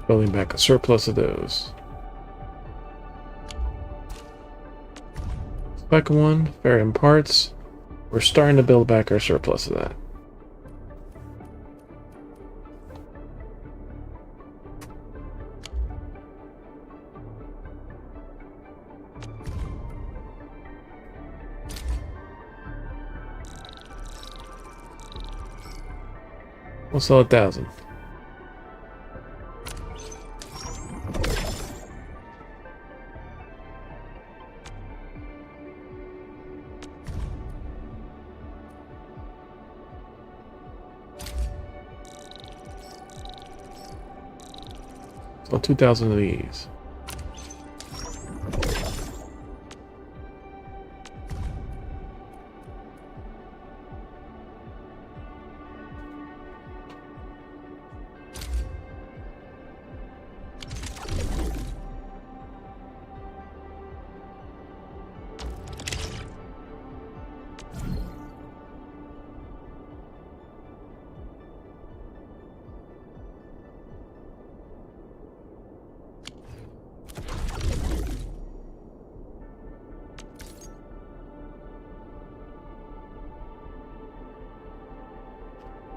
Building back a surplus of those. Second one, ferrium parts. We're starting to build back our surplus of that. We'll sell 1,000. So 2,000 of these.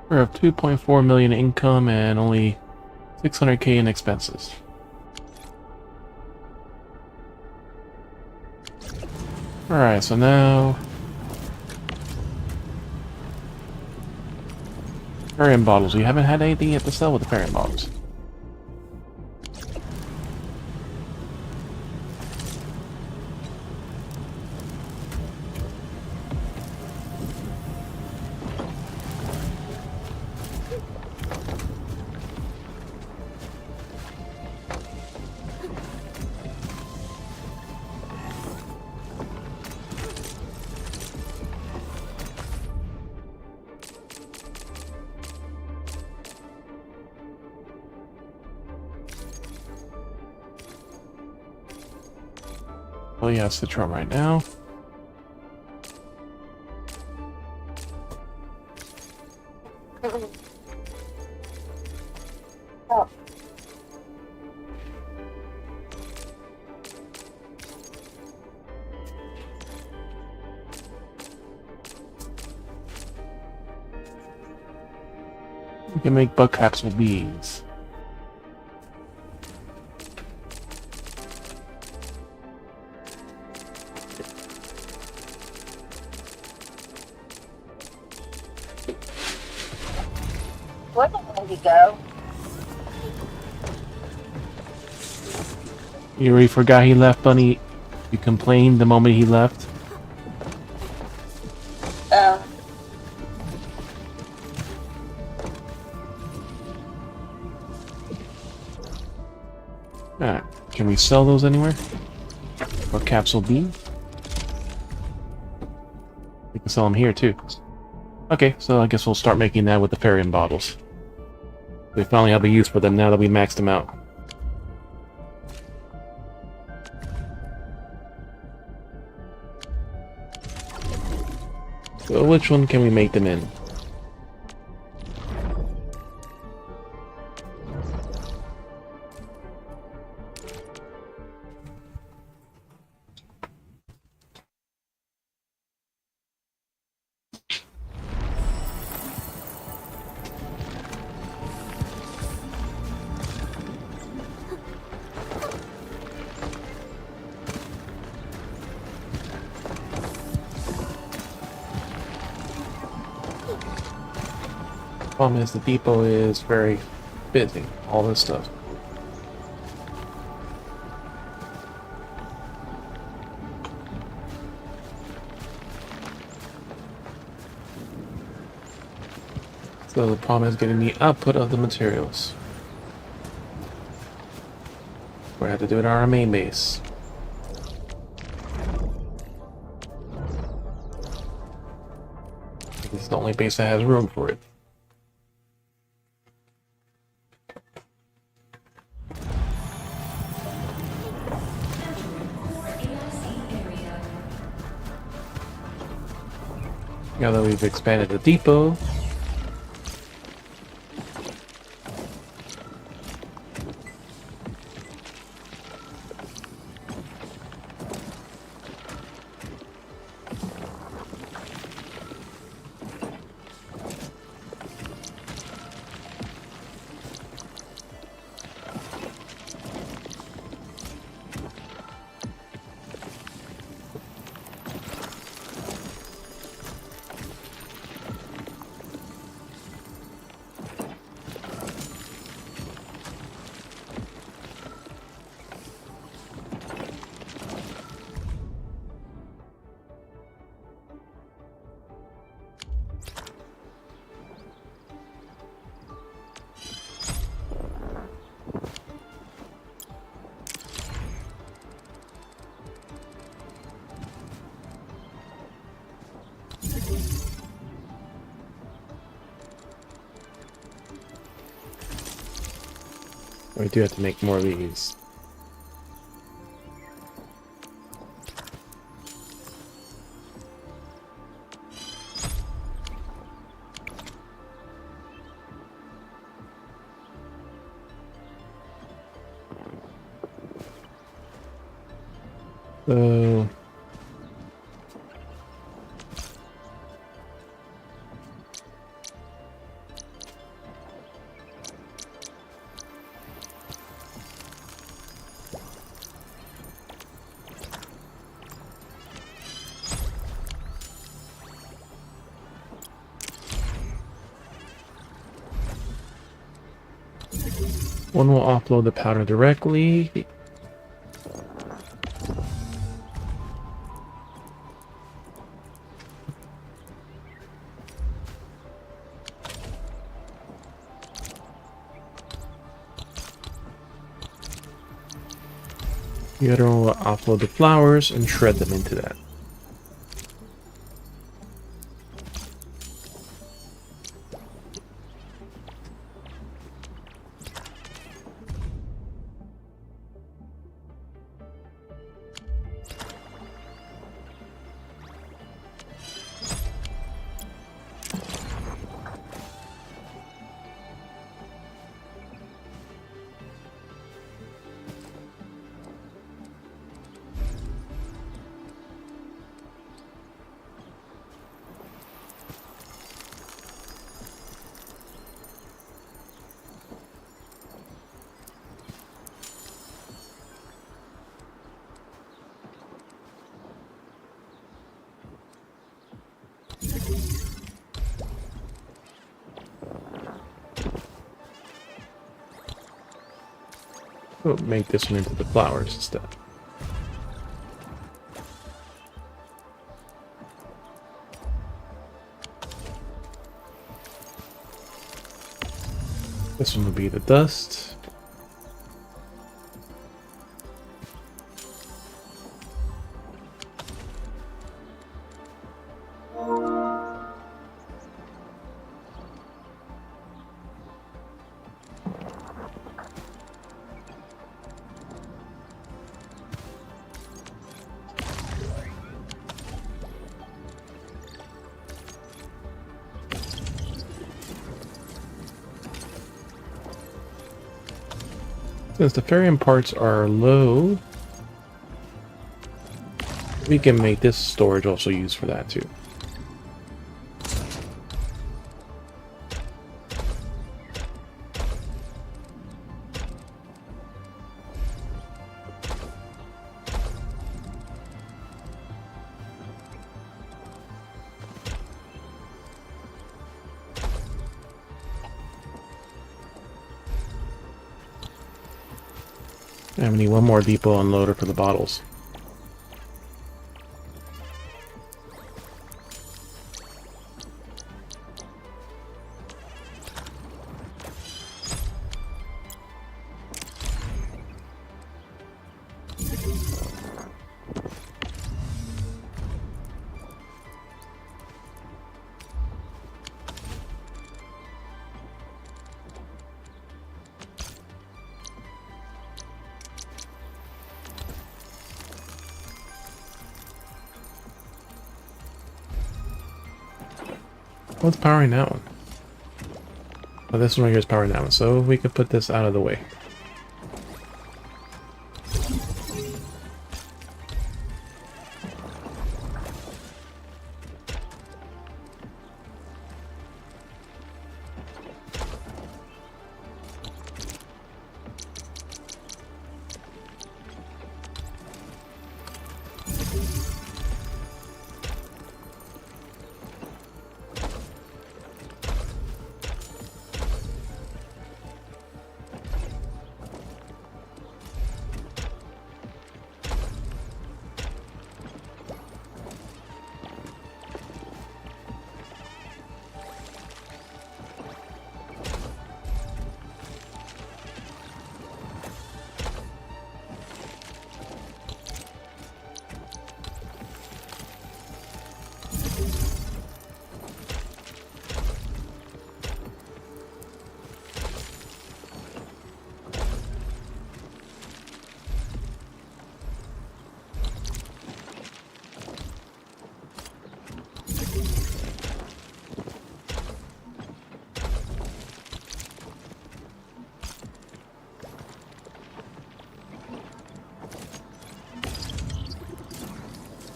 We have 2.4 million income and only 600k in expenses. Alright, so now ferrium bottles. We haven't had anything yet to sell with the ferrium bottles. Oh yeah, Citron right now. Oh. We can make bug capsule beads. Where did he go? You already forgot he left, Bunny? You complained the moment he left? Alright, can we sell those anywhere? Or capsule B? We can sell them here too. Okay, so I guess we'll start making that with the ferrium bottles. We finally have a use for them now that we maxed them out. So which one can we make them in? Problem is the depot is very busy. All this stuff. So the problem is getting the output of the materials. We have to do it on our main base. This is the only base that has room for it. Now that we've expanded the depot, we do have to make more of these. So one will offload the powder directly. The other one will offload the flowers and shred them into that. We'll make this one into the flowers instead. This one will be the dust. Since the ferrium parts are low, we can make this storage also used for that too. And we need one more depot unloader for the bottles. What's powering that one? Oh, this one right here is powering that one, so we could put this out of the way.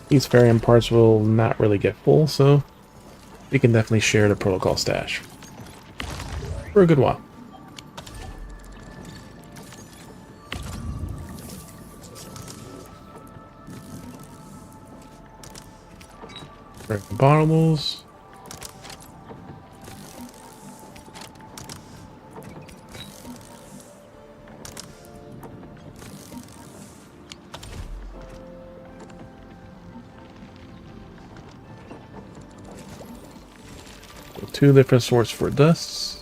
These variant parts will not really get full, so we can definitely share the protocol stash for a good while. Break the bottles. Two different sorts for dusts.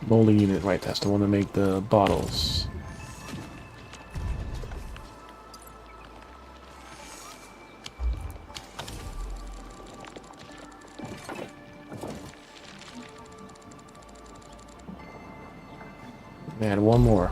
Molding unit, right, that's the one to make the bottles. Man, one more.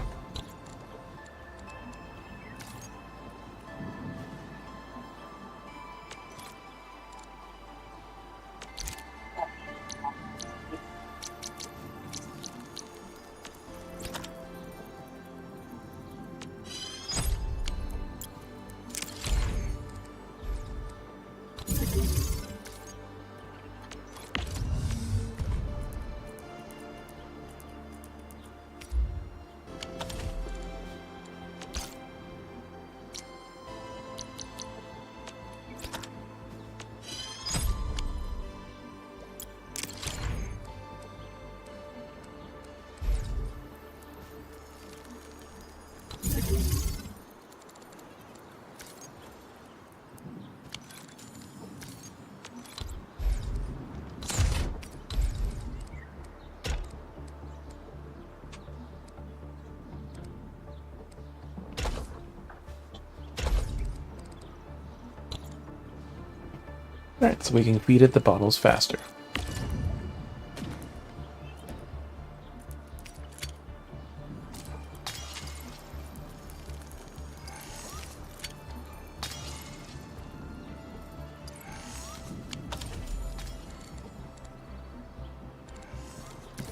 Alright, so we can feed it the bottles faster.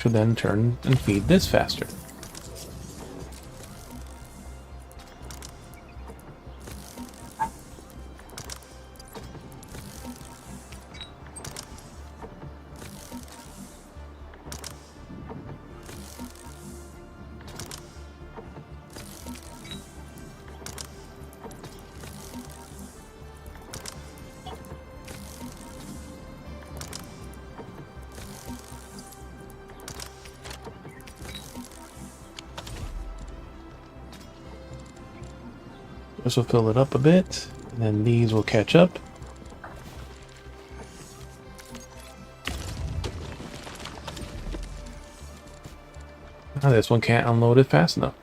To then turn and feed this faster. This will fill it up a bit, and then these will catch up. Now this one can't unload it fast enough.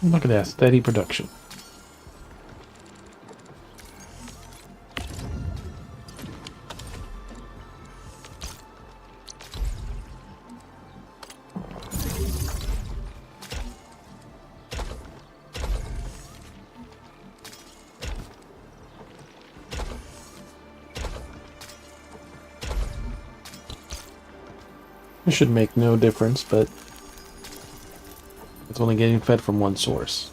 Look at that steady production. It should make no difference, but it's only getting fed from one source.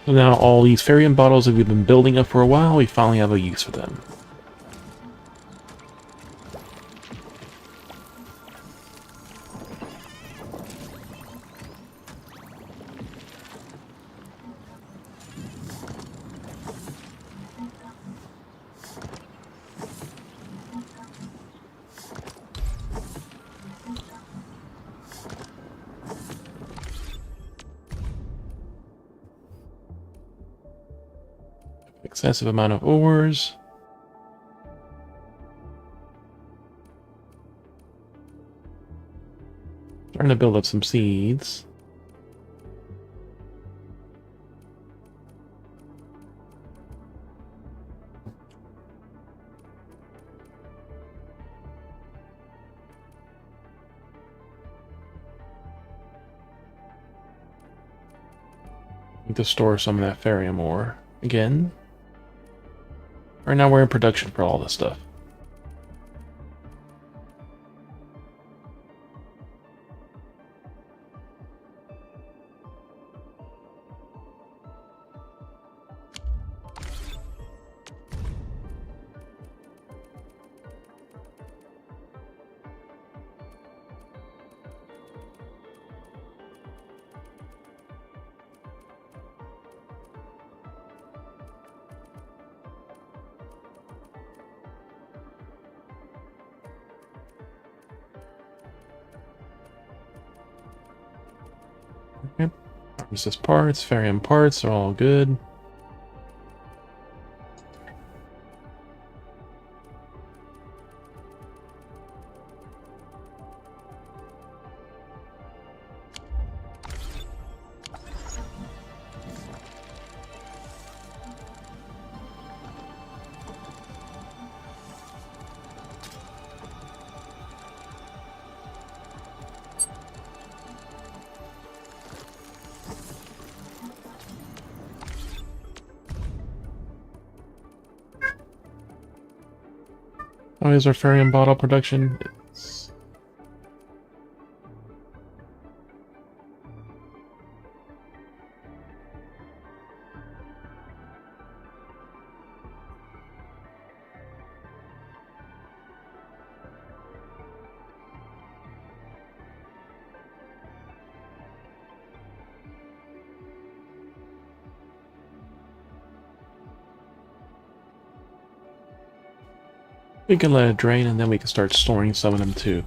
So now all these Farium bottles that we've been building up for a while, we finally have a use for them. Excessive amount of ores. Starting to build up some seeds. Need to store some of that Farium ore again. Right now we're in production for all this stuff. Okay. Pharmacist parts, Farium parts are all good. How is our Farium bottle production? It's... We can let it drain and then we can start storing some of them too.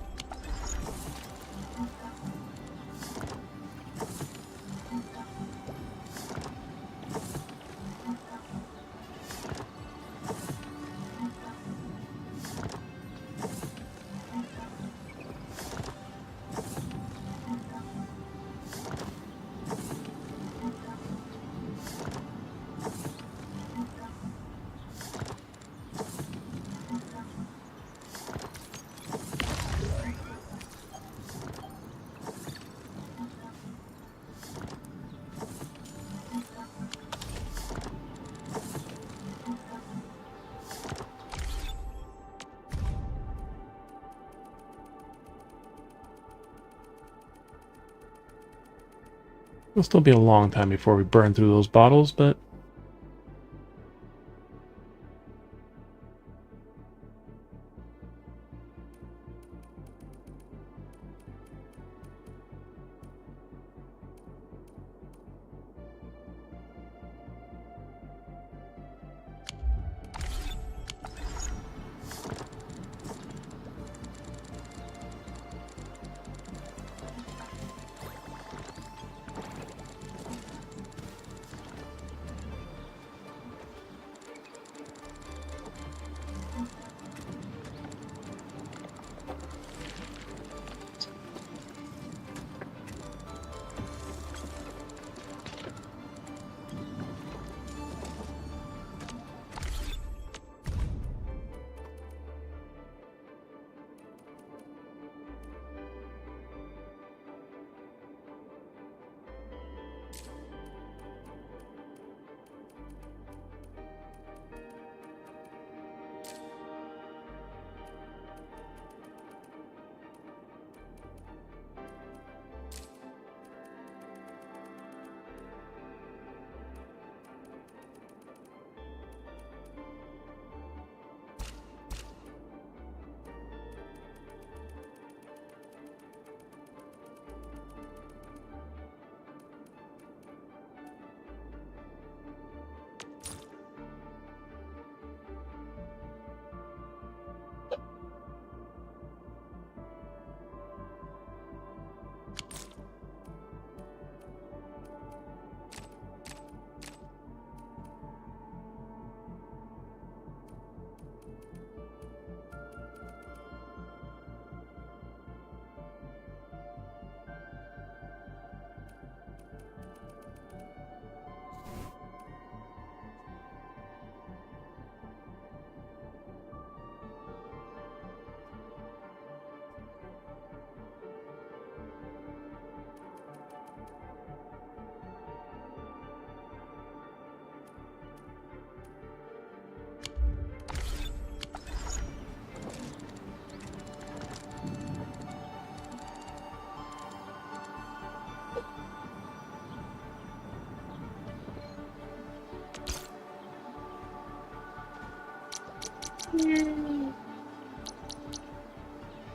It'll still be a long time before we burn through those bottles, but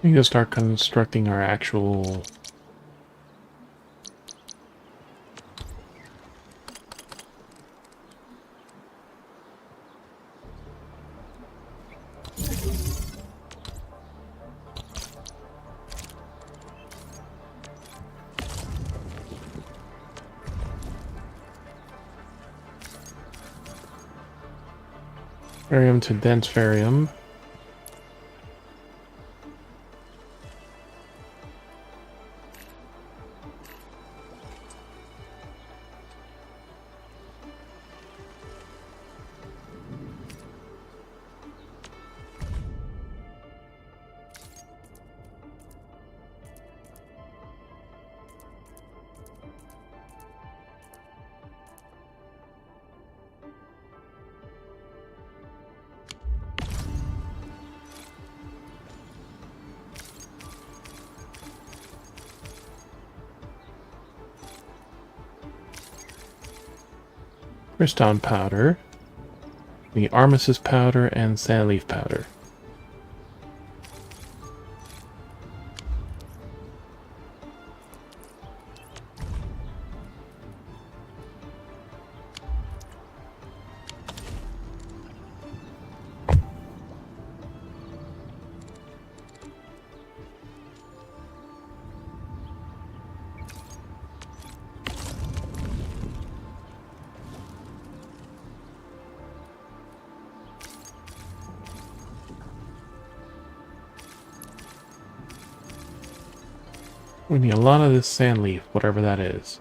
we need to start constructing our actual Farium to dense Farium. Cryston powder, the armistice powder, and sandleaf powder. We need a lot of this sand leaf, whatever that is.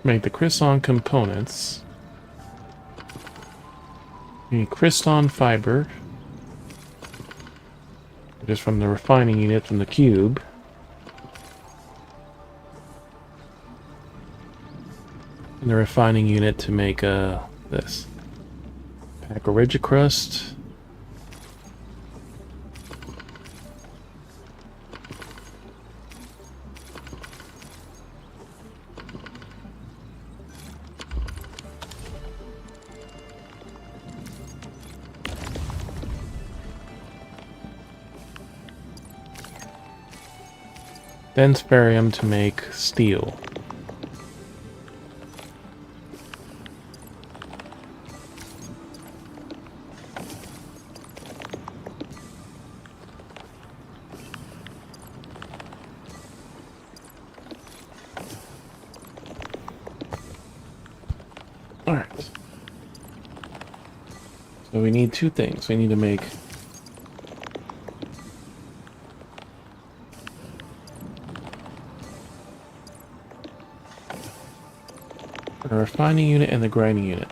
Make the Cryston components. We need Cryston fiber. Just from the refining unit from the cube. And the refining unit to make this. Pack of Rigicrust. Then sparium to make steel. Alright. So we need two things. We need to make a refining unit and the grinding unit.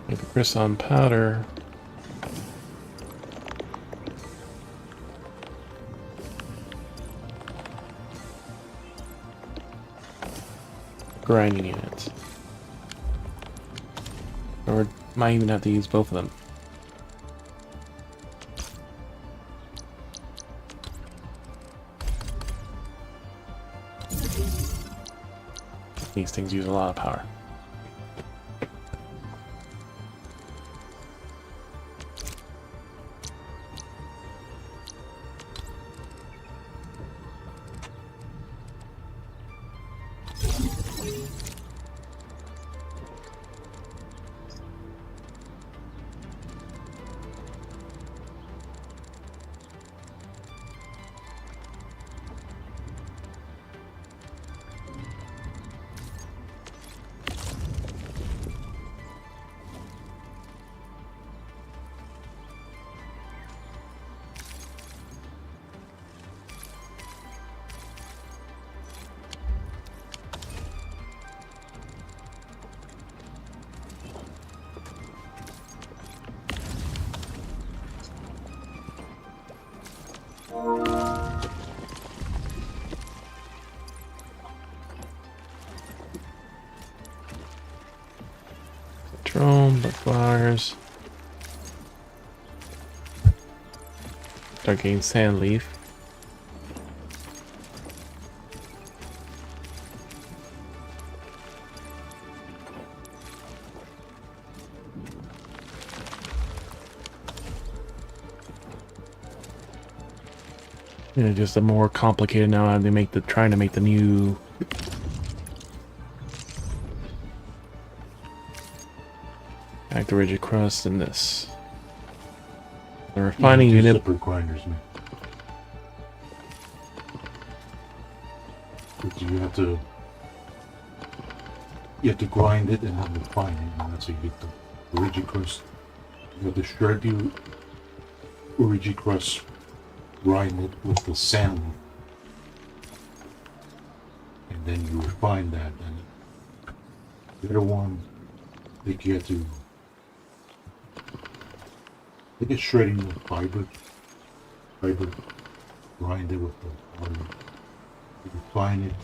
Make the Cryston powder. Grinding unit. Or might even have to use both of them. These things use a lot of power. Drone, but flowers. Start getting sand leaf. You know, just a more complicated now. They make the trying to make the new Back to rigid crust and this. The refining unit. Separate grinders, man. Because you have to grind it and then refine it, and that's how you get the rigid crust. You have to shred the rigid crust, grind it with the sand, and then you refine that. And the other one, I think you have to. I think it's shredding with fiber, grind it with the water, refine it.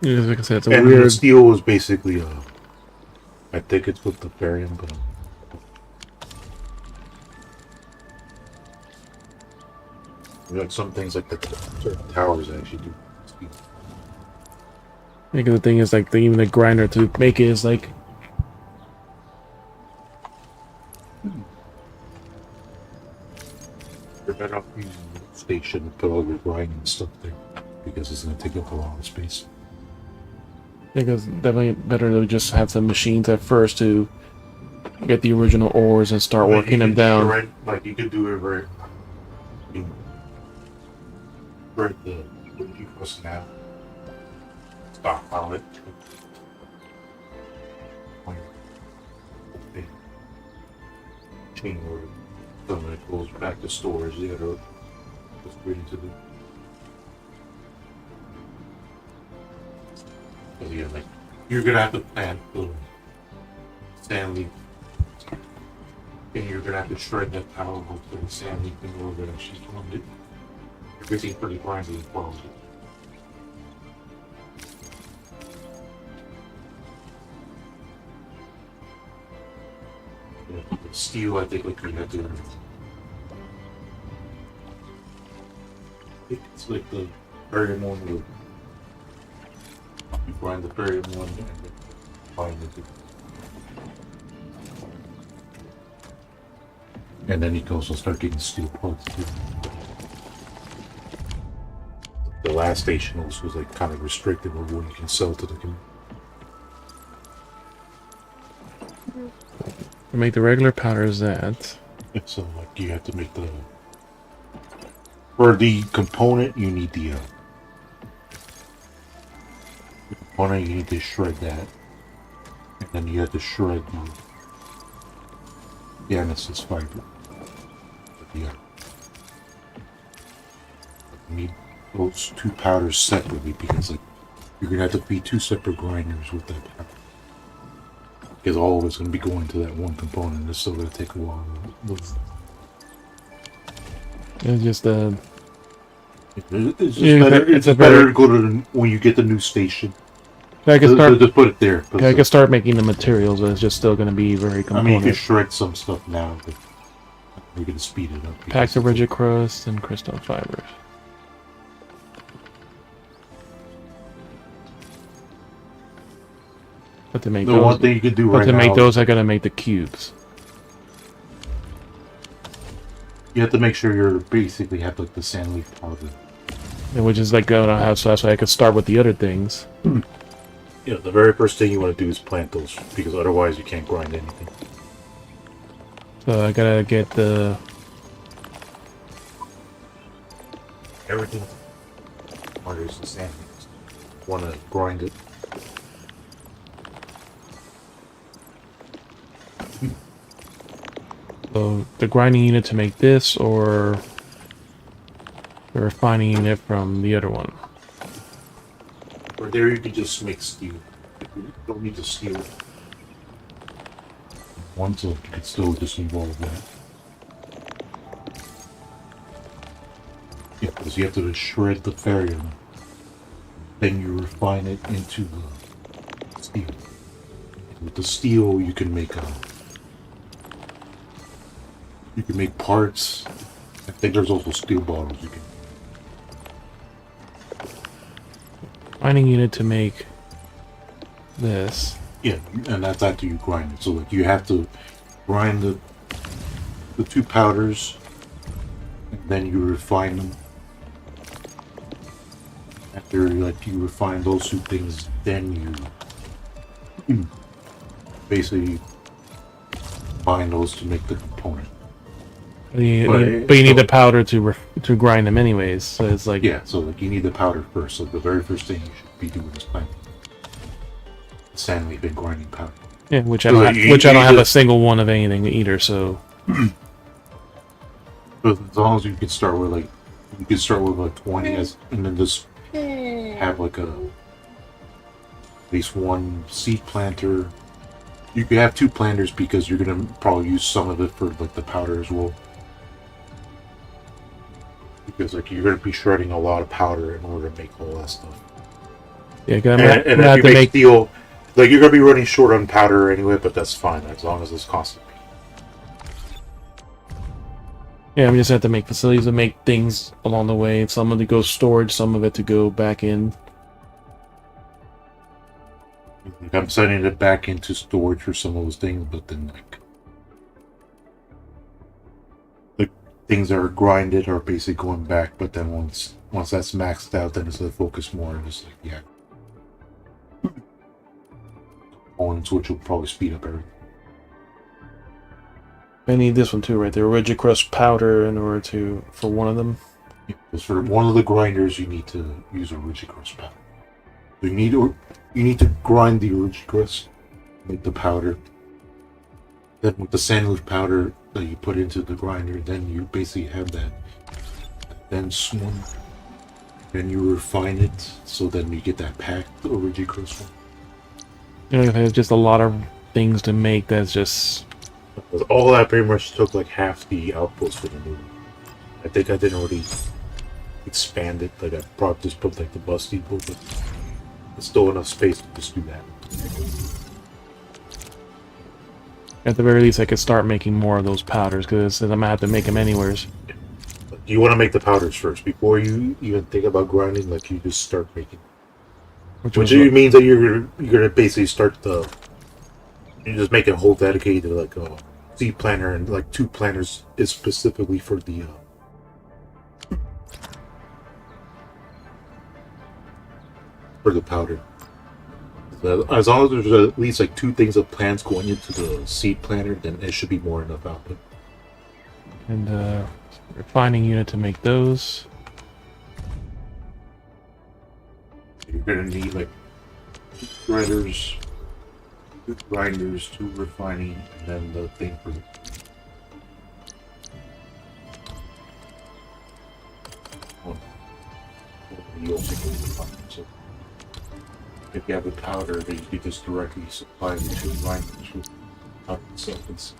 Yeah, like I said, it's a and weird. The steel is basically I think it's with the barium, but like some things like the certain towers actually do steel. Because the thing is, like, even the grinder to make it is like. You're better off using the station to put all your grinding stuff there because it's going to take up a lot of space. Because definitely better to just have some machines at first to get the original ores and start working them down. Shred, like you could do it right. You shred the rigid crust now. Stockpile it. Chain order. So when it goes back to storage, you gotta just ready to do. So yeah, like you're gonna have to plant the sand leaf, and you're gonna have to shred that power for the sand leaf in order to actually form it. Everything pretty grindy as well. Yeah, the steel, I think, like you have to. It's like the barium one wood. You grind the barium one and then find it. And then you can also start getting steel parts too. The last station also was like kind of restricted with what you can sell to the community. To make the regular powders that. So like you have to make the for the component you need the component you need to shred that, and then you have to shred the amethyst fiber. Yeah, you need those two powders separately because like you're gonna have to feed two separate grinders with that powder. Because all of it's going to be going to that one component. It's still going to take a while. It's just it's better to go to when you get the new station. I can start to put it there. I can start making the materials, but it's just still going to be very component. I mean, you can shred some stuff now, but we're going to speed it up. Packs of rigid crust and crystal fibers. But to make the those, one thing you can do but right to now, make those, I gotta make the cubes. You have to make sure you basically have like the sand leaf powder. Which is like I don't have, so that's why I could start with the other things. Yeah, the very first thing you want to do is plant those because otherwise you can't grind anything. So I gotta get the everything. There's the sand leaves. Want to grind it. So the grinding unit to make this, or the refining unit from the other one. Or there you can just make steel. You don't need to steel. One so you can still just involve that. Yeah, because you have to shred the barium. Then you refine it into the steel. With the steel you can make parts. I think there's also steel bottles you can. Grinding unit to make this. Yeah, and that's after you grind it. So like you have to grind the two powders, and then you refine them. After like you refine those two things, then basically combine those to make the component. But you need the powder to grind them anyways. So it's like yeah. So like you need the powder first. So the very first thing you should be doing is planting sand leaf and grinding powder. Yeah, which I don't have a single one of anything either. So as long as you can start with like 20 and then just have like at least one seed planter. You could have 2 planters because you're gonna probably use some of it for like the powder as well. Because like you're gonna be shredding a lot of powder in order to make all that stuff. Yeah, and if you make steel, like you're gonna be running short on powder anyway, but that's fine as long as it's constant. Yeah, we just have to make facilities to make things along the way. Some of it goes storage, some of it to go back in. Like I'm sending it back into storage for some of those things, but then like the things that are grinded are basically going back. But then once that's maxed out, then it's gonna focus more on just like components, which will probably speed up everything. I need this one too, right there. Rigid crust powder in order for one of them. Yeah, because for one of the grinders, you need to use a rigid crust powder. So you need to grind the rigid crust, make the powder. Then with the sand leaf powder that you put into the grinder, then you basically have that dense one. Then you refine it, so then you get that packed rigid crust one. You know, there's just a lot of things to make. That's just all that pretty much took like half the outputs for the movie. I think I didn't already expand it. Like I probably just put like the bus depot, but it's still enough space to just do that. At the very least, I could start making more of those powders because I'm gonna have to make them anywheres. But you want to make the powders first before you even think about grinding. Like you just start making, which means that you're gonna basically start you just make a whole dedicated like a seed planter and like 2 planters is specifically for the powder. As long as there's at least like 2 things of plants going into the seed planter, then it should be more enough output. And refining unit to make those. You're gonna need like 2 grinders, 2 refining, and then the thing for the so if you have the powder, then you can just directly supply the 2 grinders with substance.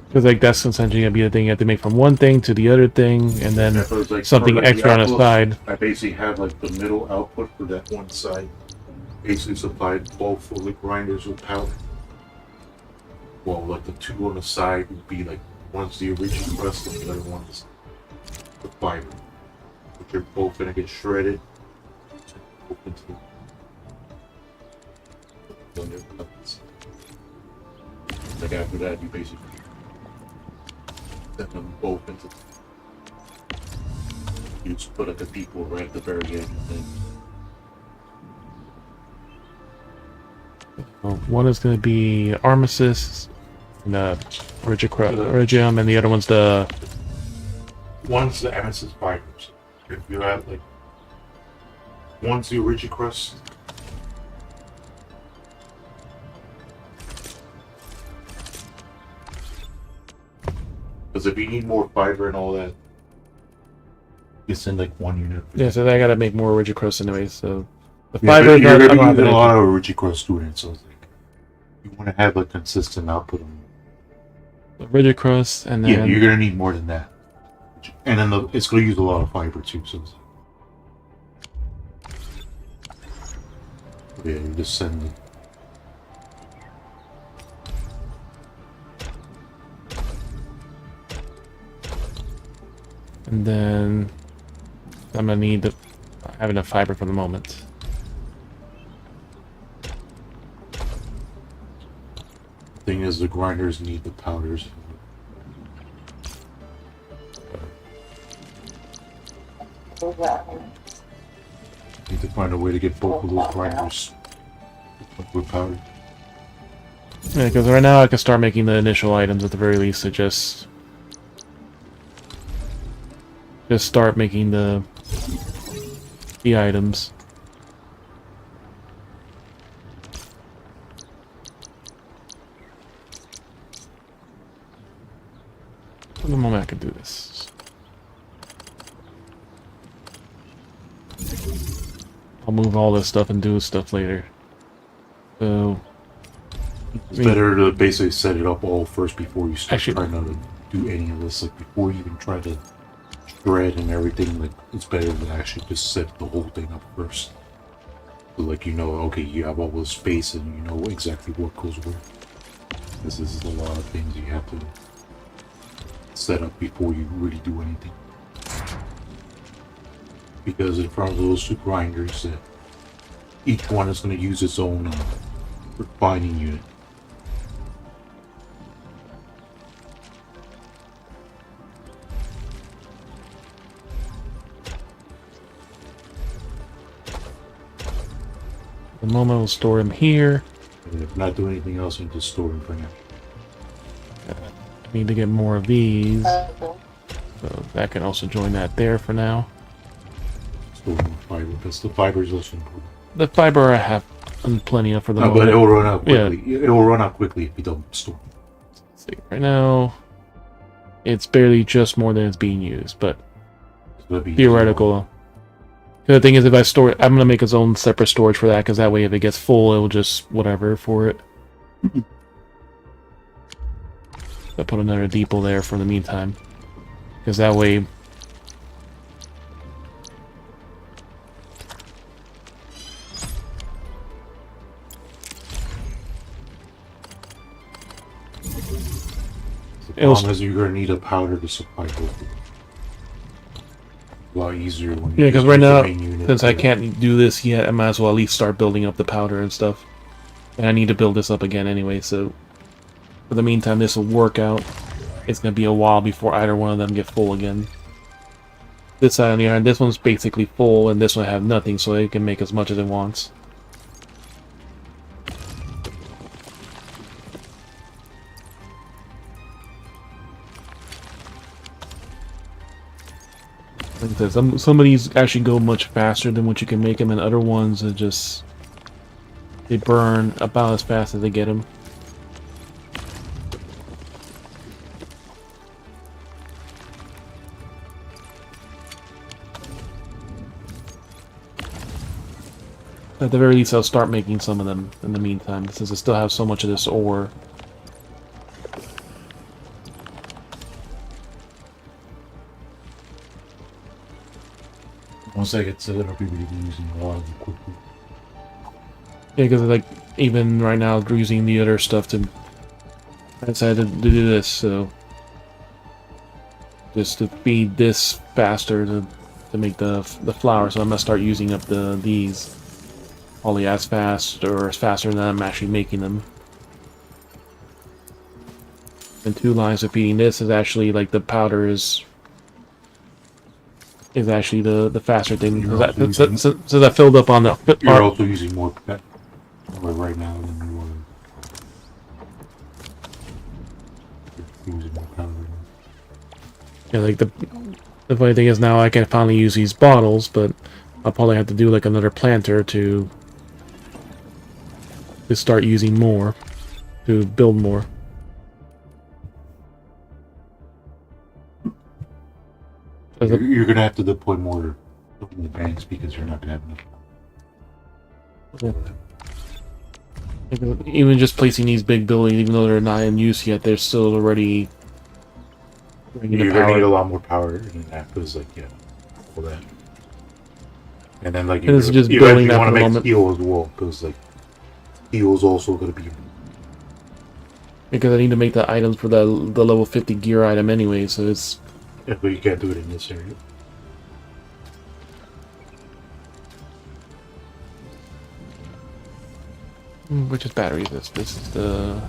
Because like that's essentially gonna be the thing you have to make from one thing to the other thing, and then Like, something like extra on the side. I basically have like the middle output for that one side. Basically supplied both of the grinders with powder. Well, like the 2 on the side would be like one's the original crust and the other one's the fiber. Which are both gonna get shredded. Like after that, you basically set them both into. You just put like a depot right at the very end, and then. One is going to be Armistice, and Regium, and the other one's the. One's the Amethyst fibers. If you have like. One's the Rigid Crust. Because if you need more fiber and all that, you send like 1 unit. Yeah, so I gotta make more rigid crust anyway. So the Yeah, fiber. you're gonna be using a lot of rigid crust students, so it's like you want to have a consistent output. The rigid crust, and then yeah, you're gonna need more than that, and then it's gonna use a lot of fiber too. So yeah, you just send it. And then I'm gonna need I have enough fiber for the moment. The thing is, the grinders need the powders. Need to find a way to get both of those grinders with powder. Yeah, because right now I can start making the initial items at the very least to just start making the items. For the moment I can do this. I'll move all this stuff and do stuff later. So it's better to basically set it up all first before you start trying to do any of this. Like before you even try to shred and everything, like it's better to actually just set the whole thing up first. So like you know, okay, you have all this space and you know exactly what goes where. This is a lot of things you have to set up before you really do anything. Because in front of those two grinders, each one is going to use its own refining unit. The moment we'll store him here. And if not doing anything else, you can just store them for now. I need to get more of these. So that can also join that there for now. Store more fiber, because the fiber is also important. The fiber I have plenty of for the moment. But it will run out quickly. Yeah. It will run out quickly if you don't store. Let's see, right now, it's barely just more than it's being used, but theoretical. The thing is, if I store it, I'm going to make its own separate storage for that, because that way if it gets full, it will just whatever for it. I put another depot there for the meantime, because that way the problem is you're going to need a powder to supply both. A lot easier when you because right now, since I can't do this yet, I might as well at least start building up the powder and stuff. And I need to build this up again anyway, so for the meantime, this will work out. It's going to be a while before either one of them get full again. This side on the other hand, this one's basically full, and this one have nothing, so it can make as much as it wants. Like I said, some of these actually go much faster than what you can make them, and other ones are just... they burn about as fast as they get them. At the very least, I'll start making some of them in the meantime, since I still have so much of this ore. Once I get set up, I'll be using a lot of them quickly. Yeah, because like even right now, using the other stuff to, I decided to do this, so just to feed this faster to make the flour. So I'm gonna start using up these probably as fast or as faster than I'm actually making them. And 2 lines of feeding this is actually like the powder is actually the faster thing. So that filled up on the. You're also using more right now than you were using more powder. Yeah, like the funny thing is now I can finally use these bottles, but I'll probably have to do like another planter to start using more, to build more. You're gonna have to deploy more in the banks because you're not gonna have enough. Yeah. Even just placing these big buildings, even though they're not in use yet, they're still already. You're gonna need a lot more power than that because, like, yeah, all that. And then, like, this is just building that want to for the make moment. steel as well because, like, steel is also gonna be. Because I need to make the items for the level 50 gear item anyway, so it's. Yeah, but you can't do it in this area. Which is battery? This is the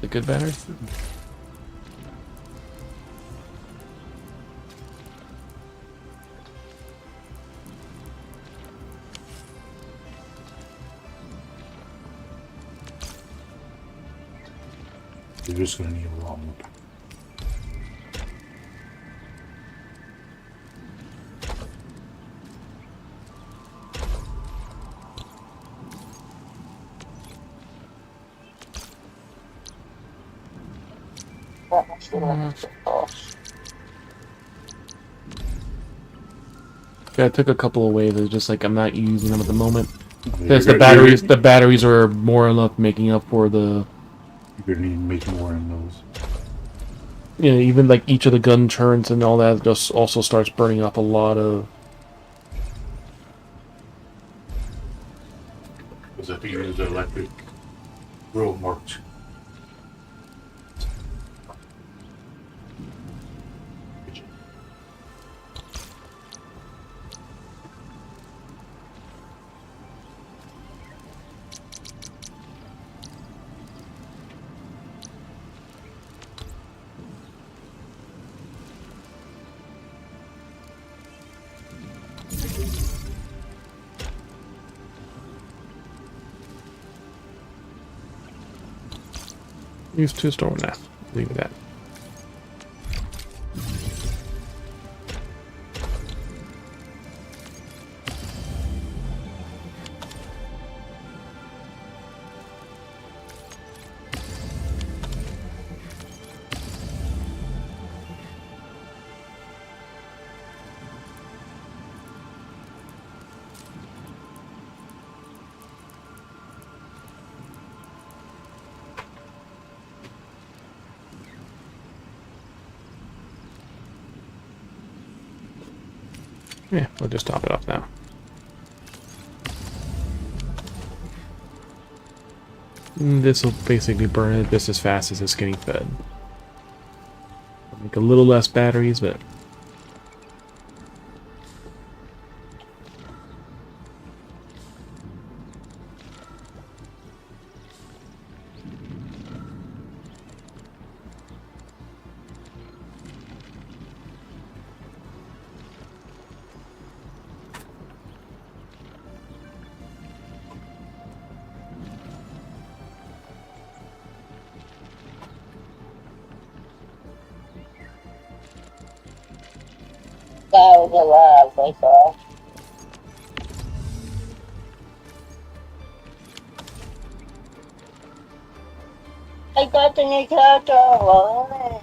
good battery. You're just gonna need a lot more power. Yeah, I took a couple of waves. It's just like I'm not using them at the moment. Because the batteries are more or less making up for the. You're gonna need to make more in those. Yeah, even like each of the gun turns and all that just also starts burning up a lot of. Because I think use the electric road marked. Use 2 storm now. Leave it at. Yeah, we'll just top it off now. This will basically burn it just as fast as it's getting fed. Make a little less batteries, but Guy was alive, they thought. I got the new character. Oh,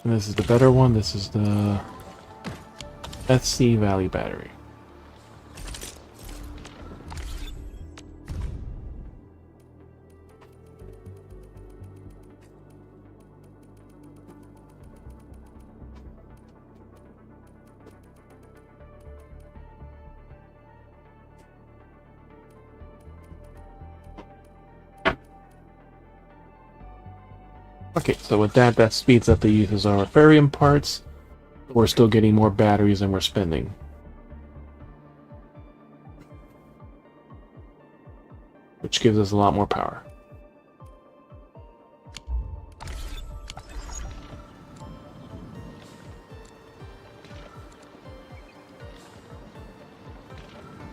And this is the better one. This is the SC Valley battery. Okay, so with that, that speeds up the use of our Ethereum parts. We're still getting more batteries than we're spending. Which gives us a lot more power.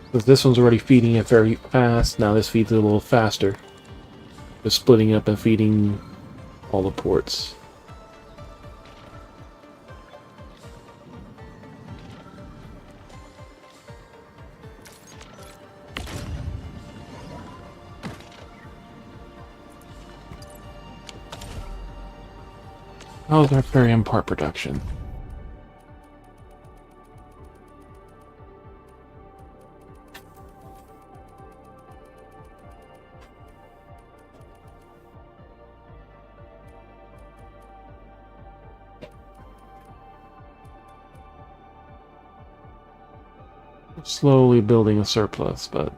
Because this one's already feeding it very fast, now this feeds it a little faster. Just splitting up and feeding all the ports. How's our Ethereum part production? Slowly building a surplus, but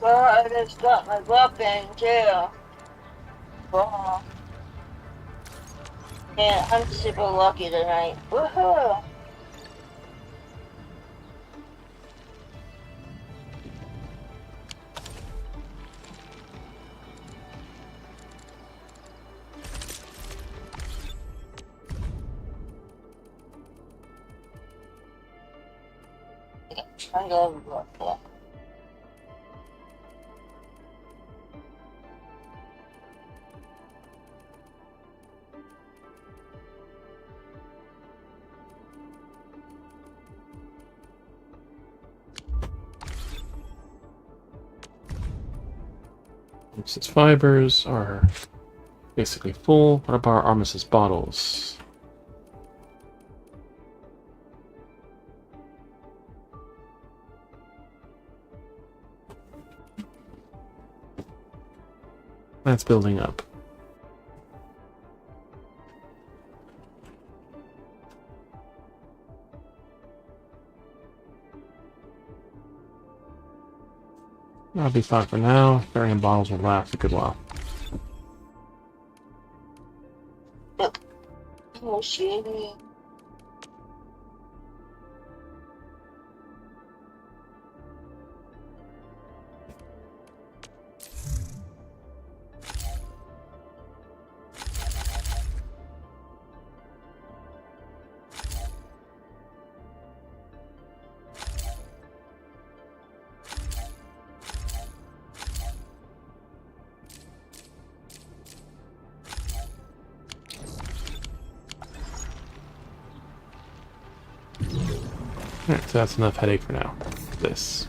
Well, I just got my weapon too. Well, yeah, I'm super lucky tonight. Woohoo! I love that. Armistice fibers are basically full. What about our armistice bottles? That's building up. That'll be fine for now. Variant bottles will last a good while. Oh, shitty. Alright, so that's enough headache for now. this.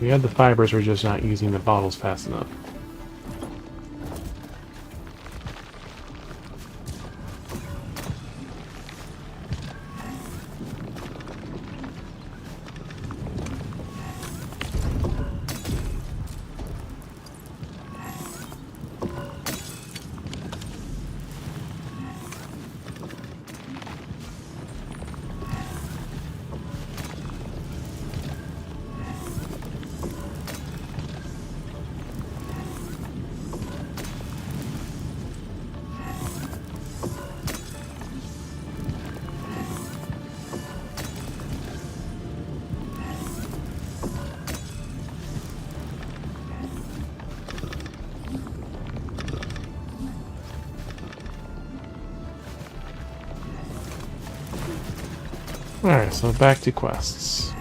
We had the fibers, we're just not using the bottles fast enough. Alright, so back to quests.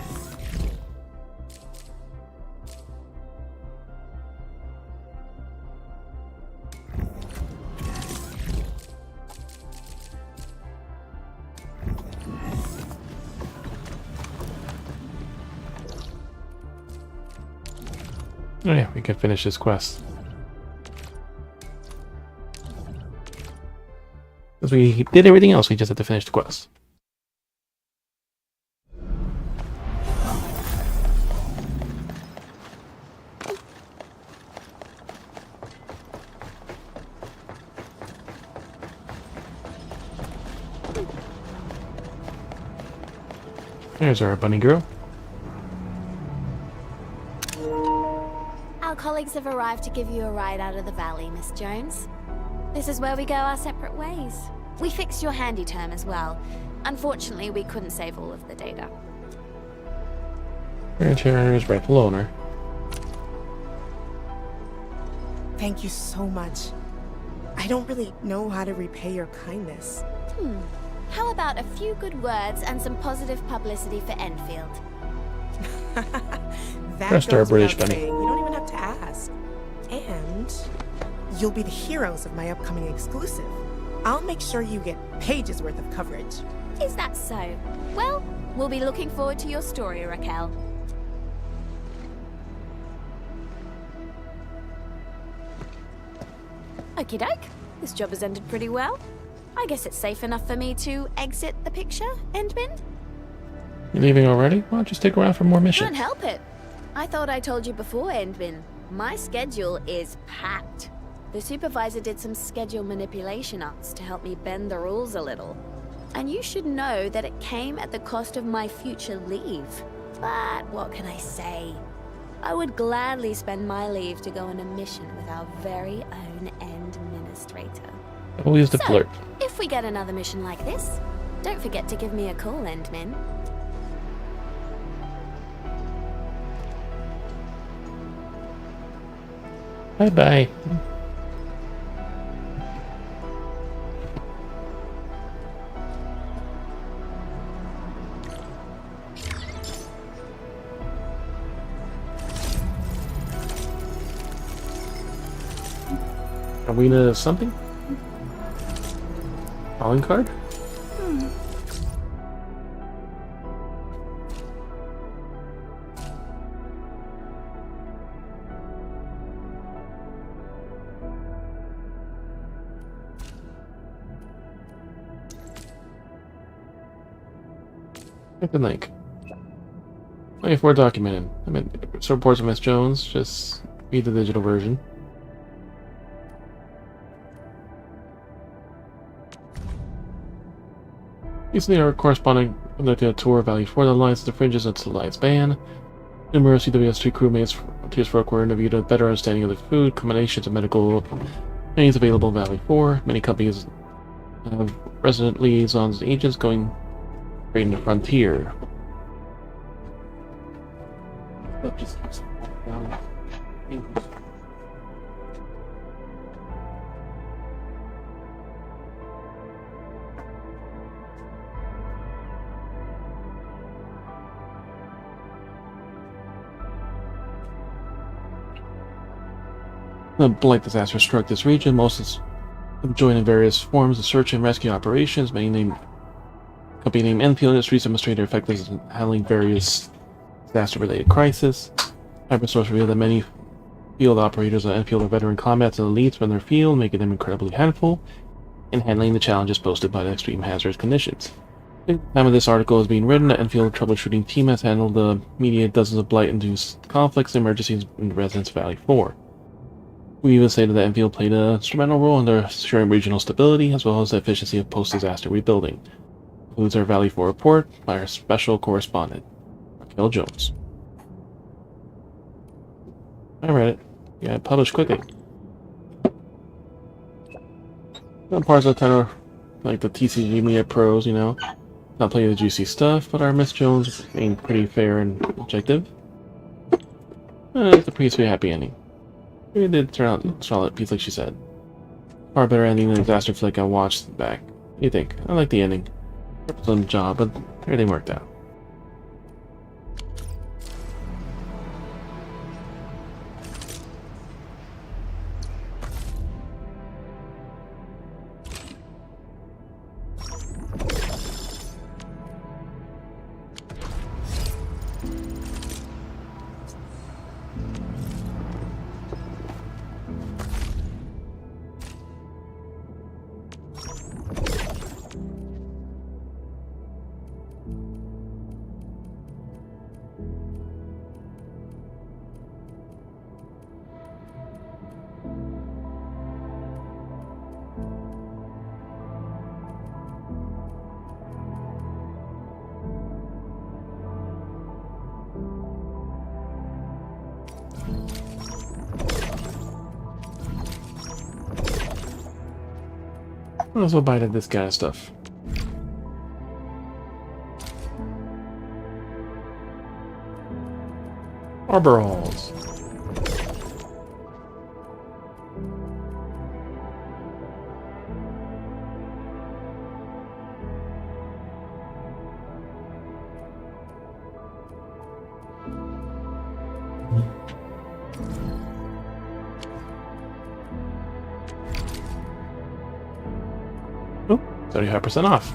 Oh yeah, we can finish this quest. Because we did everything else, we just had to finish the quest. There's our bunny girl. Our colleagues have arrived to give you a ride out of the valley, Miss Jones. This is where we go our separate ways. We fixed your handy term as well. Unfortunately, we couldn't save all of the data. Rancher's rightful owner. Thank you so much. I don't really know how to repay your kindness. How about a few good words and some positive publicity for Enfield? That Trust our goes British without bunny. saying. You don't even have to ask. And you'll be the heroes of my upcoming exclusive. I'll make sure you get pages worth of coverage. Is that so? Well, we'll be looking forward to your story, Raquel. Okie doke. This job has ended pretty well. I guess it's safe enough for me to exit the picture, Endbin? You leaving already? Why don't you stick around for more missions? Can't help it. I thought I told you before, Endbin. My schedule is packed. The supervisor did some schedule manipulation arts to help me bend the rules a little. And you should know that it came at the cost of my future leave. But what can I say? I would gladly spend my leave to go on a mission with our very own End Administrator. Always the So, flirt. if we get another mission like this, don't forget to give me a call, Endmin. Bye-bye. Arena something? Calling card? Click the link. 24 documented. I mean, reports of Miss Jones. Just read the digital version. Recently, our correspondent conducted a tour of Valley 4 that aligns the fringes of the Alliance ban. Numerous UWS2 crewmates from Tears for Oak were interviewed a better understanding of the food, combinations of medical things available in Valley 4. Many companies have resident liaisons and agents going straight in the frontier. The blight disaster struck this region. Most have joined in various forms of search and rescue operations. Company named Enfield Industries demonstrated their effectiveness in handling various disaster-related crises. Hypersource revealed that many field operators at Enfield are veteran combats and elites from their field, making them incredibly helpful in handling the challenges posed by the extreme hazardous conditions. At the time of this article is being written, the Enfield troubleshooting team has handled the immediate dozens of blight-induced conflicts and emergencies in Residence Valley 4. We even say that the Enfield played an instrumental role in ensuring regional stability as well as the efficiency of post-disaster rebuilding. Includes our Valley 4 report by our special correspondent, Raquel Jones. I read it. Yeah, published quickly. Some parts of the title, like the TCG Media Pros, you know, not playing the juicy stuff, but our Miss Jones being pretty fair and objective. It's a pretty sweet happy ending. It did turn out a solid piece, like she said. Far better ending than the disaster flick I watched back. What do you think? I like the ending. Some job, but everything worked out. Might as well buy this kind of stuff. Arborals. Oh, 35% off.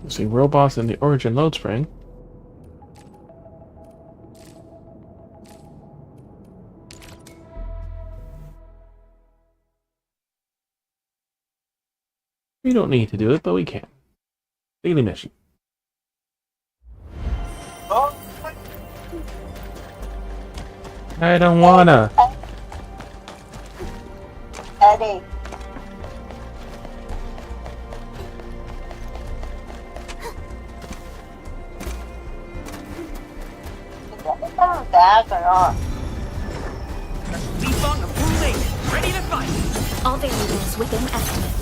See robots in the Origin load spring. We don't need to do it, but we can. Daily mission. I don't wanna. Eddie. Back or not? Leap on the full lane, ready to fight. All variables within estimates.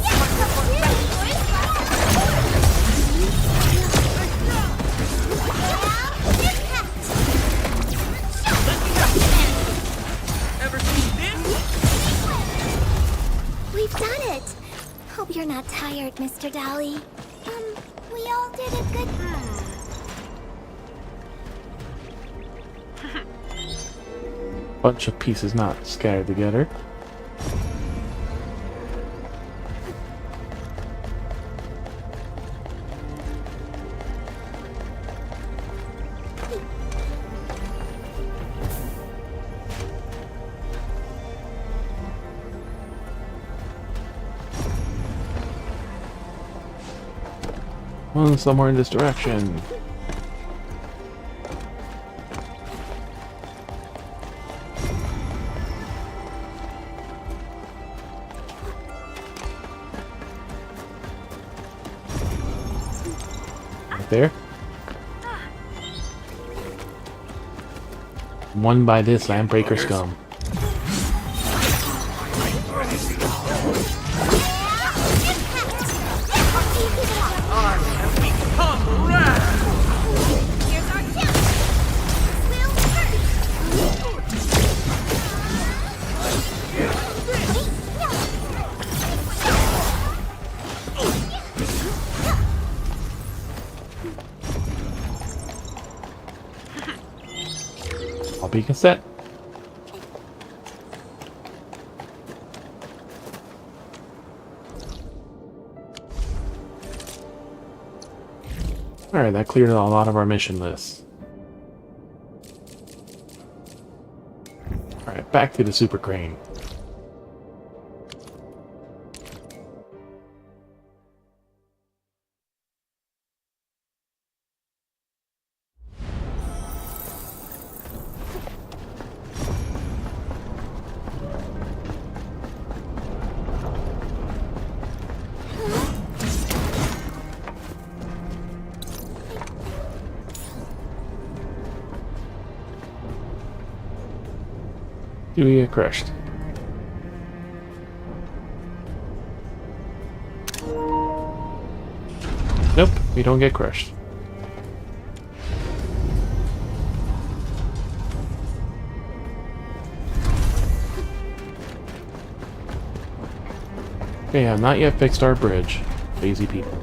Ever seen this? We've done it! Hope you're not tired, Mr. Dally. We all did a good... Bunch of pieces not scattered together. Oh, somewhere in this direction. Right there. Won by this Landbreaker scum. All beacon set. Alright, that cleared a lot of our mission lists. Alright, back to the super crane. Do we get crushed? Nope, we don't get crushed. Okay, I've not yet fixed our bridge. Lazy people.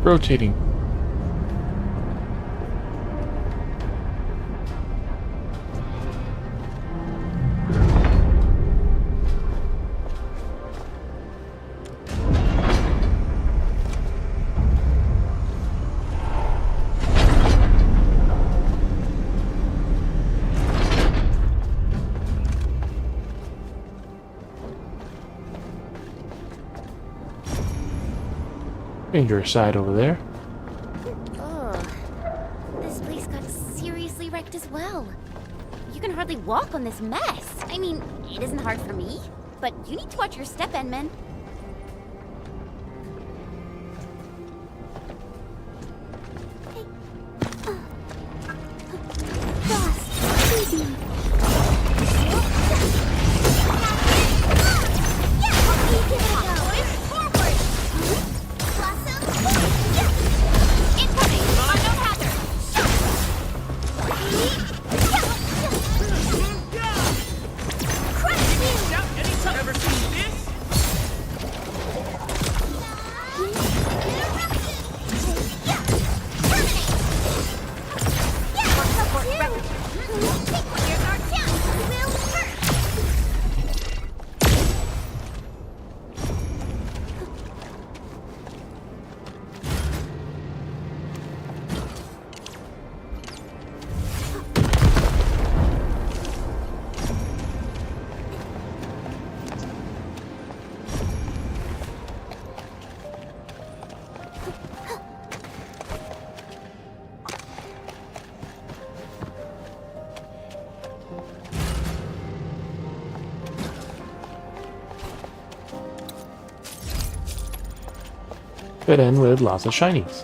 Rotating. Dangerous side over there. Ugh. This place got seriously wrecked as well. You can hardly walk on this mess. I mean, it isn't hard for me, but you need to watch your step, Enman. Fit in with lots of shinies.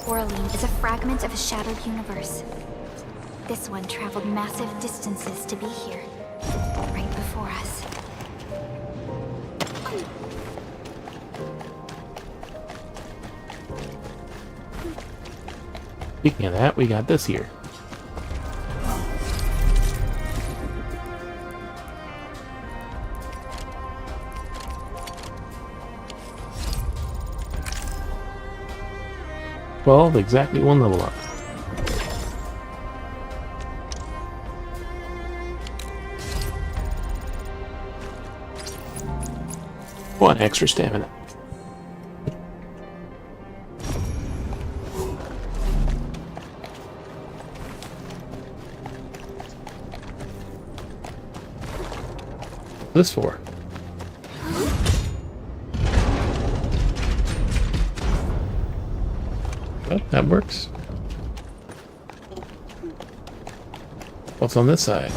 Orlean is a fragment of a shattered universe. This one traveled massive distances to be here, right before us. Speaking of that, we got this here. Well, exactly one level up. One extra stamina. This for? Oh, that works. What's on this side?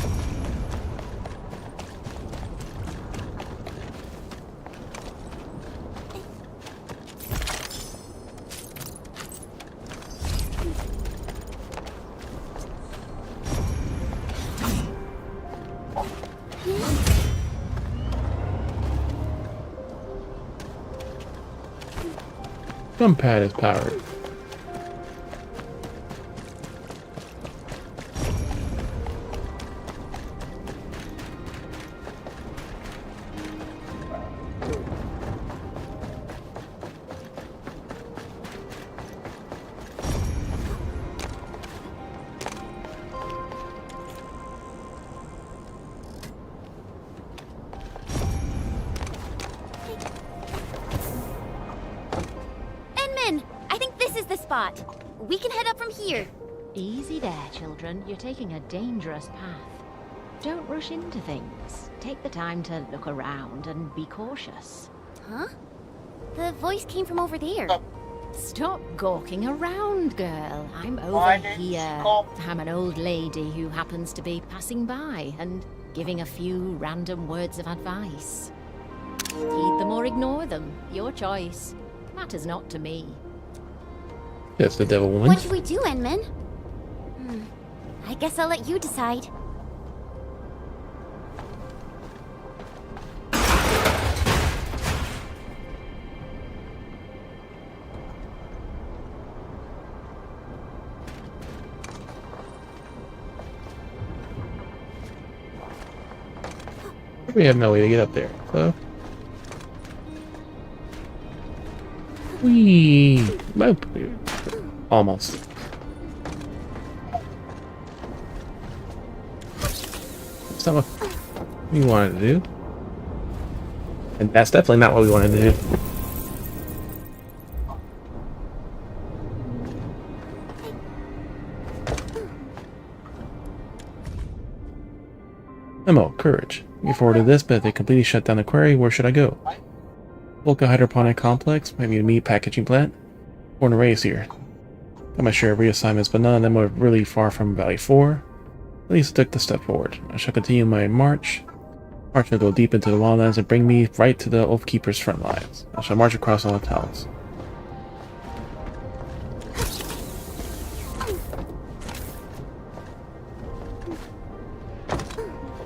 Jump pad is powered. We can head up from here. Easy there, children. You're taking a dangerous path. Don't rush into things. Take the time to look around and be cautious. Huh? The voice came from over there. Stop gawking around, girl. I'm over here. I'm an old lady who happens to be passing by and giving a few random words of advice. Heed them or ignore them. Your choice. Matters not to me. That's the devil woman. What should we do, Enman? I guess I'll let you decide. We have no way to get up there, so... Whee! Almost. That's not what we wanted to do. And that's definitely not what we wanted to do. Memo, courage. You forwarded this, but if they completely shut down the quarry, where should I go? Volca Hydroponic Complex, maybe a meat packaging plant? Born and raised here. Got my share of reassignments, but none of them were really far from Valley 4. At least I took the step forward. I shall continue my march. March will go deep into the wildlands and bring me right to the Oath Keeper's front lines. I shall march across all the towns.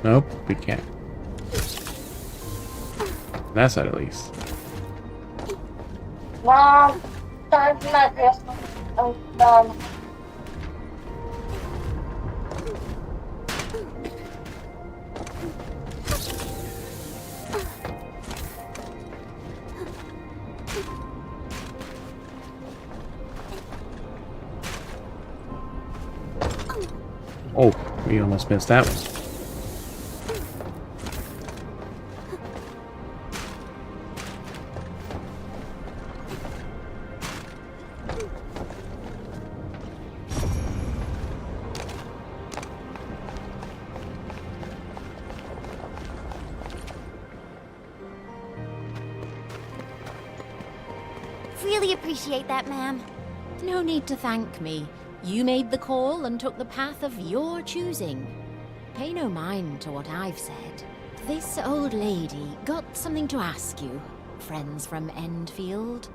Nope, we can't. That side at least. Mom, time for my dress. I'm done. Oh, we almost missed that one. Really appreciate that, ma'am. No need to thank me. You made the call and took the path of your choosing. Pay no mind to what I've said. This old lady got something to ask you, friends from Endfield.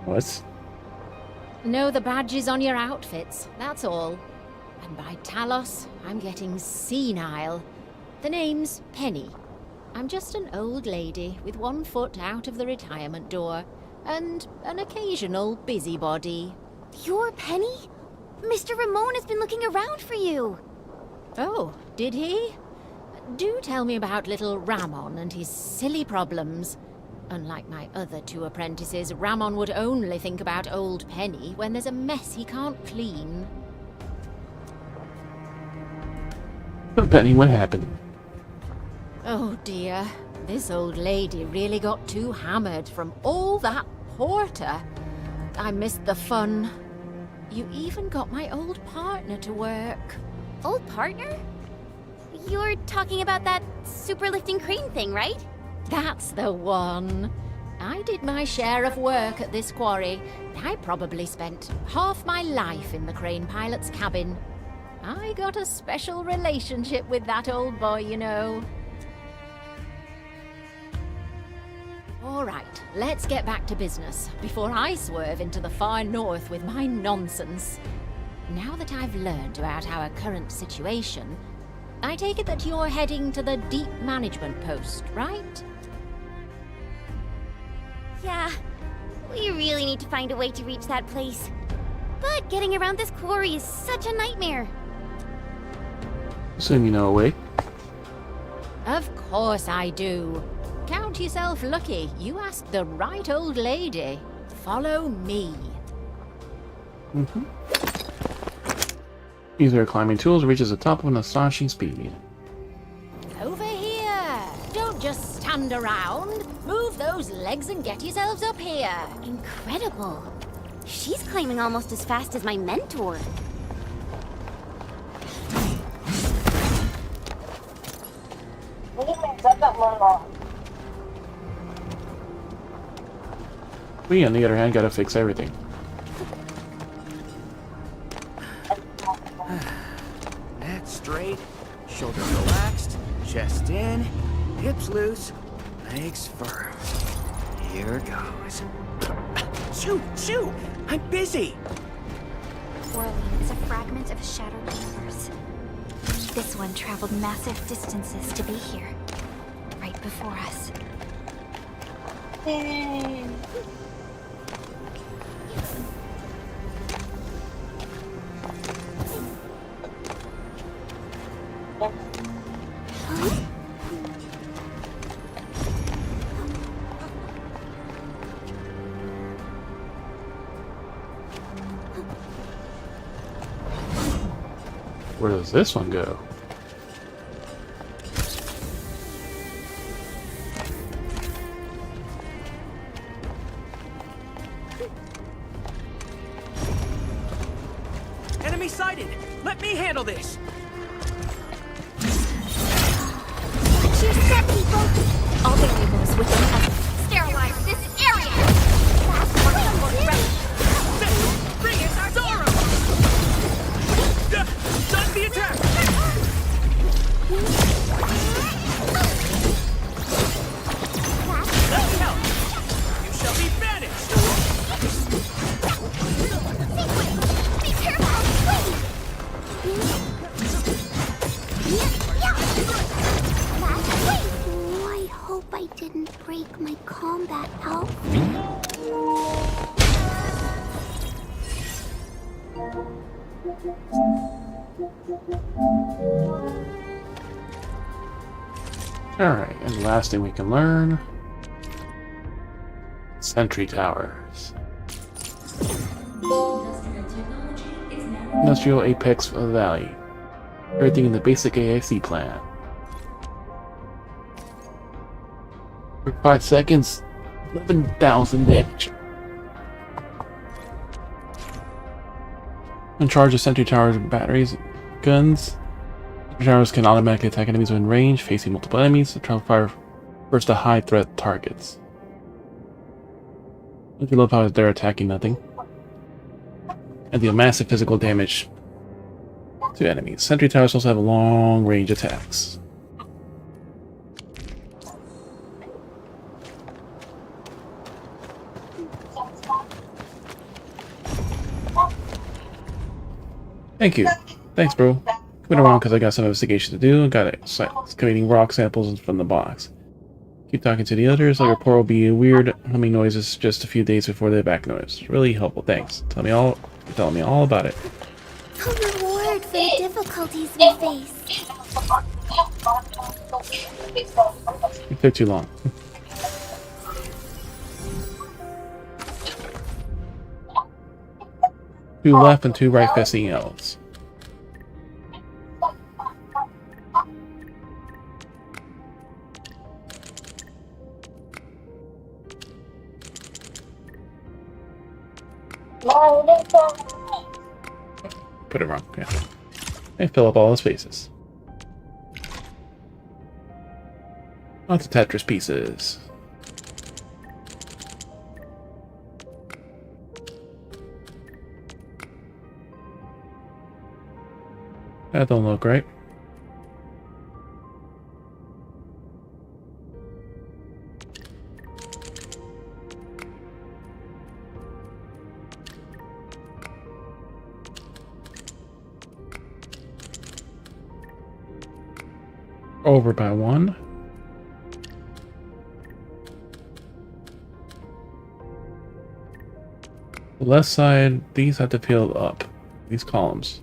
What? Know the badges on your outfits, that's all. And by Talos, I'm getting senile. The name's Penny. I'm just an old lady with one foot out of the retirement door, and an occasional busybody. You're Penny? Mr. Ramon has been looking around for you. Oh, did he? Do tell me about little Ramon and his silly problems. Unlike my other two apprentices, Ramon would only think about old Penny when there's a mess he can't clean. But Penny, what happened? Oh dear, this old lady really got too hammered from all that porter. I missed the fun. You even got my old partner to work. Old partner? You're talking about that super lifting crane thing, right? That's the one. I did my share of work at this quarry. I probably spent half my life in the crane pilot's cabin. I got a special relationship with that old boy, you know. All right, let's get back to business before I swerve into the far north with my nonsense. Now that I've learned about our current situation, I take it that you're heading to the deep management post, right? Yeah, we really need to find a way to reach that place. But getting around this quarry is such a nightmare. Assume you know a way. Of course I do. Count yourself lucky. You asked the right old lady. Follow me. Use their climbing tools, reaches the top of an astonishing speed. Over here. Don't just stand around. Move those legs and get yourselves up here. Incredible. She's climbing almost as fast as my mentor. We, on the other hand, gotta fix everything. Neck straight, shoulders relaxed, chest in, hips loose, legs firm. Here goes. Shoo! Shoo! I'm busy! Orlean is a fragment of a shattered universe. This one traveled massive distances to be here, right before us. Where does this one go? Enemy sighted! Let me handle this! Watch your step, people! All variables within us. Sterilize this area! Fast one ready. Bring it, Zoro! Stop the attack! Let me help! You shall be banished! Be careful! Oh, I hope I didn't break my combat outfit. Alright, and the last thing we can learn... Sentry towers. Industrial apex of the valley. Everything in the basic AIC plan. For 5 seconds, 11,000 damage. In charge of sentry towers and batteries, guns. Sentry towers can automatically attack enemies within range, facing multiple enemies. Travel fire first to high threat targets. If you love how they're attacking nothing. And deal massive physical damage to enemies. Sentry towers also have long range attacks. Thank you. Thanks, bro. Coming around because I got some investigation to do. Got it. Excavating rock samples from the box. Keep talking to the others. Like report will be weird humming noises just a few days before the back noise. Really helpful. Thanks. Tell me all You're telling me all about it. A reward for the difficulties we face. It took too long. 2 left and 2 right facing elves. Put it wrong. Yeah. And fill up all the spaces. Lots of Tetris pieces. That don't look right. Over by 1. The left side, these have to fill up. These columns.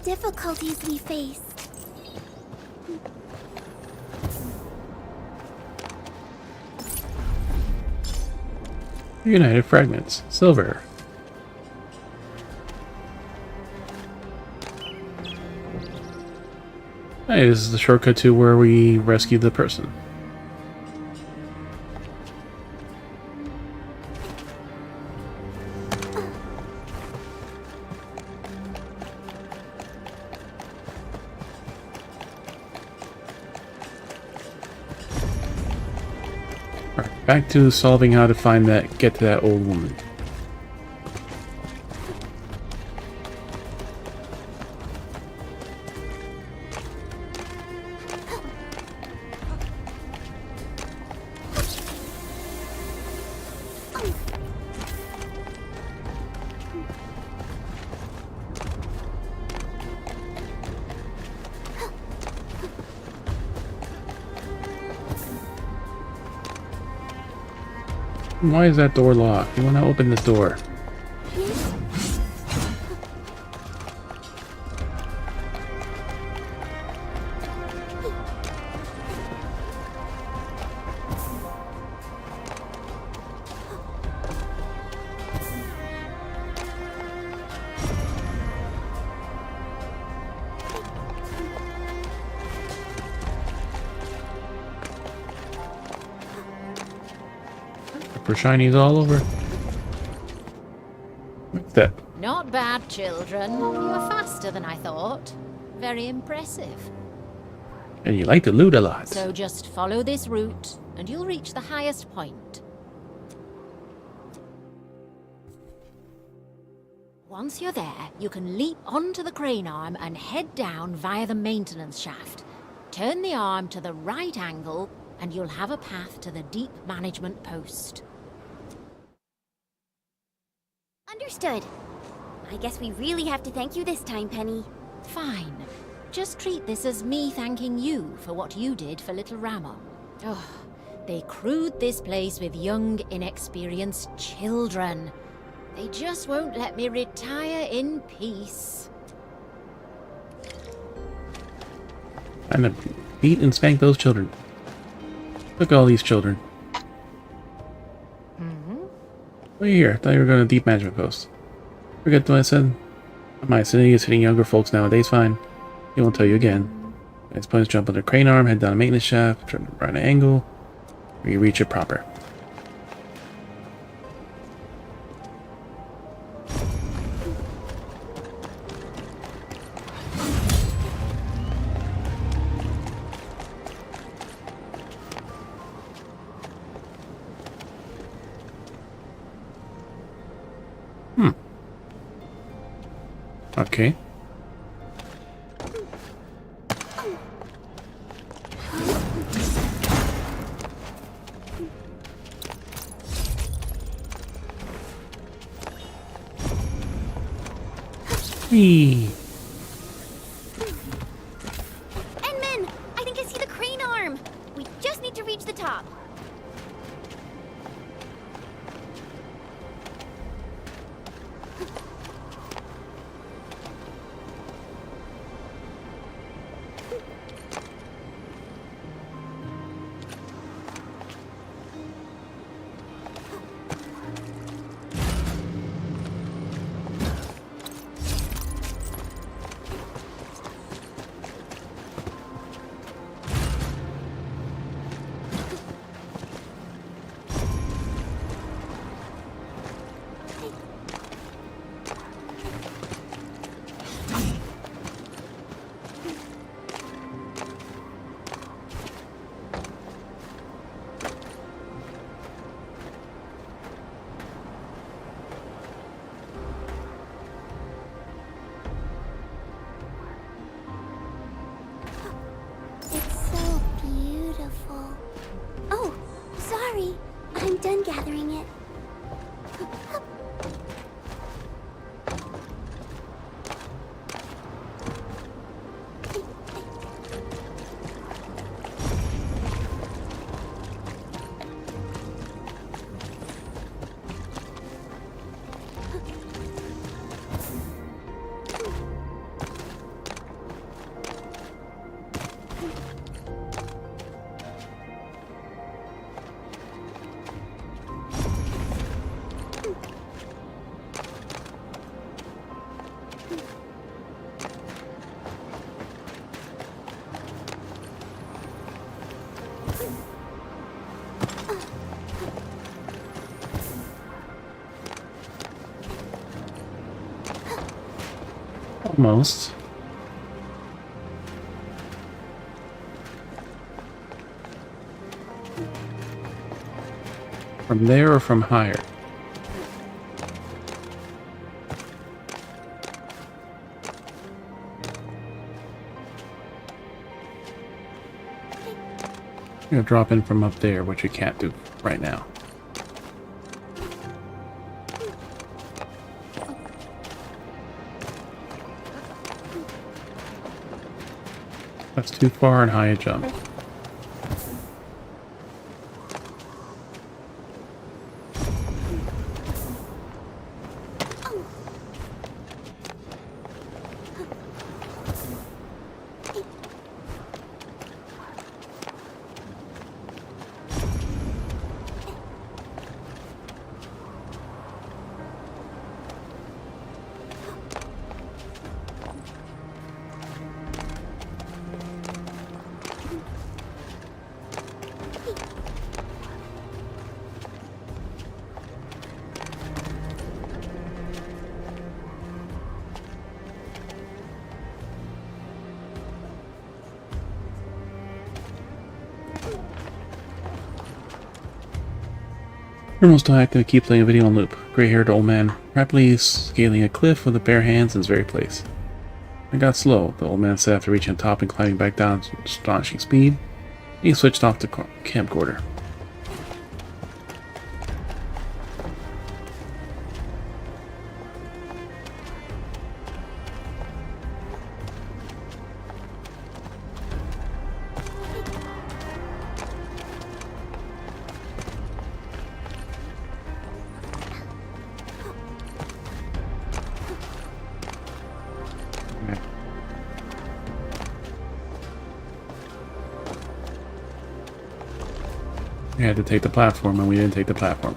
Difficulties we face. United fragments. Silver. Hey, this is the shortcut to where we rescued the person. Back to solving how to find that, get to that old woman. Why is that door locked? You want to open this door. For shinies all over. What's that? Not bad, children. You were faster than I thought. Very impressive. And you like to loot a lot. So just follow this route, and you'll reach the highest point. Once you're there, you can leap onto the crane arm and head down via the maintenance shaft. Turn the arm to the right angle, and you'll have a path to the deep management post. Understood. I guess we really have to thank you this time, Penny. Fine. just treat this as me thanking you for what you did for little Ramo. Oh, they crewed this place with young, inexperienced children. They just won't let me retire in peace. I'm gonna beat and spank those children. Look at all these children. What are you here? I thought you were going to Deep Management Post. Forget what I said? My acidity is hitting younger folks nowadays, fine. He won't tell you again. His points jump on the crane arm, head down a maintenance shaft, turn right an angle, where you reach it proper. Okay. Whee! Enman! I think I see the crane arm! We just need to reach the top. Oh, sorry. I'm done gathering it. Almost. From there or from higher? I'm gonna drop in from up there, which we can't do right now. That's too far and high a jump. You're almost still active to keep playing a video on loop. Gray-haired old man rapidly scaling a cliff with the bare hands in his very place. It got slow. The old man said after reaching the top and climbing back down at astonishing speed. He switched off the camcorder. We had to take the platform, and we didn't take the platform.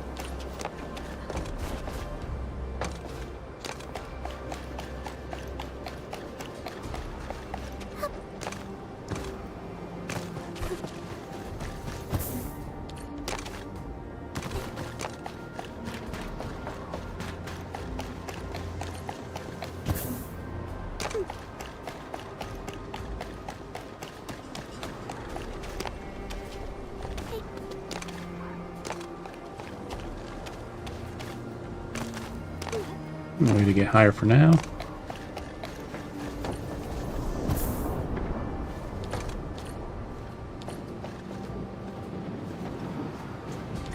No way to get higher for now.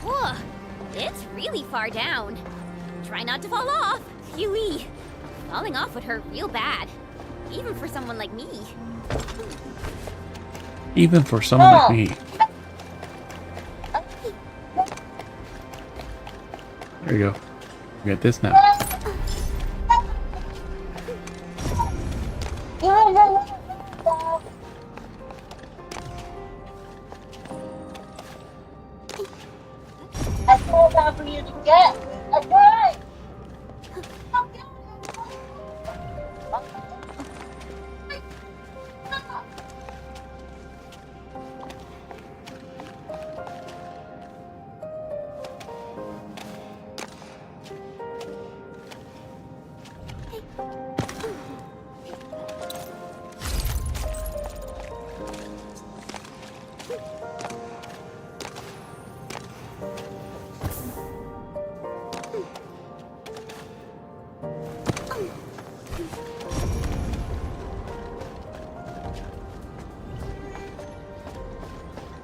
Whoa, it's really far down. Try not to fall off. Phew-wee. Falling off would hurt real bad. Even for someone like me. Even for someone like me. There you go. You got this now. I told her for you to get. That's right.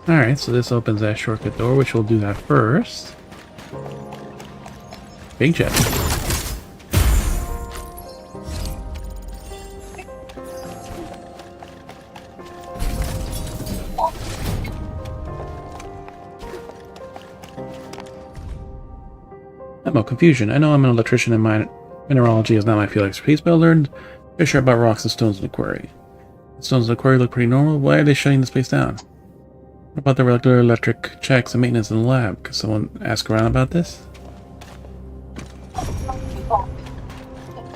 Alright, so this opens that shortcut door, which we'll do that first. Big chest. About confusion. I know I'm an electrician and mineralogy is not my field of expertise, but I learned a share about rocks and stones in the quarry. The stones in the quarry look pretty normal. Why are they shutting this place down? What about the regular electric checks and maintenance in the lab? Could someone ask around about this?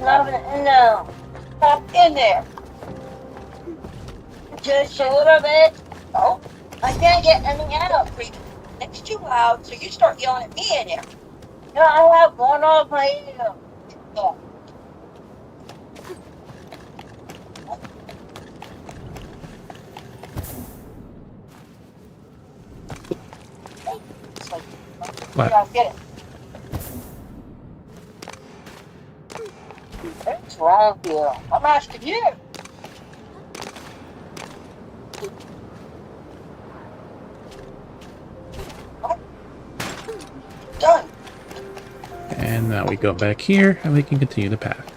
No. Stop in there. Just a little bit. Oh, I can't get any out. It's too loud, so you start yelling at me in there. No, I have one off my ear. Oh. What? Yeah, get it. What's wrong here? I'm asking you. Done. And now we go back here, and we can continue the path.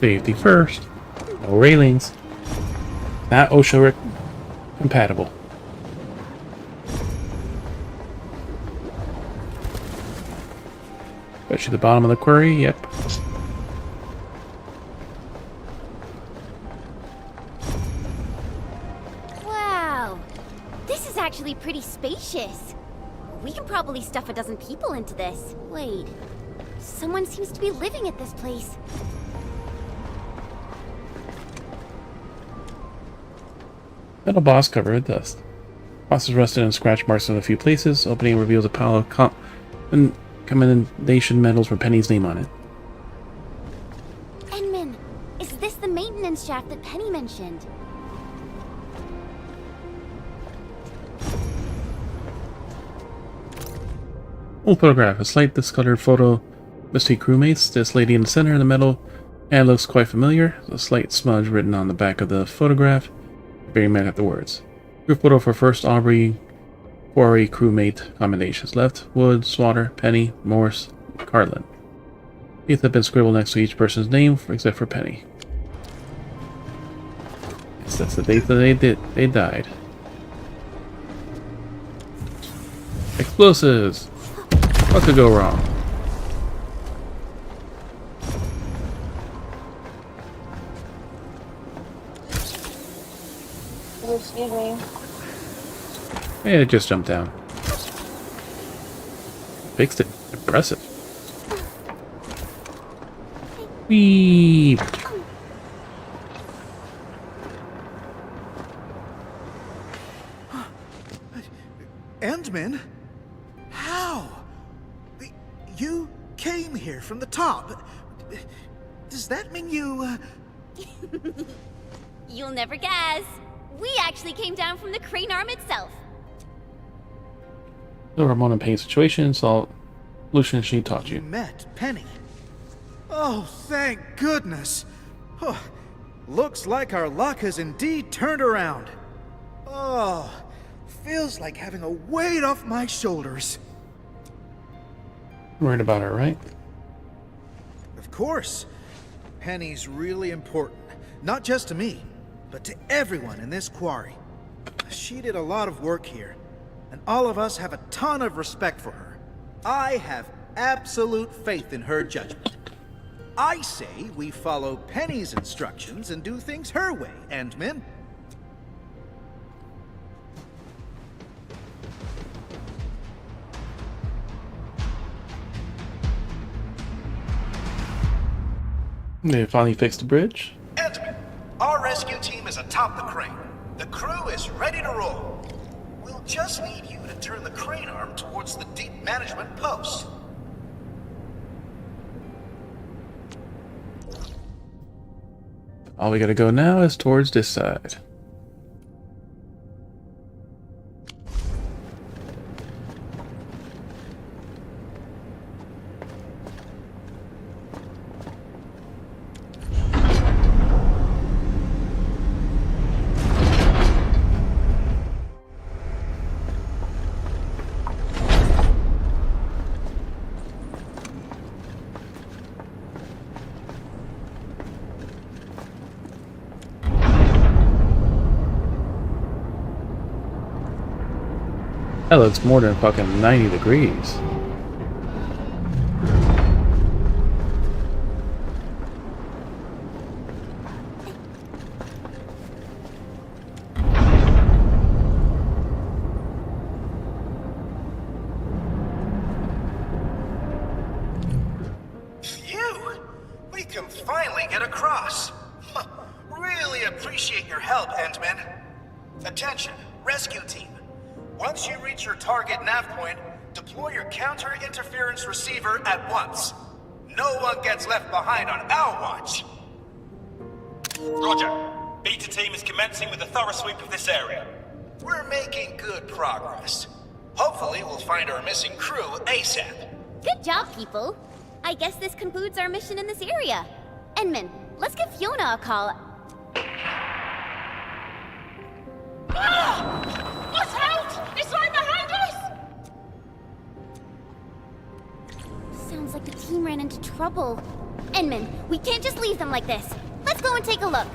Safety first. No railings. Not OSHA compatible. Especially the bottom of the quarry, yep. Wow. This is actually pretty spacious. We can probably stuff a dozen people into this. Wait. Someone seems to be living at this place. Metal boss covered with dust. Boss is rusted and scratch marks in a few places. Opening reveals a pile of commendation medals with Penny's name on it. Enman, is this the maintenance shaft that Penny mentioned? Old photograph. A slight discolored photo. Misty crewmates. This lady in the center of the metal. And looks quite familiar. A slight smudge written on the back of the photograph. Very mad at the words. Group photo for first Aubrey Quarry crewmate commendations. Left, Wood, Swatter, Penny, Morse, Carlin. These have been scribbled next to each person's name, except for Penny. Yes, that's the date that they died. Explosives! What could go wrong? Excuse me. Yeah, it just jumped down. Fixed it. Impressive. Whee! Endman? How? You came here from the top. Does that mean you, You'll never guess. We actually came down from the crane arm itself. The Ramona pain situation, solution she taught you. met Penny? Oh, thank goodness. Oh, looks like our luck has indeed turned around. Oh, feels like having a weight off my shoulders. Worried about her, right? Of course. Penny's really important. Not just to me, but to everyone in this quarry. She did a lot of work here, and all of us have a ton of respect for her. I have absolute faith in her judgment. I say we follow Penny's instructions and do things her way, Endman. They finally fixed the bridge. Endman, our rescue team is atop the crane. The crew is ready to roll. We'll just need you to turn the crane arm towards the deep management post. All we gotta go now is towards this side. That looks more than fucking 90 degrees. Phew! We can finally get across. Really appreciate your help, Endman. Attention, rescue team. Once you reach your target nav point, deploy your counter-interference receiver at once. No one gets left behind on our watch. Roger. Beta team is commencing with a thorough sweep of this area. We're making good progress. Hopefully we'll find our missing crew ASAP. Good job, people. I guess this concludes our mission in this area. Endman, let's give Fiona a call. Watch out! It's right behind us! Sounds like the team ran into trouble. Endman, we can't just leave them like this. Let's go and take a look.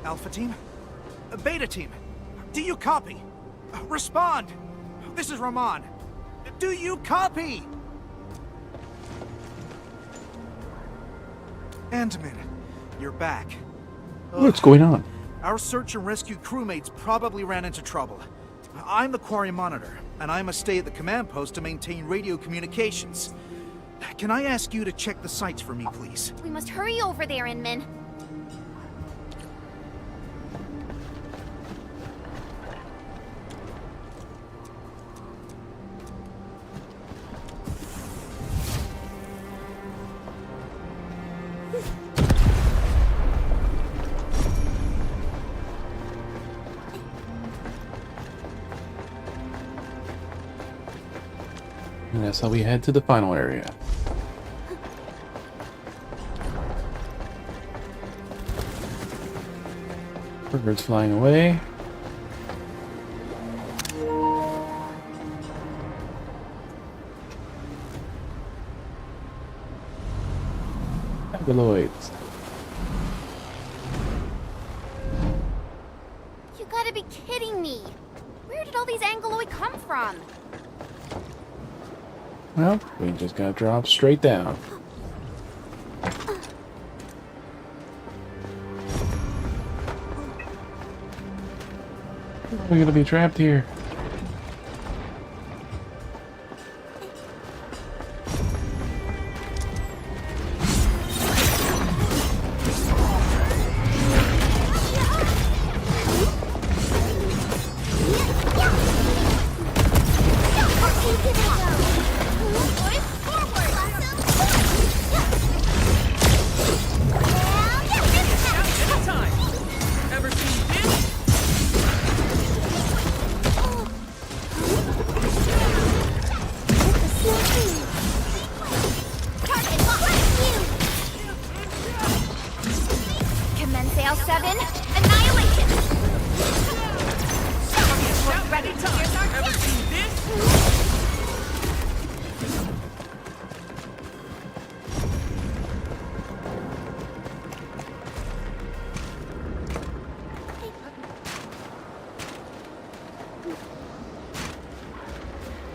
Alpha team? Beta team? Do you copy? Respond! This is Rahman. Do you copy? Endman, you're back. What's going on? Our search and rescue crewmates probably ran into trouble. I'm the quarry monitor, and I must stay at the command post to maintain radio communications. Can I ask you to check the sites for me, please? We must hurry over there, Inman. And that's how we head to the final area. Birds flying away. Abaloids. me? Where did all these Angoloid come from? Well, we just gotta drop straight down. We're gonna be trapped here.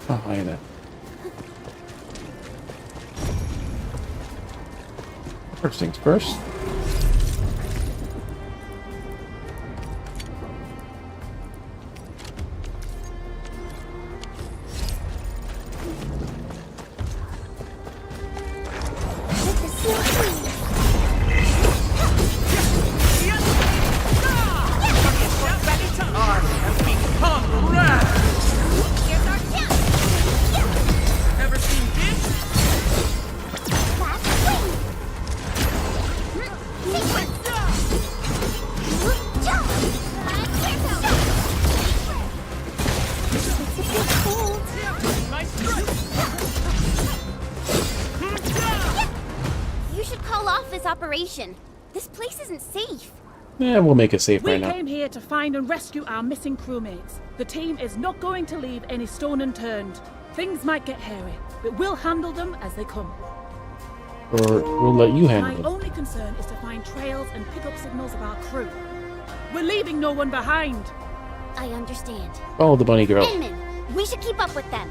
Behind it. First things first. Operation. This place isn't safe. Yeah, we'll make it safe right now. We came here to find and rescue our missing crewmates. The team is not going to leave any stone unturned. Things might get hairy, but we'll handle them as they come. Or we'll let you handle them. My only concern is to find trails and pick up signals of our crew. We're leaving no one behind. I understand. Follow the bunny girl. Inman, we should keep up with them.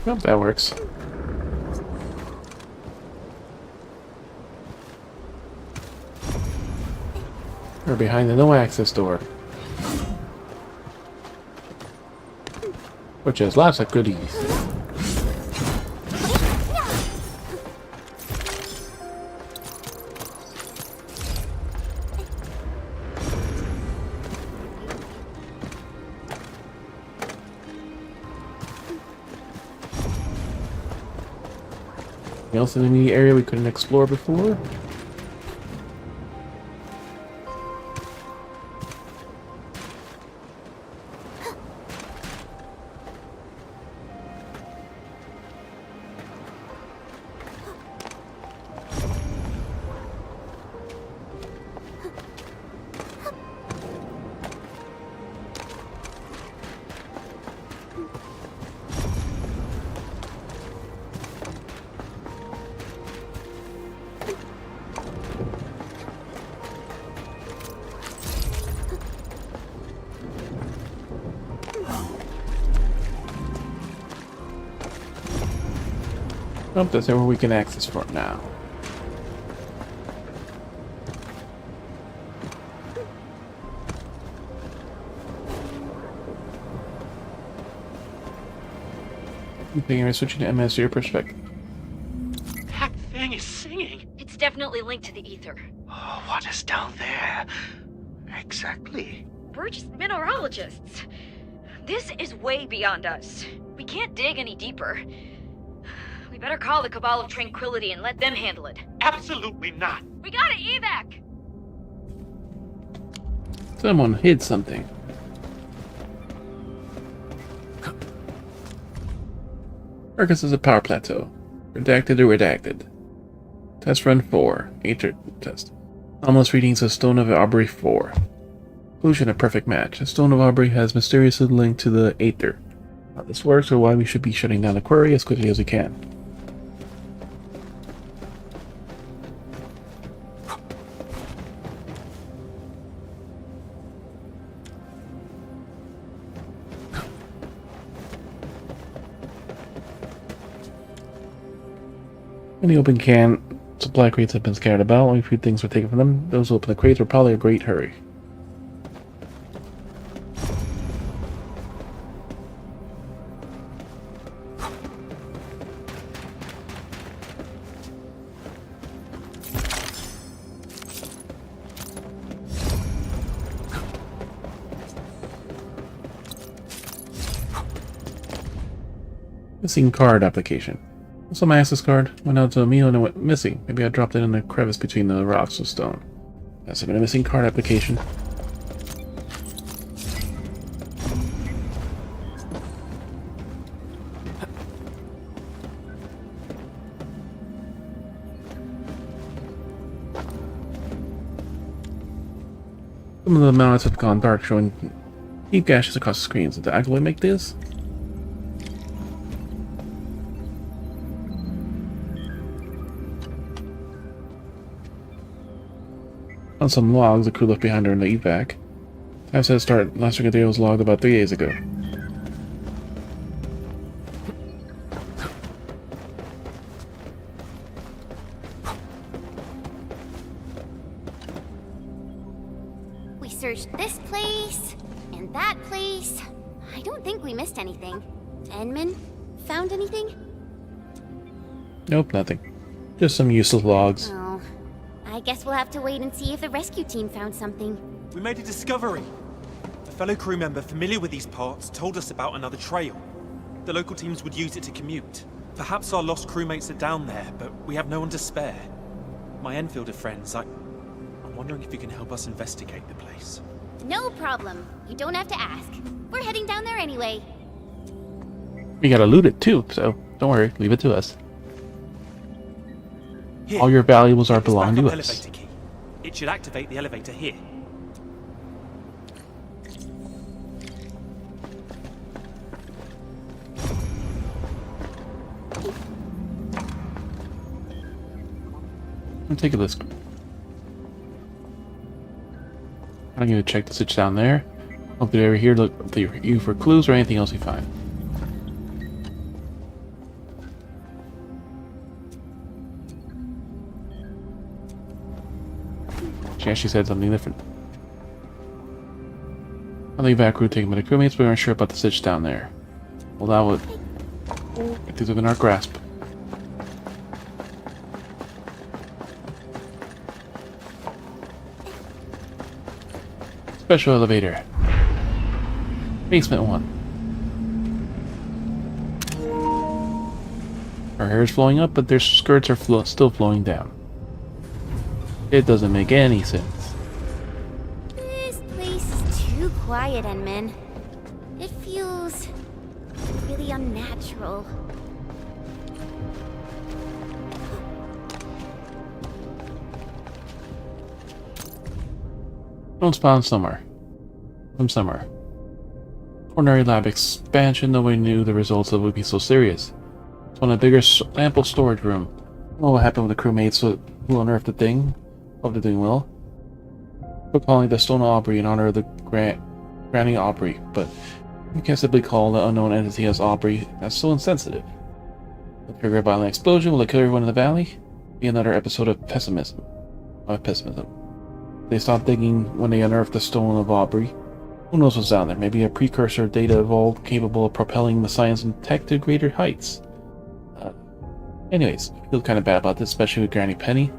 Well, that works. We're behind the no-access door, which has lots of goodies. Anything else in the area we couldn't explore before? Oh, that's where we can access for now. You think I'm switching to MS your perspective? That thing is singing. It's definitely linked to the ether. Oh, what is down there? Exactly. We're just mineralogists. This is way beyond us. We can't dig any deeper. We better call the Cabal of Tranquility and let them handle it. Absolutely not. We got an evac! Someone hid something. Arcus is a power plateau. Redacted or redacted. Test run 4. Aether test. Almost readings of Stone of Aubrey 4. Conclusion: a perfect match. The Stone of Aubrey has mysteriously linked to the Aether. How this works, or why we should be shutting down the quarry as quickly as we can. Any open can supply crates have been scattered about. Only a few things were taken from them. Those who opened the crates were probably in a great hurry. Missing card application. Also, my access card went out to a meal and it went missing. Maybe I dropped it in a crevice between the rocks or stone. That's been a missing card application. Some of the mounts have gone dark, showing deep gashes across the screens. Did the alloy make this? On some logs the crew left behind during the evac. Time said start. Last record was logged about 3 days ago. We searched this place and that place. I don't think we missed anything. Enman, found anything? Nope, nothing. Just some useless logs. Oh, I guess we'll have to wait and see if the rescue team found something. We made a discovery. A fellow crew member familiar with these parts told us about another trail. The local teams would use it to commute. Perhaps our lost crewmates are down there, but we have no one to spare. My Enfielder friends, I'm wondering if you can help us investigate the place. No problem. You don't have to ask. We're heading down there anyway. We gotta loot it too, so don't worry, leave it to us. Here, all your valuables are this belong to backup us. elevator key. It should activate the elevator here. Take a list. I'm gonna check the switch down there. Hope they're over here. Look for you for clues or anything else we find. She actually said something different. On the evac crew taken by the crewmates, we aren't sure about the switch down there. Well, that would get these within our grasp. Special elevator. Basement 1. Her hair is flowing up, but their skirts are still flowing down. It doesn't make any sense. This place is too quiet, Enman. It feels really unnatural. Don't spawn somewhere. From somewhere. Ordinary lab expansion, nobody knew the results of it would be so serious. It's one of the bigger ample storage room. I don't know what happened with the crewmates who unearthed the thing. Hope they're doing well. We're calling the Stone of Aubrey in honor of the Granny Aubrey, but you can't simply call the unknown entity as Aubrey. That's so insensitive. The trigger a violent explosion will it kill everyone in the valley? Be another episode of pessimism. They stopped digging when they unearthed the Stone of Aubrey. Who knows what's down there? Maybe a precursor of data evolved capable of propelling the science and tech to greater heights. Anyways, I feel kind of bad about this, especially with Granny Penny.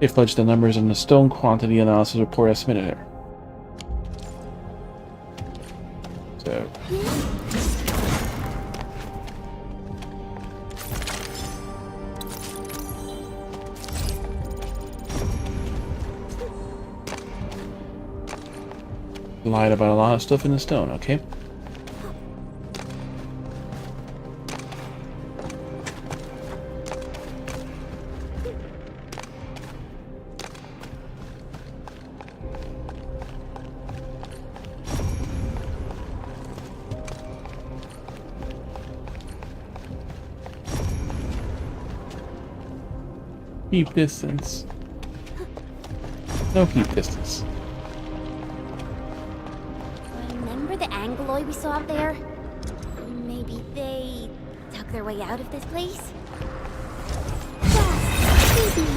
They fudged the numbers in the stone quantity analysis report as submitted her. So. Lied about a lot of stuff in the stone, okay? Keep distance. No keep distance. Remember the Angloy we saw out there? Maybe they dug their way out of this place? Yes, maybe.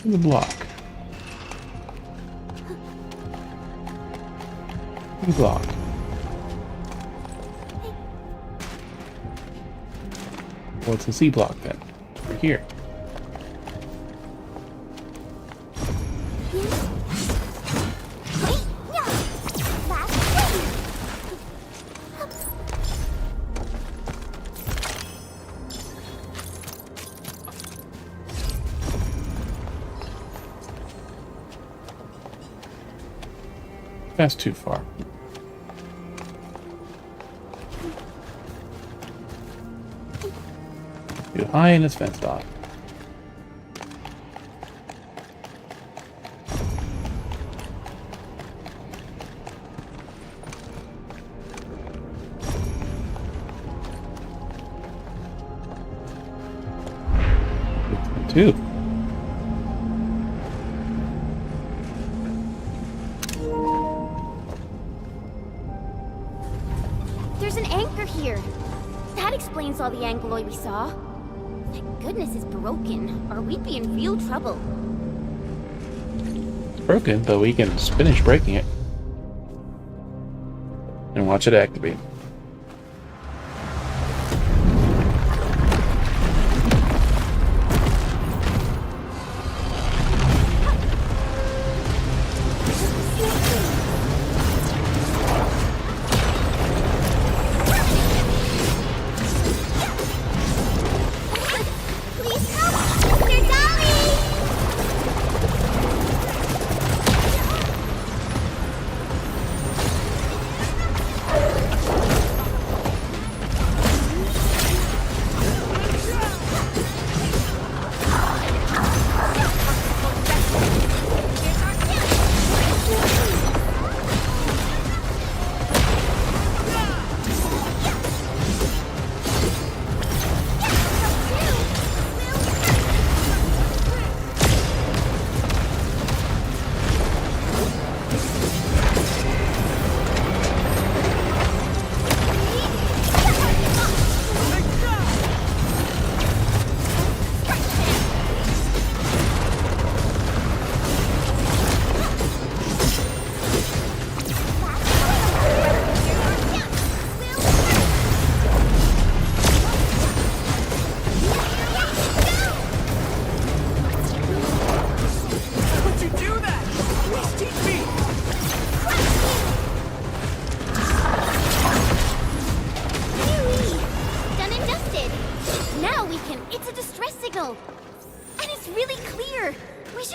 The block. The block. Well, it's a C block then. Right here. That's too far. Too high and it's fenced off. Two. There's an anchor here. That explains all the Angloy we saw. Thank goodness it's broken, or we'd be in real trouble. It's broken, but we can finish breaking it. And watch it activate.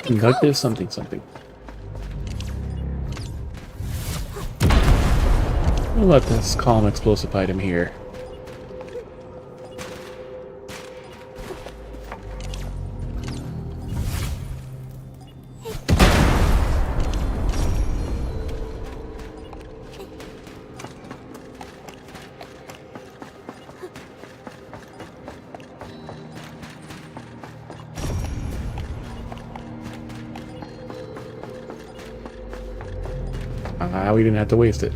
Conductive something something. We'll let this calm explosive item here. We didn't have to waste it.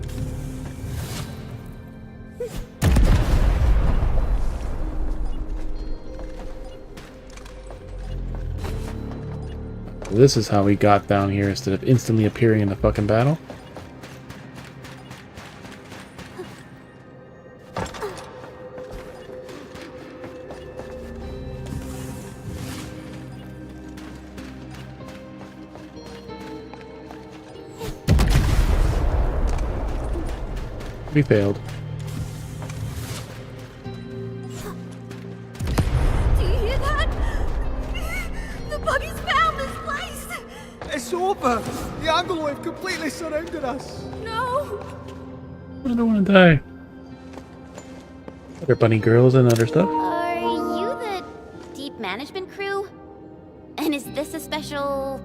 This is how we got down here instead of instantly appearing in the fucking battle. We failed. Do you hear that? The buggy's found this place! It's over! The Anglo have completely surrounded us! No! I don't want to die. Other bunny girls and other stuff. Are you the deep management crew? And is this a special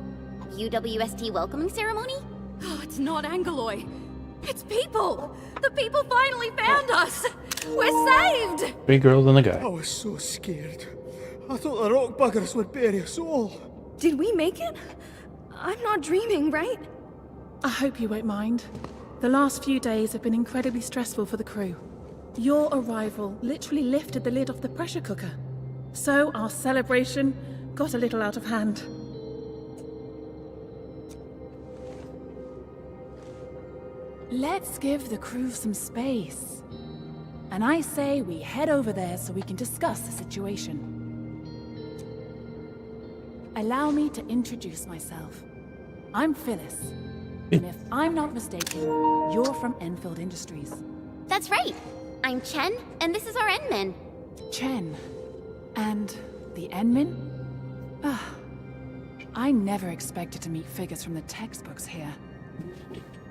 UWST welcoming ceremony? Oh, it's not Angaloy. It's people! The people finally found us! We're saved! 3 girls and a guy. I was so scared. I thought the rock buggers would bury us all. Did we make it? I'm not dreaming, right? I hope you won't mind. The last few days have been incredibly stressful for the crew. Your arrival literally lifted the lid off the pressure cooker. So our celebration got a little out of hand. Let's give the crew some space. And I say we head over there so we can discuss the situation. Allow me to introduce myself. I'm Phyllis. And if I'm not mistaken, you're from Enfield Industries. That's right. I'm Chen, and this is our Enmin. Chen. And the Enmin? Ah, I never expected to meet figures from the textbooks here.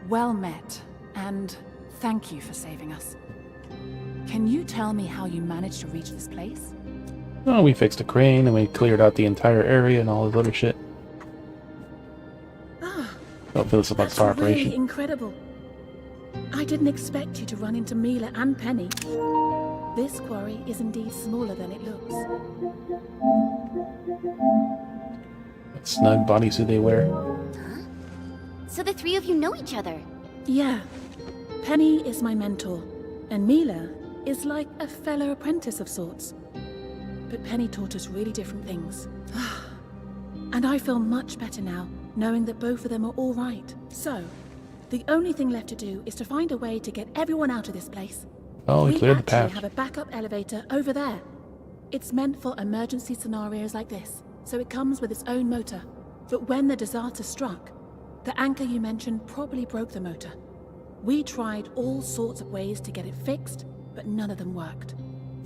Well met, and thank you for saving us. Can you tell me how you managed to reach this place? Oh, we fixed a crane and we cleared out the entire area and all this other shit. Don't feel this about Star Operation. Really incredible. I didn't expect you to run into Mila and Penny. This quarry is indeed smaller than it looks. What snug bodysuit they wear. Huh? So the three of you know each other? Yeah. Penny is my mentor, and Mila is like a fellow apprentice of sorts. But Penny taught us really different things. And I feel much better now, knowing that both of them are all right. So, the only thing left to do is to find a way to get everyone out of this place. Oh, we cleared the path. We actually have a backup elevator over there. It's meant for emergency scenarios like this, so it comes with its own motor. But when the disaster struck, the anchor you mentioned probably broke the motor. We tried all sorts of ways to get it fixed, but none of them worked.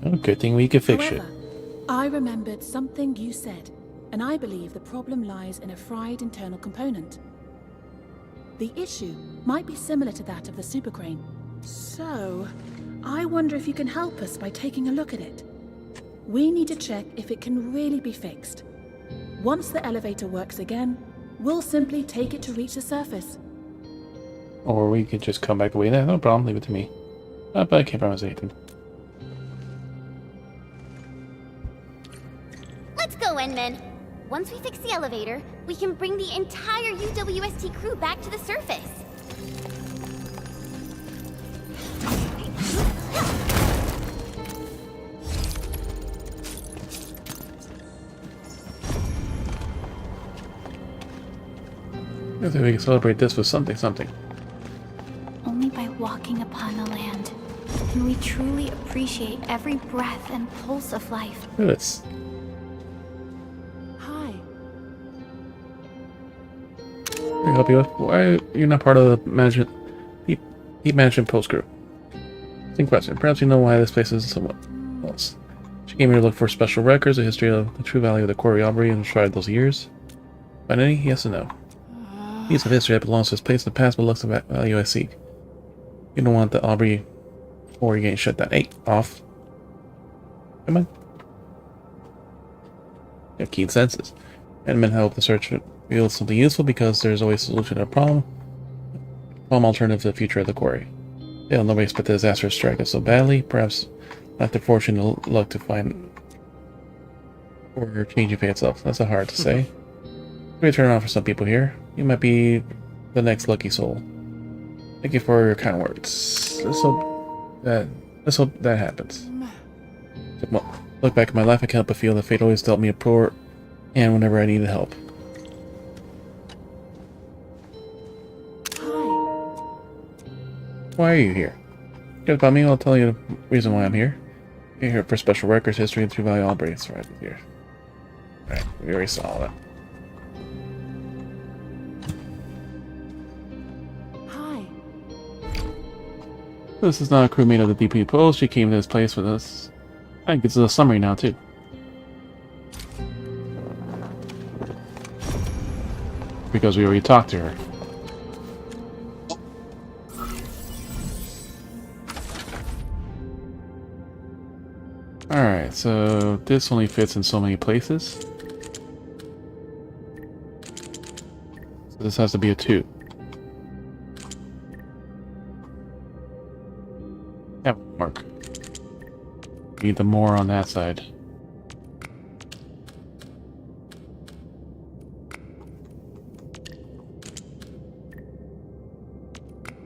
Oh, good thing we could fix However, it. I remembered something you said, and I believe the problem lies in a fried internal component. The issue might be similar to that of the super crane. So, I wonder if you can help us by taking a look at it. We need to check if it can really be fixed. Once the elevator works again, we'll simply take it to reach the surface. Or we could just come back the way there. No problem, leave it to me. But I can't promise anything. Let's go, Enmin. Once we fix the elevator, we can bring the entire UWST crew back to the surface. I think we can celebrate this with something. Only by walking upon the land can we truly appreciate every breath and pulse of life. Look at this. Hi. Can I help you with? Why you're not part of the management, deep management post group? Interesting question. Perhaps you know why this place is somewhat else. She came here to look for special records, a history of the true value of the quarry robbery and tried those years. Find any? Yes and no. Piece of history that belongs to this place in the past but looks of value I seek. You don't want the Aubrey or you're getting shut down. Hey, off. Come on. You have keen senses. Endermen help the search reveal something useful because there's always a solution to a problem. Alternative to the future of the quarry. Yeah, nobody expected disaster to strike us so badly. Perhaps not their fortune and luck to find or changing fate itself. That's hard to say. Maybe turn it on for some people here. You might be the next lucky soul. Thank you for your kind words. Let's hope that happens. Look back at my life, I can't help but feel that fate always dealt me a poor hand whenever I needed help. Why are you here? Good about me, I'll tell you the reason why I'm here. You're here for special records, history, and true value all breaks right here. Alright, we already saw that. Hi. This is not a crewmate of the DP Post. She came to this place with us. I think it's a summary now, too. Because we already talked to her. Alright, so this only fits in so many places. So this has to be a 2. That won't work. Need the more on that side.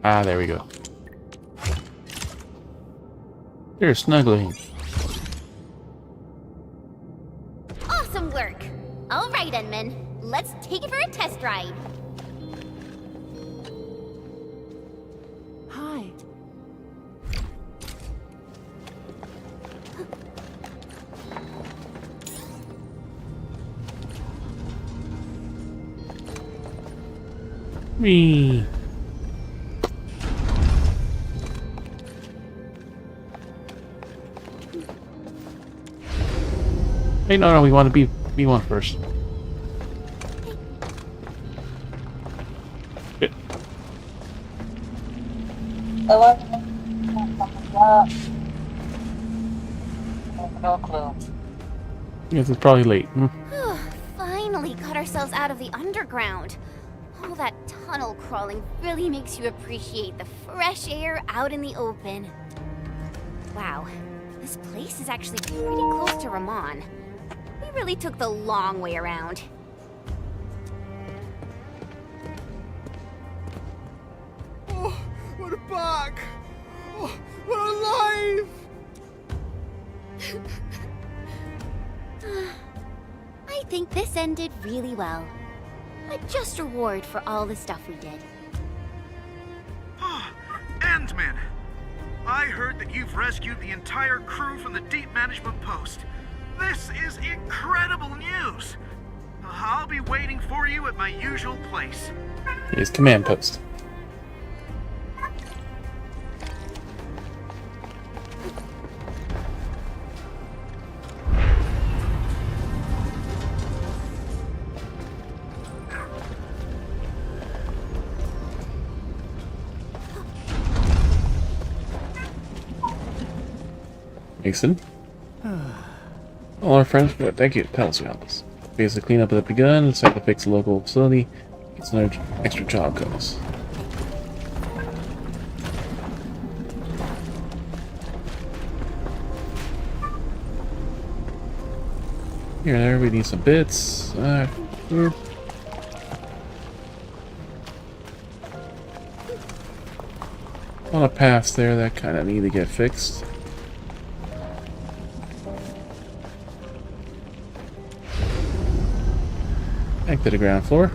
Ah, there we go. They're snuggling. Awesome work! Alright, Enman. Let's take it for a test ride. Hi. Me. Hey, no, we want to be one first. Good. No clue. Yes, it's probably late. Finally got ourselves out of the underground. All that tunnel crawling really makes you appreciate the fresh air out in the open. Wow, this place is actually pretty close to Ramon. We really took the long way around. Oh, we're back! Oh, we're alive! I think this ended really well. A just reward for all the stuff we did. Endman! I heard that you've rescued the entire crew from the Deep Management Post. This is incredible news! I'll be waiting for you at my usual place. Here's command post. Mason. All our friends, good. Thank you. Tell us about this. Basic cleanup has begun. It's time to fix the local facility. Get some extra job codes. Here and there, we need some bits. A lot of paths there that kind of need to get fixed. Back to the ground floor.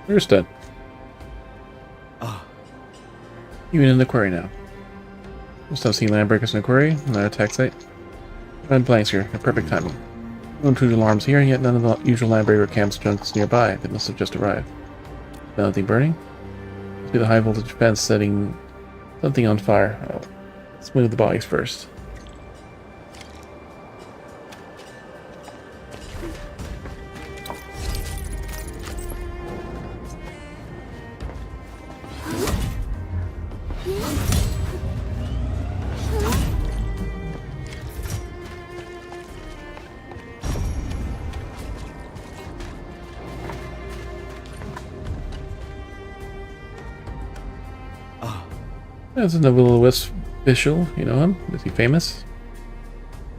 Understood. Even in the quarry now. We'll stop seeing land breakers in the quarry, another attack site. Run blanks here, a perfect timing. No intrusion alarms here, yet none of the usual land breaker camps junks nearby. They must have just arrived. Nothing burning? Must be the high voltage fence setting something on fire. Oh, let's move the bodies first. That's the Will-O-Wisp official, you know him? Is he famous?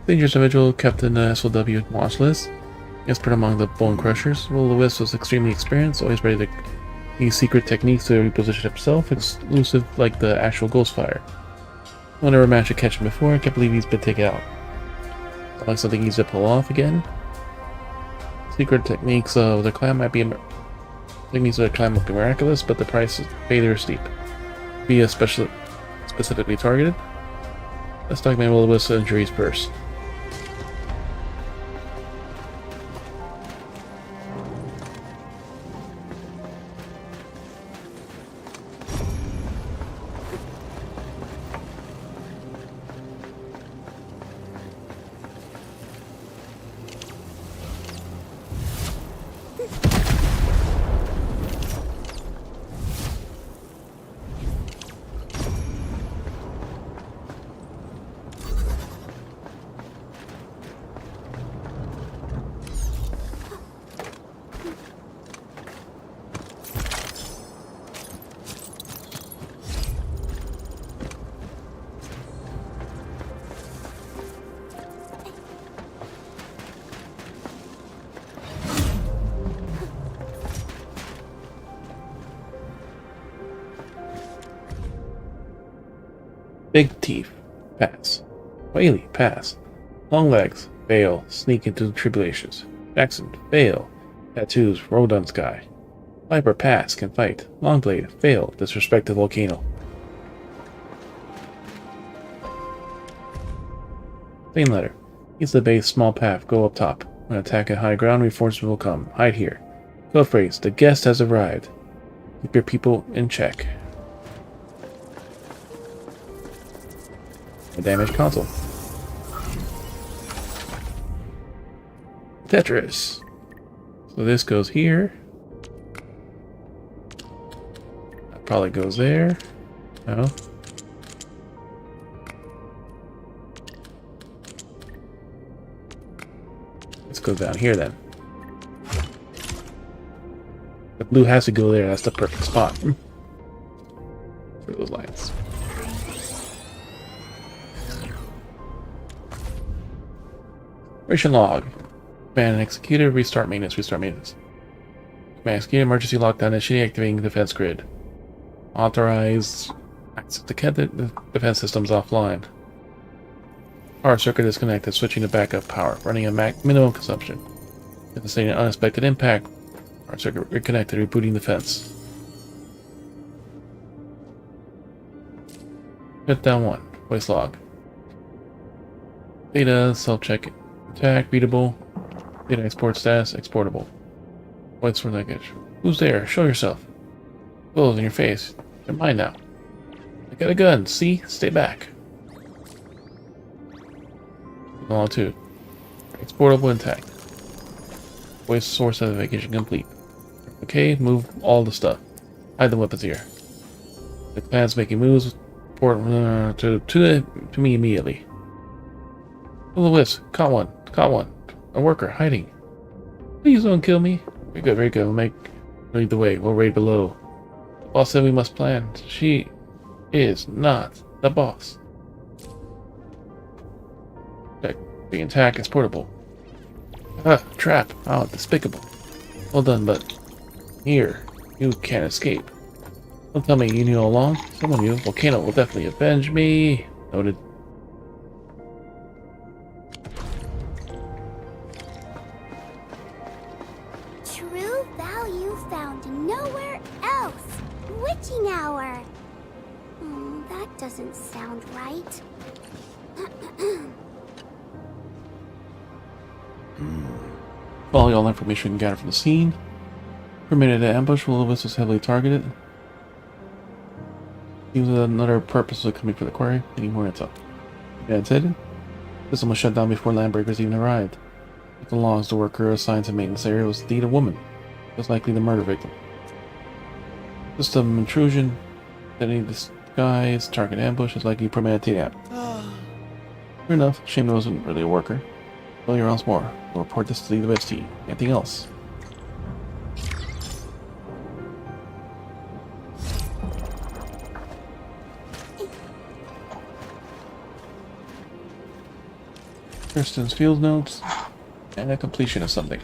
Dangerous individual kept in the SLW watch list. Expert among the Bone Crushers, Will-O-Wisp was extremely experienced, always ready to These secret techniques to reposition himself, exclusive like the actual Ghostfire. I never managed to catch him before. I can't believe he's been taken out. Like something easy to pull off again. Secret techniques of the clan might be techniques of the clan might be miraculous, but the price is failure steep. Be specifically targeted. Let's document Will-O-Wisps injuries first. Big teeth, pass. Whaley, pass. Long legs, fail. Sneak into the tribulations. Jackson, fail. Tattoos, Rodon's guy. Viper, pass. Can fight. Longblade, fail. Disrespect the volcano. Same letter. Use the base, small path, go up top. When attack at high ground, reinforcements will come. Hide here. Code phrase, the guest has arrived. Keep your people in check. A damaged console. Tetris. So this goes here. That probably goes there. No. Let's go down here then. The blue has to go there. That's the perfect spot for those lines. Operation log. Command executed. Restart maintenance. Restart maintenance. Command executed. Emergency lockdown. Initially activating defense grid. Authorized. Access the defense systems offline. Power circuit disconnected. Switching to backup power. Running at minimum consumption. Devastating unexpected impact. Power circuit reconnected. Rebooting defense. Shut down 1. Voice log. Data. Self-check. Attack, readable. Data export status, exportable. Voice for luggage. Who's there? Show yourself. Clothes in your face. You're mine now. I got a gun. See? Stay back. All 2. Exportable intact. Voice source identification complete. Okay, move all the stuff. Hide the weapons here. The clan's making moves. Report to me immediately. Will-O-Wisp, caught one. Caught one. A worker, hiding. Please don't kill me. Very good, very good. We'll lead the way. We'll raid below. The boss said we must plan. She is not the boss. The attack is portable. Ah, trap. Oh, despicable. Well done, but here, you can't escape. Don't tell me you knew all along. Someone knew. Volcano will definitely avenge me. Noted. True value found nowhere else. Witching hour. That doesn't sound right. Following all information we can gather from the scene. Permitted an ambush. Will-O-Wisp was heavily targeted. Seems another purpose of coming for the quarry. Any more intel? Yeah, it's headed. System was shut down before landbreakers even arrived. With the logs, the worker assigned to maintenance area was indeed a woman. Most likely the murder victim. System intrusion. Identity disguise. Target ambush is likely premeditated. Fair enough. Shame there wasn't really a worker. Well, you're once more. We'll report this to the UST. Anything else? Kirsten's field notes and a completion of something.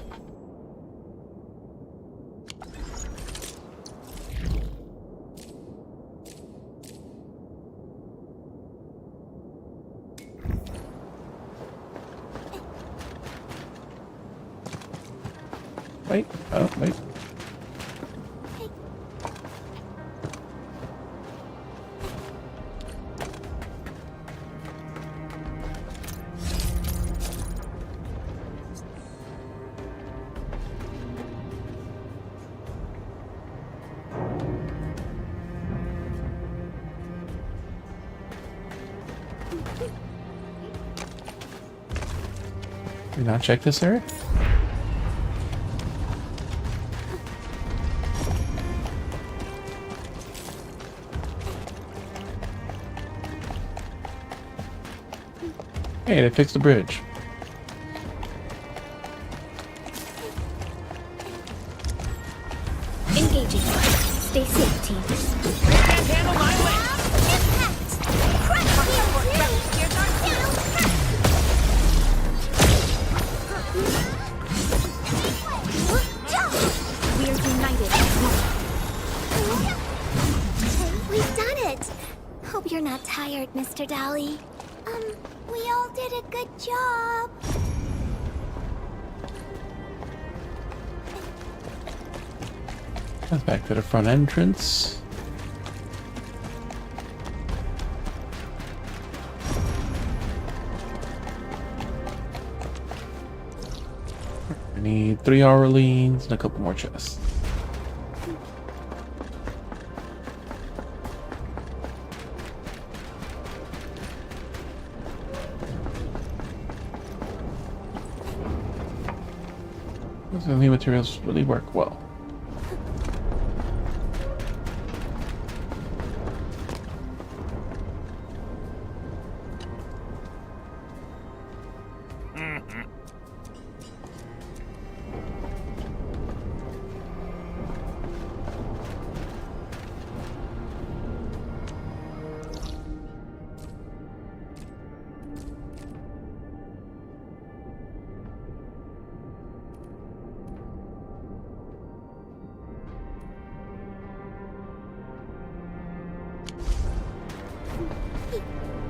Wait. Oh, wait. Did we not check this area? Hey, they fixed the bridge. Engaging. Stay safe, team. Handle my way. We are united. We've done it! Hope you're not tired, Mr. Dolly. We all did a good job. That's back to the front entrance. I need 3 Orleans and a couple more chests. Those new materials really work well.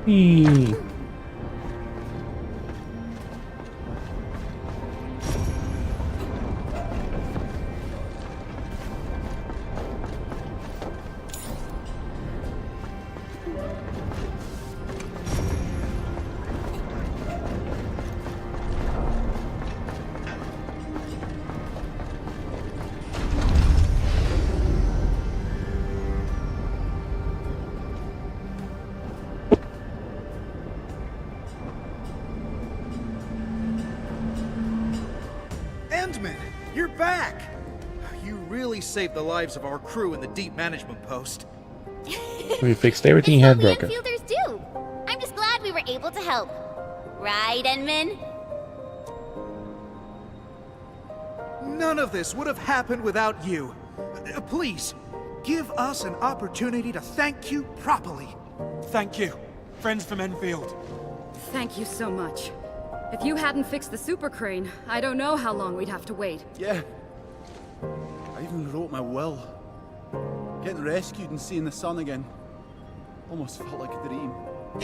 Eee. Endman, you're back! You really saved the lives of our crew in the deep management post. We fixed everything you had broken. Enfielders do. I'm just glad we were able to help. Right, Enman? None of this would have happened without you. Please, give us an opportunity to thank you properly. Thank you, friends from Enfield. Thank you so much. If you hadn't fixed the super crane, I don't know how long we'd have to wait. Yeah. I even wrote my will. Getting rescued and seeing the sun again. Almost felt like a dream.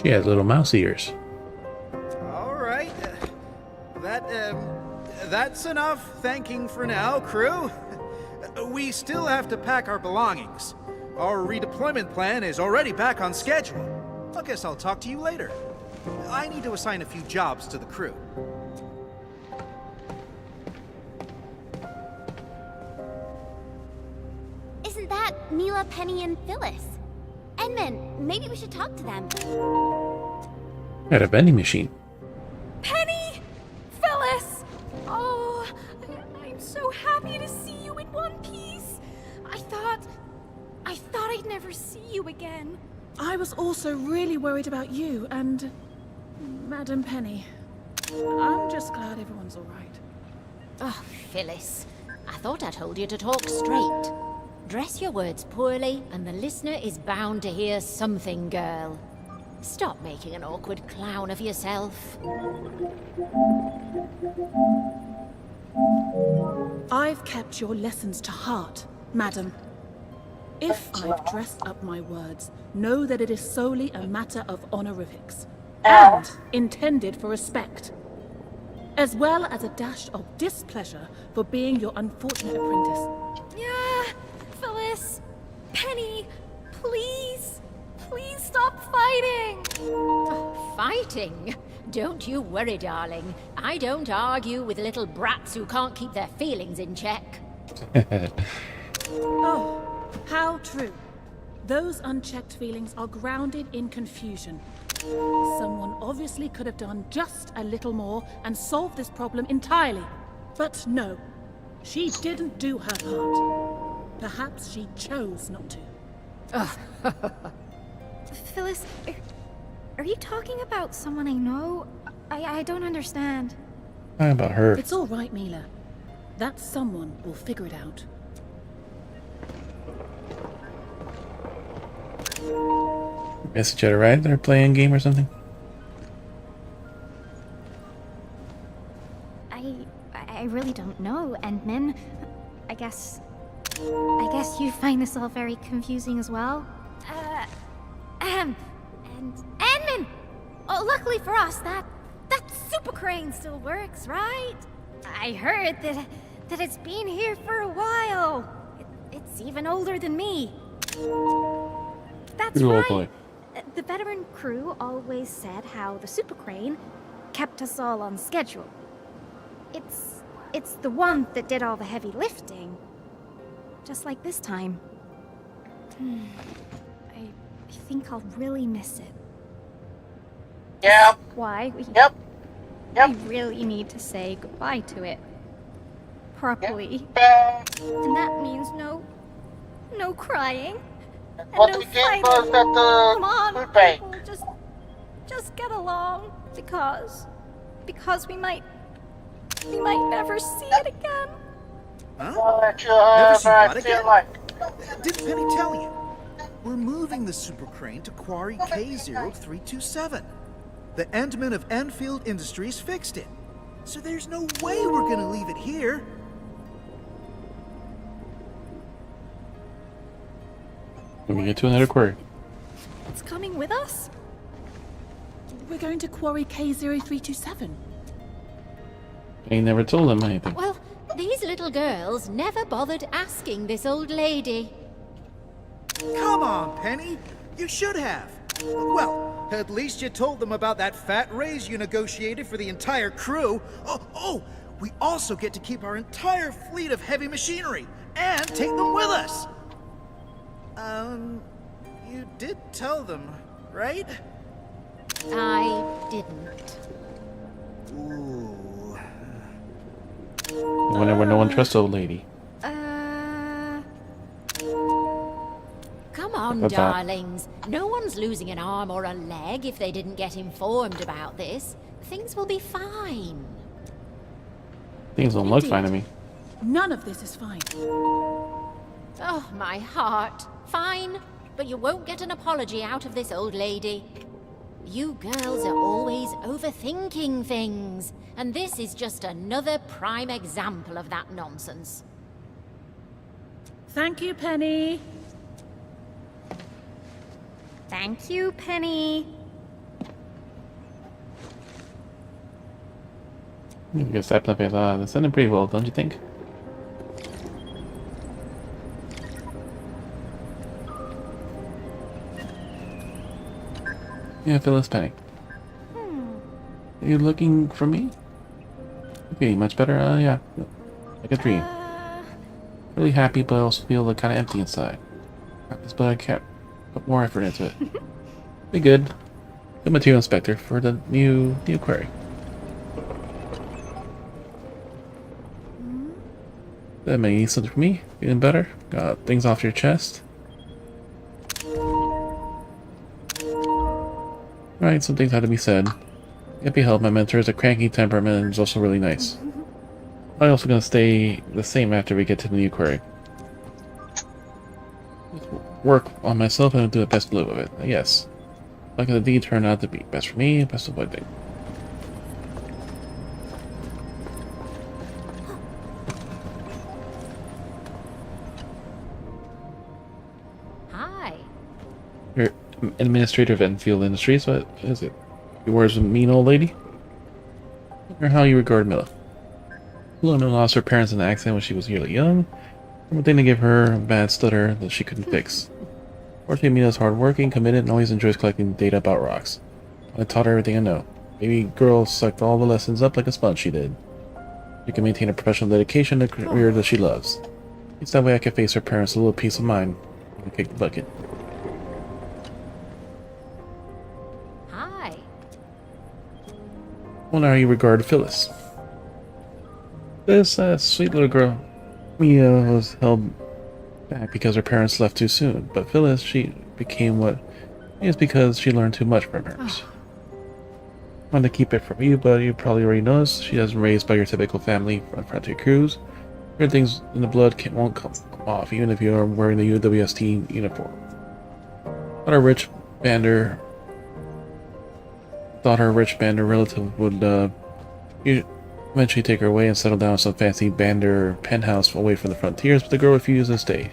She has little mouse ears. All right. That's enough thanking for now, crew. We still have to pack our belongings. Our redeployment plan is already back on schedule. I guess I'll talk to you later. I need to assign a few jobs to the crew. Isn't that Mila, Penny, and Phyllis? Enman, maybe we should talk to them. At a vending machine. Penny! Phyllis! Oh, I'm so happy to see you in one piece. I thought I'd never see you again. I was also really worried about you and Madam Penny. I'm just glad everyone's all right. Oh, Phyllis. I thought I told you to talk straight. Dress your words poorly, and the listener is bound to hear something, girl. Stop making an awkward clown of yourself. I've kept your lessons to heart, madam. If I've dressed up my words, know that it is solely a matter of honorifics. And intended for respect. as well as a dash of displeasure for being your unfortunate apprentice. Yeah, Phyllis, Penny, please, please stop fighting. Oh, fighting? Don't you worry, darling. I don't argue with little brats who can't keep their feelings in check. Oh, how true. Those unchecked feelings are grounded in confusion. Someone obviously could have done just a little more and solved this problem entirely. But no, she didn't do her part. Perhaps she chose not to. Phyllis, are you talking about someone I know? I don't understand. How about her? It's all right, Mila. That someone will figure it out. Miss each other, right? They're playing a game or something? I really don't know, Endman. I guess you find this all very confusing as well? And Endman! Oh, luckily for us, that super crane still works, right? I heard that it's been here for a while. It's even older than me. That's Good old right. boy. The veteran crew always said how the super crane kept us all on schedule. It's the one that did all the heavy lifting. Just like this time. I think I'll really miss it. Yep. Why we really need to say goodbye to it. Properly. And that means no crying. And What no we did fighting. was that the Come on, food bank. people, just get along. Because we might never see it again. Huh? Never seen what feel again? like. Didn't Penny tell you? We're moving the super crane to Quarry K0327. The Endman of Enfield Industries fixed it. So there's no way we're gonna leave it here. When we get to another quarry. It's coming with us? We're going to Quarry K0327. They never told them anything. Well, these little girls never bothered asking this old lady. Come on, Penny. You should have. Well, at least you told them about that fat raise you negotiated for the entire crew. Oh, we also get to keep our entire fleet of heavy machinery and take them with us. You did tell them, right? I didn't. Ooh. Whenever no one trusts old lady. Come on, What's that? darlings. No one's losing an arm or a leg if they didn't get informed about this. Things will be fine. Things don't look fine to me. None of this is fine. Oh, my heart. Fine, but you won't get an apology out of this old lady. You girls are always overthinking things, and this is just another prime example of that nonsense. Thank you, Penny. Thank you, Penny. You get stepped up they're sounding pretty well, don't you think? Yeah, Phyllis, Penny. Are you looking for me? Okay, much better. Yeah, like a dream. Really happy, but I also feel kind of empty inside. But I can't put more effort into it. Be good. Good material inspector for the new quarry. That may need something for me. Feeling better? Got things off your chest? Right, some things had to be said. Can't be helped, my mentor has a cranky temperament and is also really nice. I'm also gonna stay the same after we get to the new quarry. Work on myself and do the best to live with it. Yes. Like the deed turned out to be best for me, best of what I think. Hi. You're administrator of Enfield Industries, what is it? You were a mean old lady? Or how you regard Milla. Milla lost her parents in an accident when she was really young. One thing to give her a bad stutter that she couldn't fix. Fortunately, Milla's hardworking, committed, and always enjoys collecting data about rocks. I taught her everything I know. Baby girl sucked all the lessons up like a sponge she did. She can maintain a professional dedication to a career that she loves. It's that way I can face her parents with a little peace of mind and kick the bucket. Hi. Wonder how you regard Phyllis. This sweet little girl, Mia, was held back because her parents left too soon, but Phyllis, she became what is because she learned too much from her parents. I wanted to keep it from you, but you probably already noticed she wasn't raised by your typical family on frontier crews. Weird things in the blood won't come off, even if you are wearing the UWST uniform. Thought her rich bander relative would eventually take her away and settle down in some fancy bander penthouse away from the frontiers, but the girl refused to stay.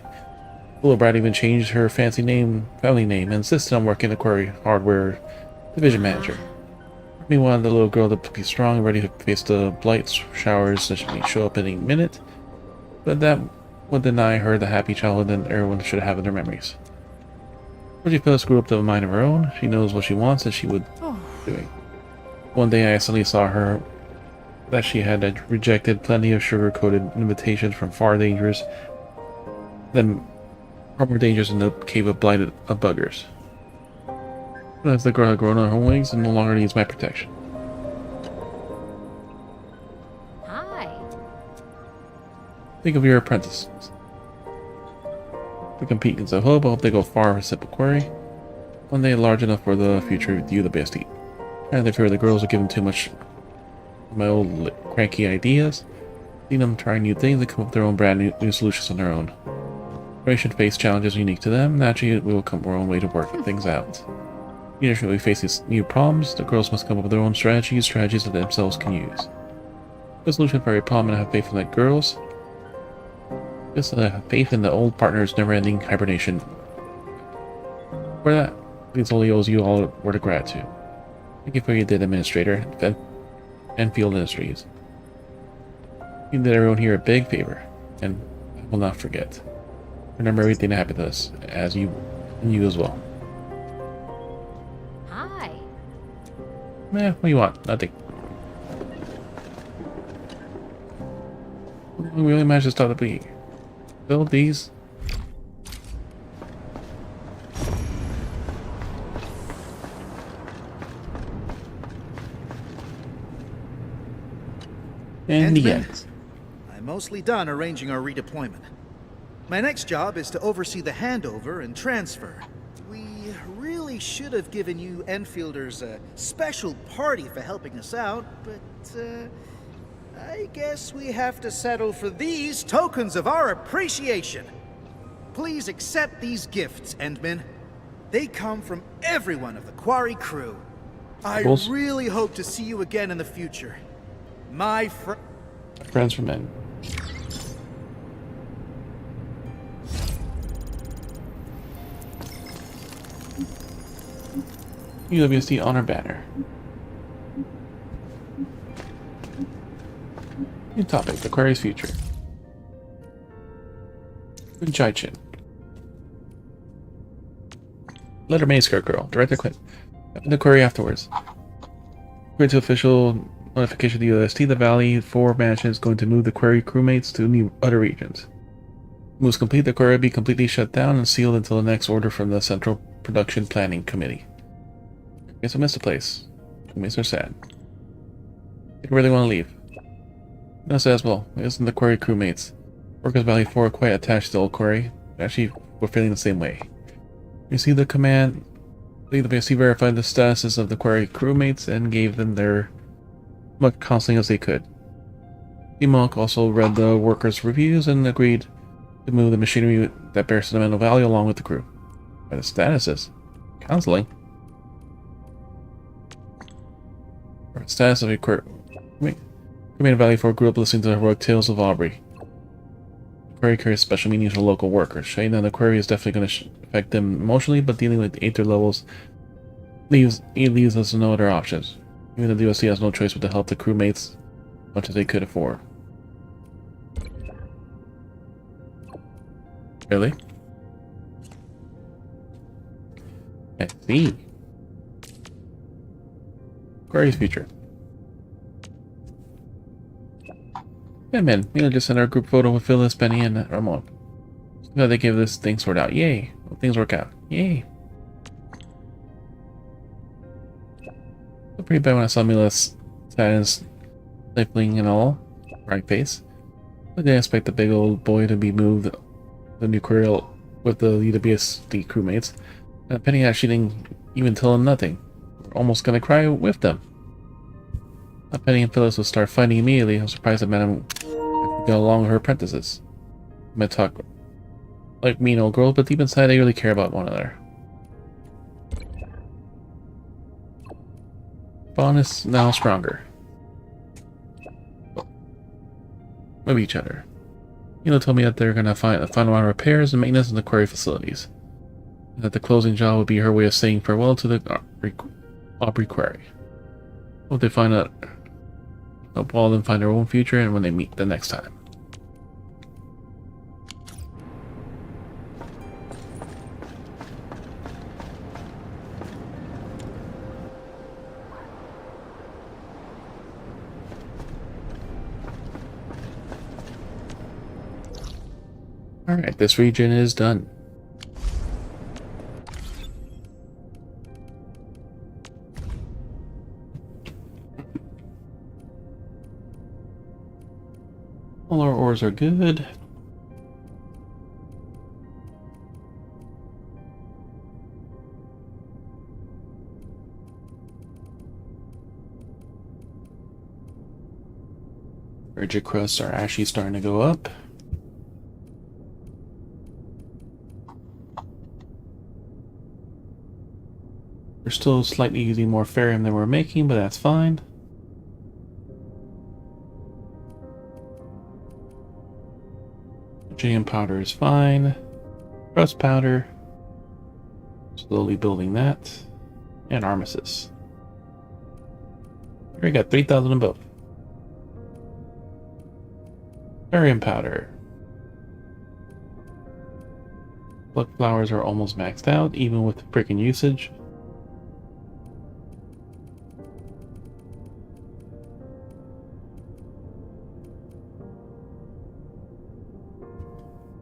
Little Brad even changed her family name, and insisted on working the quarry hardware division manager. We wanted the little girl to be strong and ready to face the blight showers that should show up any minute, but that would deny her the happy childhood that everyone should have in their memories. When Phyllis grew up to a mind of her own, she knows what she wants and she would do it. One day I suddenly saw her that she had rejected plenty of sugar-coated invitations from far more dangers in the cave of blighted buggers. But as the girl had grown on her wings and no longer needs my protection. Hi. Think of your apprentices. To compete against a hope, I hope they go far for a simple quarry. One day large enough for the future of you, the bestie. And I fear the girls are given too much of my old cranky ideas. Seeing them trying new things and come up with their own brand new solutions on their own. We should face challenges unique to them. Naturally, we will come our own way to working things out. Even if we face these new problems, the girls must come up with their own strategies that themselves can use. The solution for every problem, and I have faith in the girls. Just have faith in the old partner's never-ending hibernation. For that, this only owes you all a word of gratitude. Thank you for what you did, Administrator, Enfield Industries. You did everyone here a big favor, and I will not forget. Remember everything that happened to us, as you, and you as well. Hi. What do you want? Nothing. We really managed to stop the bleeding. Build these. And the end. I'm mostly done arranging our redeployment. My next job is to oversee the handover and transfer. We really should have given you Enfielders a special party for helping us out, but I guess we have to settle for these tokens of our appreciation. Please accept these gifts, Endman. They come from everyone of the Quarry crew. I really hope to see you again in the future. My friends from men. UWST Honor Banner. New topic, the Quarry's future. Jaichin. Letter May Skirt Girl. Director Quinn. The Quarry afterwards. According to official notification of the UST, the Valley 4 mansion is going to move the Quarry crewmates to new other regions. Moves complete, the Quarry will be completely shut down and sealed until the next order from the Central Production Planning Committee. Guess I missed a place. Crewmates are sad. They really want to leave. No, says well, isn't the Quarry crewmates. Workers Valley 4 are quite attached to the old Quarry. Actually, we're feeling the same way. You see the command. The BSC verified the statuses of the Quarry crewmates and gave them their much counseling as they could. The monk also read the workers' reviews and agreed to move the machinery that bears sentimental value along with the crew. By the statuses. Counseling? Or status of a Command Valley 4 grew up listening to the heroic tales of Aubrey. The Quarry carries special meanings for local workers. Showing that the Quarry is definitely going to affect them emotionally, but dealing with the Aether levels leaves us no other options. Even the DLC has no choice but to help the crewmates as much as they could afford. Really? I see. Quarry's future. Yeah, man. Mila just sent our group photo with Phyllis, Benny, and Ramon. So they gave this thing sort out. Yay. Well, things work out. Yay. Pretty bad when I saw Mila's sadness, stifling and all. Right face. I didn't expect the big old boy to be moved the new quarry with the UWSD crewmates. And Penny actually didn't even tell him nothing. We're almost gonna cry with them. Penny and Phyllis would start fighting immediately. I was surprised that Madame could go along with her apprentices. They might talk like mean old girls, but deep inside they really care about one another. Bond is now stronger. With each other. Mila told me that they're gonna find a final round of repairs and maintenance in the quarry facilities. And that the closing job would be her way of saying farewell to the Aubrey Quarry. Hope they find out. Hope all of them find their own future and when they meet the next time. Alright, this region is done. All our ores are good. Rigid crusts are actually starting to go up. We're still slightly using more ferrum than we're making, but that's fine. Jam powder is fine. Rust powder. Slowly building that. And armistice. Here we got 3,000 in both. Ferrum powder. Pluck flowers are almost maxed out, even with the frickin' usage.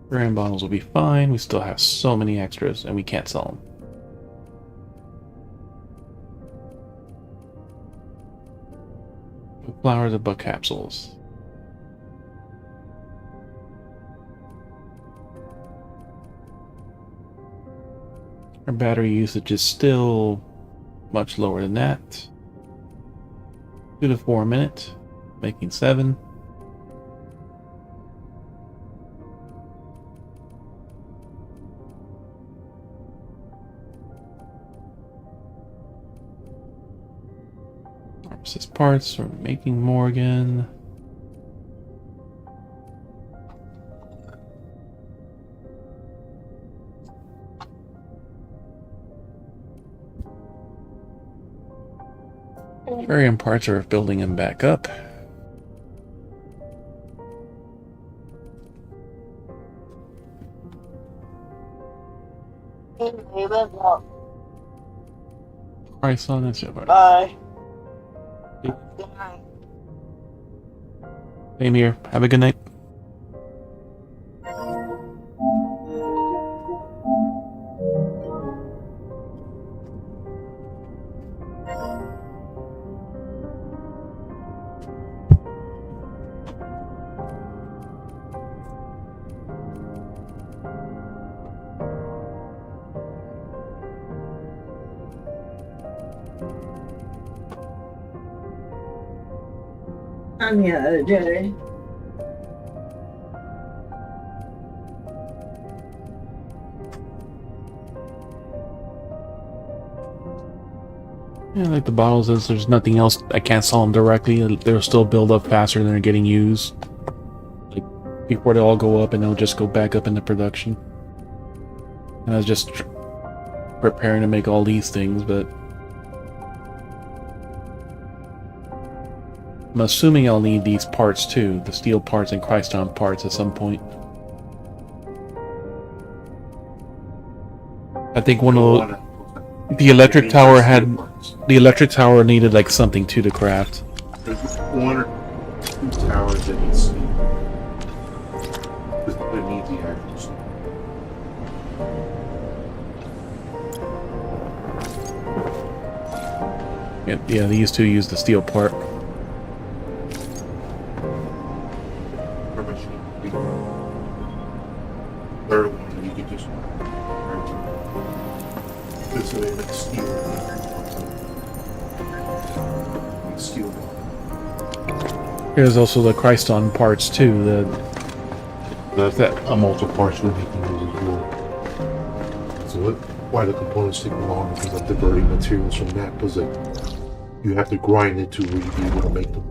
Ferrum bottles will be fine. We still have so many extras and we can't sell them. Flowers and bug capsules. Our battery usage is still much lower than that. 2 to 4 minutes, making 7. Assist parts, we're making more again. Ferrum parts are building them back up. Price on this. Bye. Same here. Have a good night. I'm the other day. Yeah, like the bottles, is there's nothing else. I can't sell them directly. They'll still build up faster than they're getting used. Like before they all go up, and they'll just go back up into production. And I was just preparing to make all these things, but I'm assuming I'll need these parts too, the steel parts and Christon parts at some point. I think one of the electric tower had the electric tower needed like something too to craft. There's one or two towers that need steel. That need the actual steel. Yeah, these two use the steel part. Third one, you could just so they make steel. There's also the Christon parts too. That's that multiple parts we're making those as well. So why the components take longer, because I'm diverting materials from that, because you have to grind it to really be able to make them.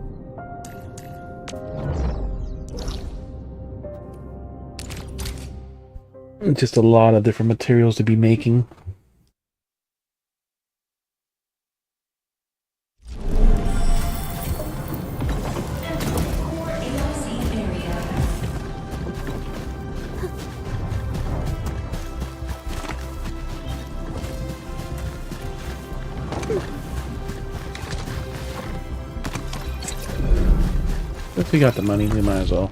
Just a lot of different materials to be making. If we got the money, we might as well.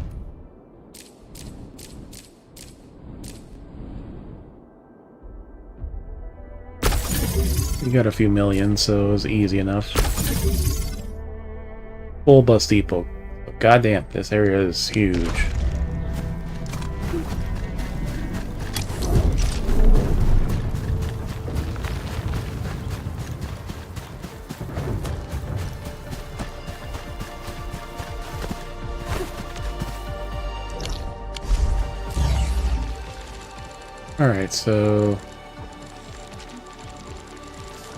We got a few million, so it was easy enough. Full bus depot. Goddamn, this area is huge. Alright, so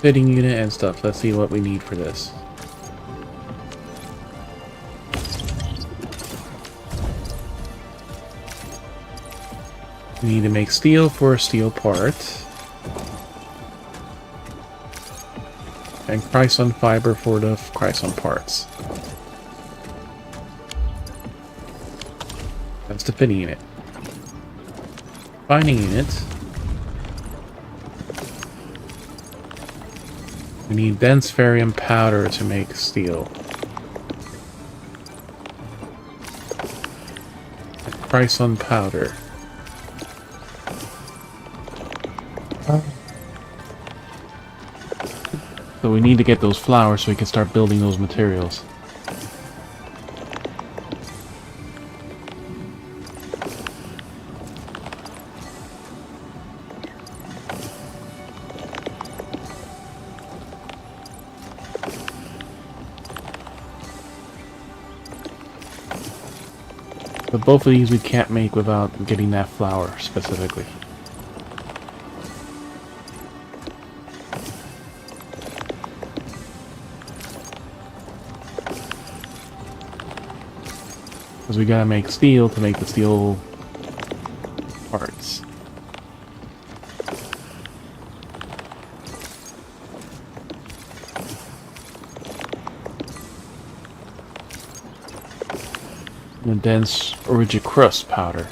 fitting unit and stuff. Let's see what we need for this. We need to make steel for a steel part. And Christon fiber for the Christon parts. That's the fitting unit. Binding unit. We need dense ferrium powder to make steel. Christon powder. So we need to get those flowers so we can start building those materials. But both of these we can't make without getting that flower specifically. Because we gotta make steel to make the steel parts. And dense origin crust powder.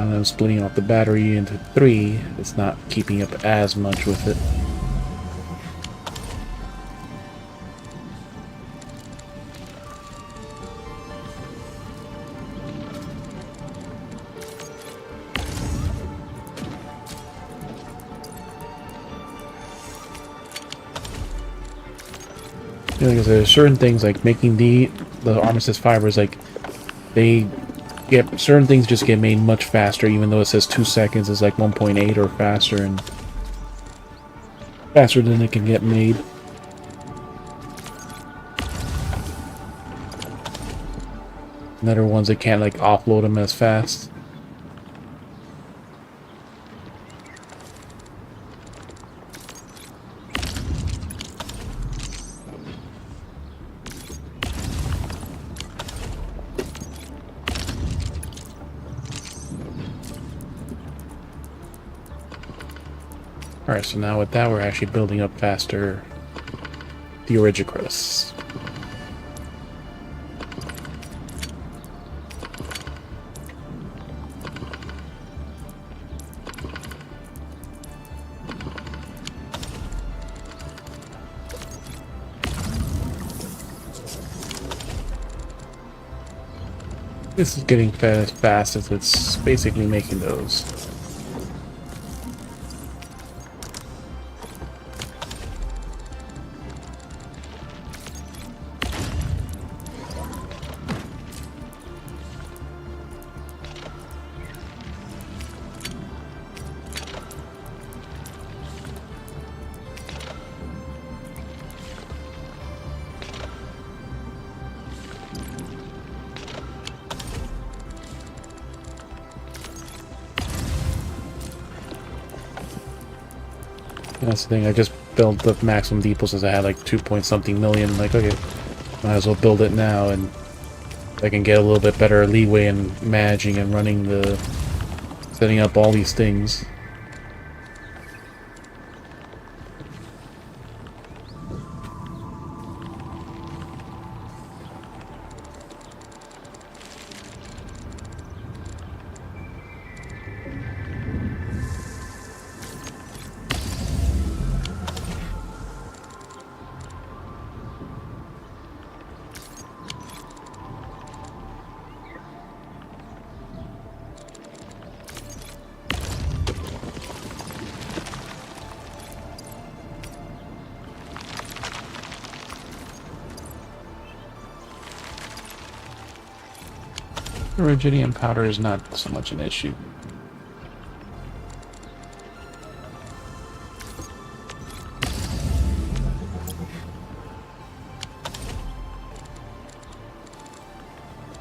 now that I'm splitting off the battery into 3, it's not keeping up as much with it. You know, because there's certain things like making the armistice fibers, like they get certain things just get made much faster, even though it says 2 seconds is like 1.8 or faster, and faster than it can get made. And other ones that can't like offload them as fast. Alright, so now with that we're actually building up faster the Origicrus. This is getting as fast as it's basically making those. That's the thing, I just built the maximum depot since I had like 2 point something million. Like, okay, might as well build it now, and I can get a little bit better leeway in managing and running the... setting up all these things. Iridium powder is not so much an issue.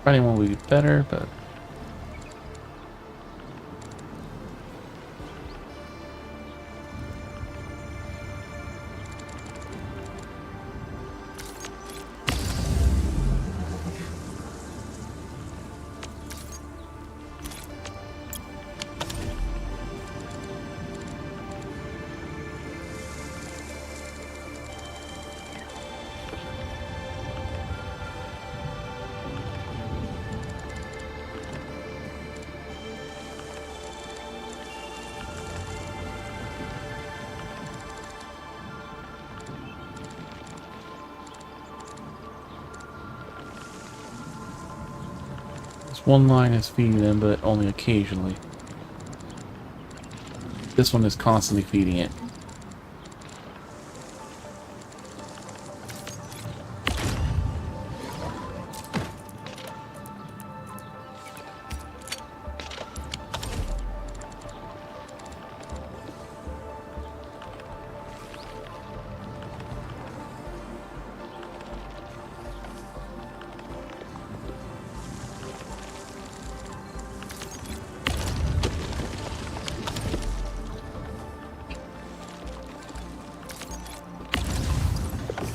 Finding one would be better, but one line is feeding them, but only occasionally. This one is constantly feeding it.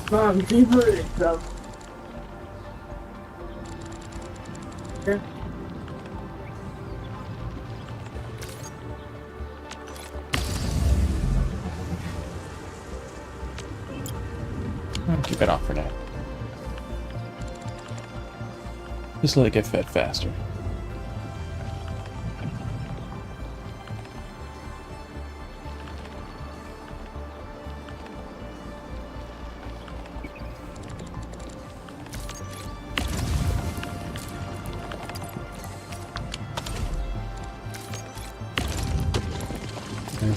Mom, keep it stuff. Yeah. I'll keep it off for now. Just let it get fed faster.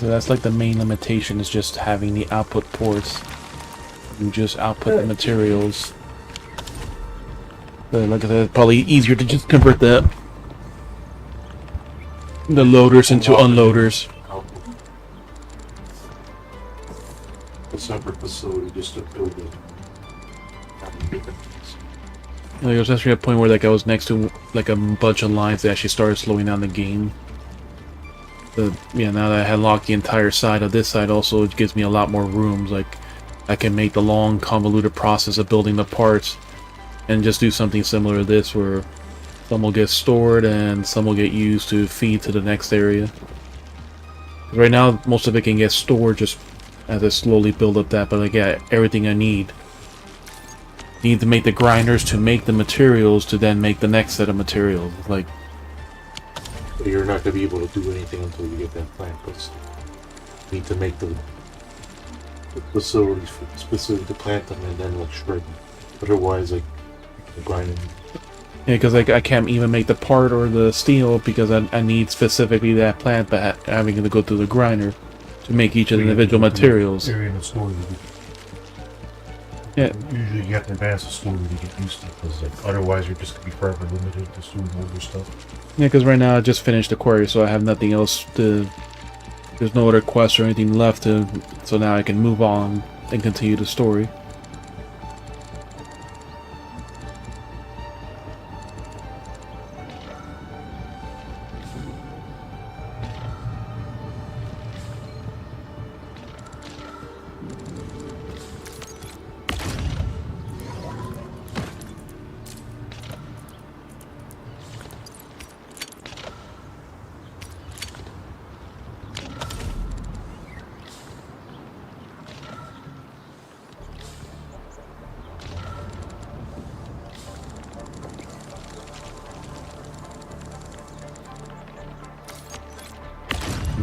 So that's like the main limitation, is just having the output ports. You just output the materials. But like I said, it's probably easier to just convert the loaders into unloaders. A separate facility just to build it. Like, it was actually a point where like I was next to like a bunch of lines that actually started slowing down the game. But yeah, now that I had locked the entire side of this side, also it gives me a lot more rooms. Like I can make the long convoluted process of building the parts and just do something similar to this, where some will get stored and some will get used to feed to the next area. Right now most of it can get stored just as I slowly build up that, but I get everything I need. Need to make the grinders to make the materials to then make the next set of materials. Like, you're not going to be able to do anything until you get that plant. Because you need to make the facilities specific to plant them and then like shred them. Otherwise, like the grinding. yeah, because like I can't even make the part or the steel because I need specifically that plant, but having to go through the grinder to make each of the individual materials. Yeah. Usually you have to advance the story to get used to it, because like, otherwise you're just going to be forever limited to doing older stuff. Yeah, because right now I just finished the quarry, so I have nothing else to... There's no other quests or anything left to... So now I can move on and continue the story.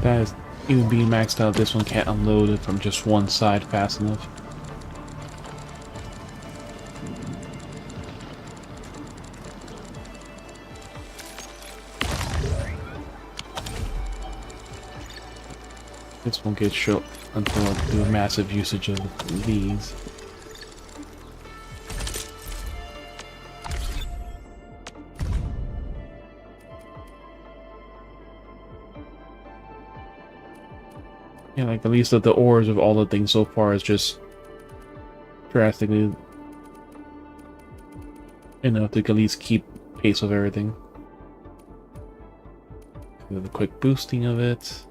That is, even being maxed out, this one can't unload it from just one side fast enough. This won't get shut until I do a massive usage of these. Yeah, like at least the ores of all the things so far is just drastically enough to at least keep pace with everything. The quick boosting of it.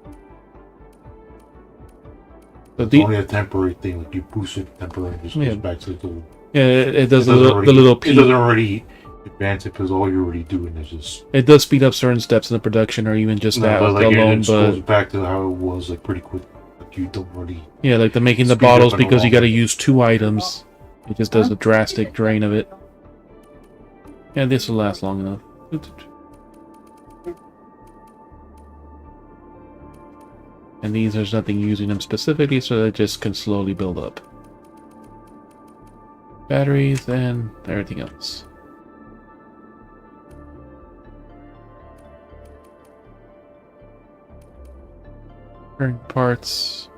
It's only a temporary thing. Like you boost it temporarily, just goes back to the. Yeah, it does the little peak. It doesn't already advance it because all you're already doing is just. It does speed up certain steps in the production, or even just that but like, alone. It goes back to how it was, like pretty quick. Like you don't really. Yeah, like the making the bottles because you got to use 2 items. It just does a drastic drain of it. Yeah, this will last long enough. And these, there's nothing using them specifically, so they just can slowly build up. Batteries and everything else. Current parts.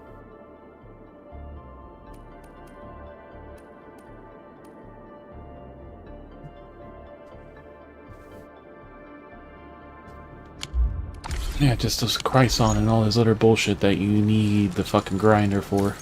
Yeah, just those Chryson and all this other bullshit that you need the fucking grinder for.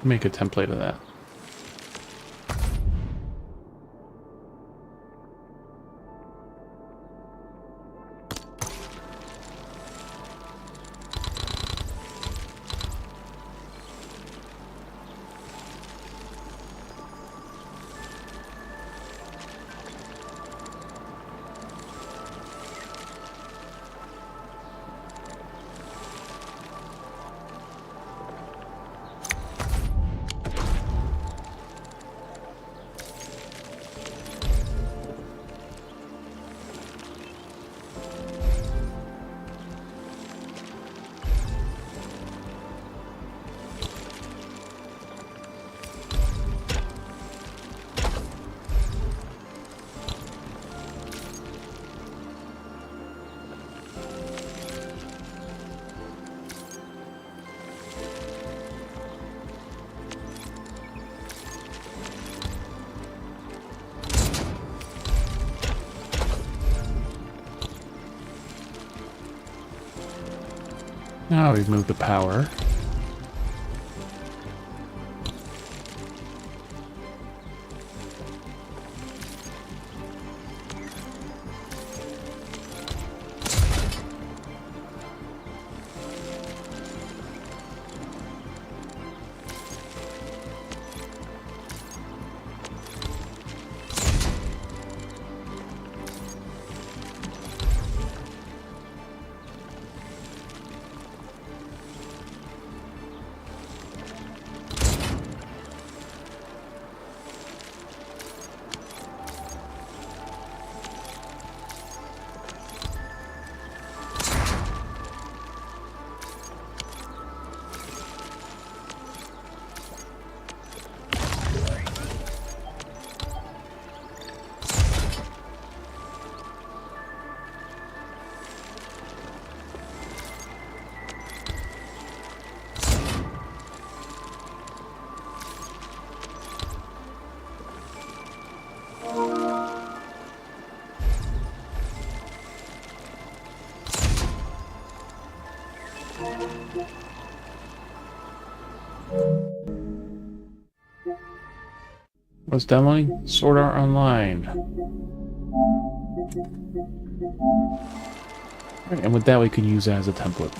Make a template of that. Now we've moved the power. What's demoing? Sword Art Online. Right, and with that we can use that as a template.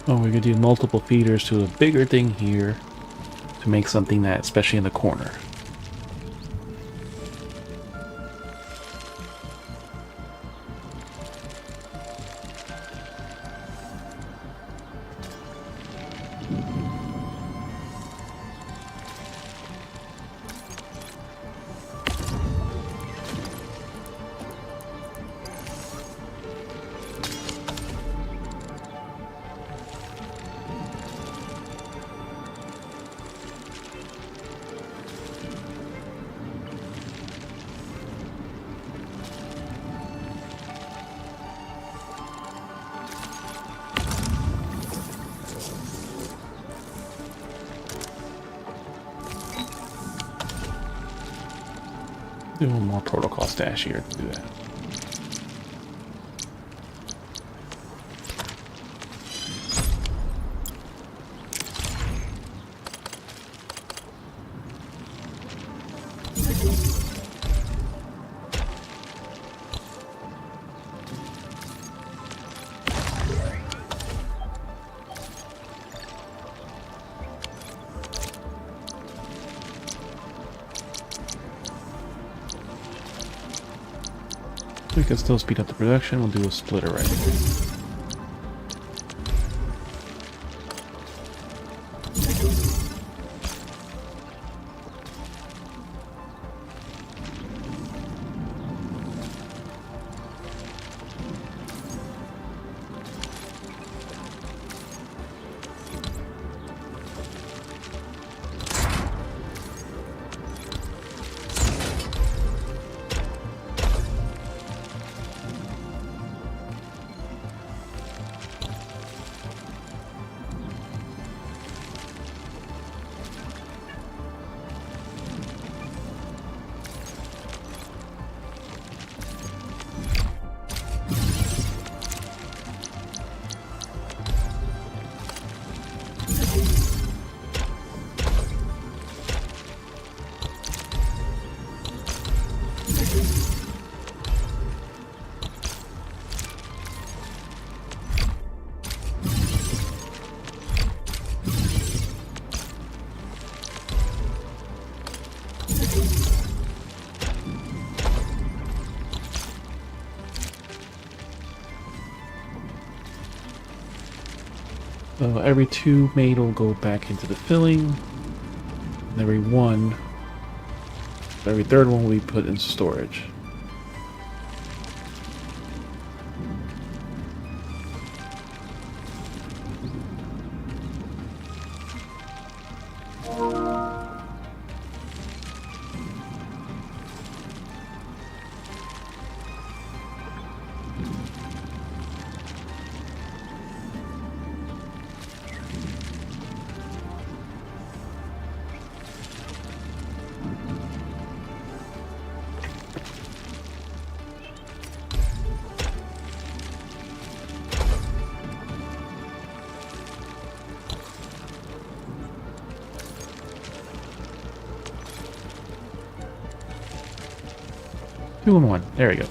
Oh, we could do multiple feeders to a bigger thing here to make something that, especially in the corner. Do one more protocol stash here to do that. We can still speed up the production. We'll do a splitter right here. So every 2 made will go back into the filling. And every 1, every 3rd one will be put in storage. Two in one. There we go.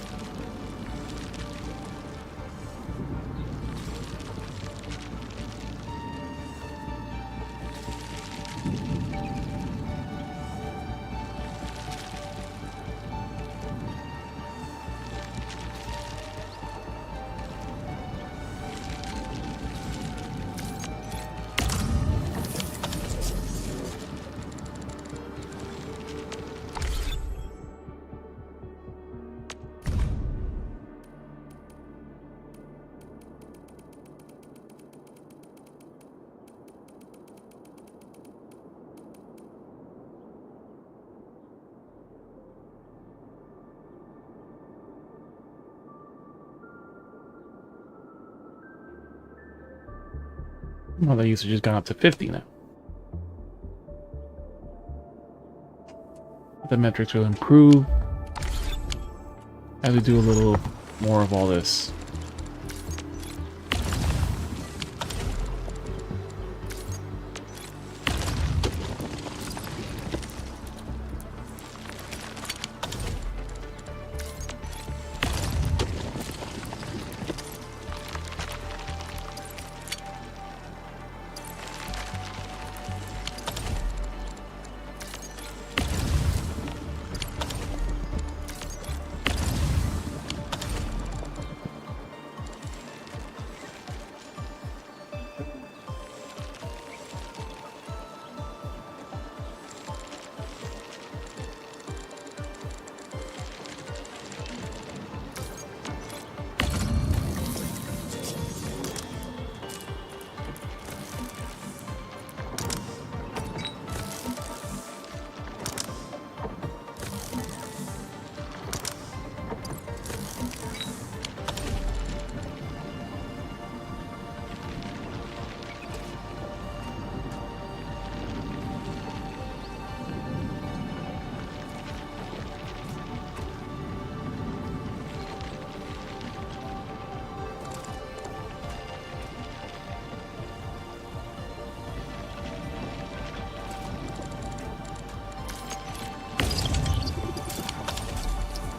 Well, the usage has gone up to 50 now. The metrics will improve as we do a little more of all this.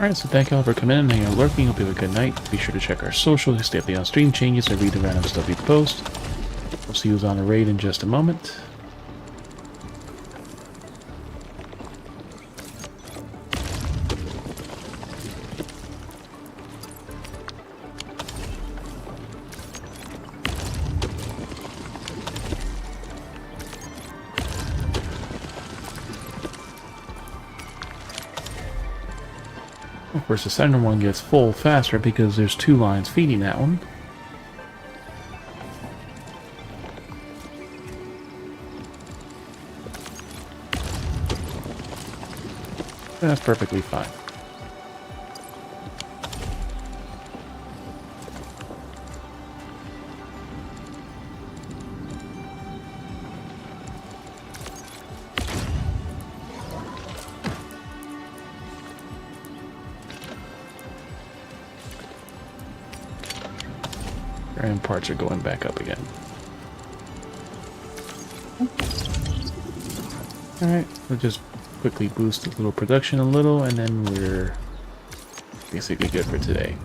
Alright, so thank you all for coming in and hanging out lurking. Hope you have a good night. Be sure to check our socials, stay updated on stream changes, and read the random stuff we post. We'll see who's on the raid in just a moment. Of course, the center one gets full faster because there's 2 lines feeding that one. That's perfectly fine. And parts are going back up again. Alright, we'll just quickly boost the little production a little, and then we're basically good for today.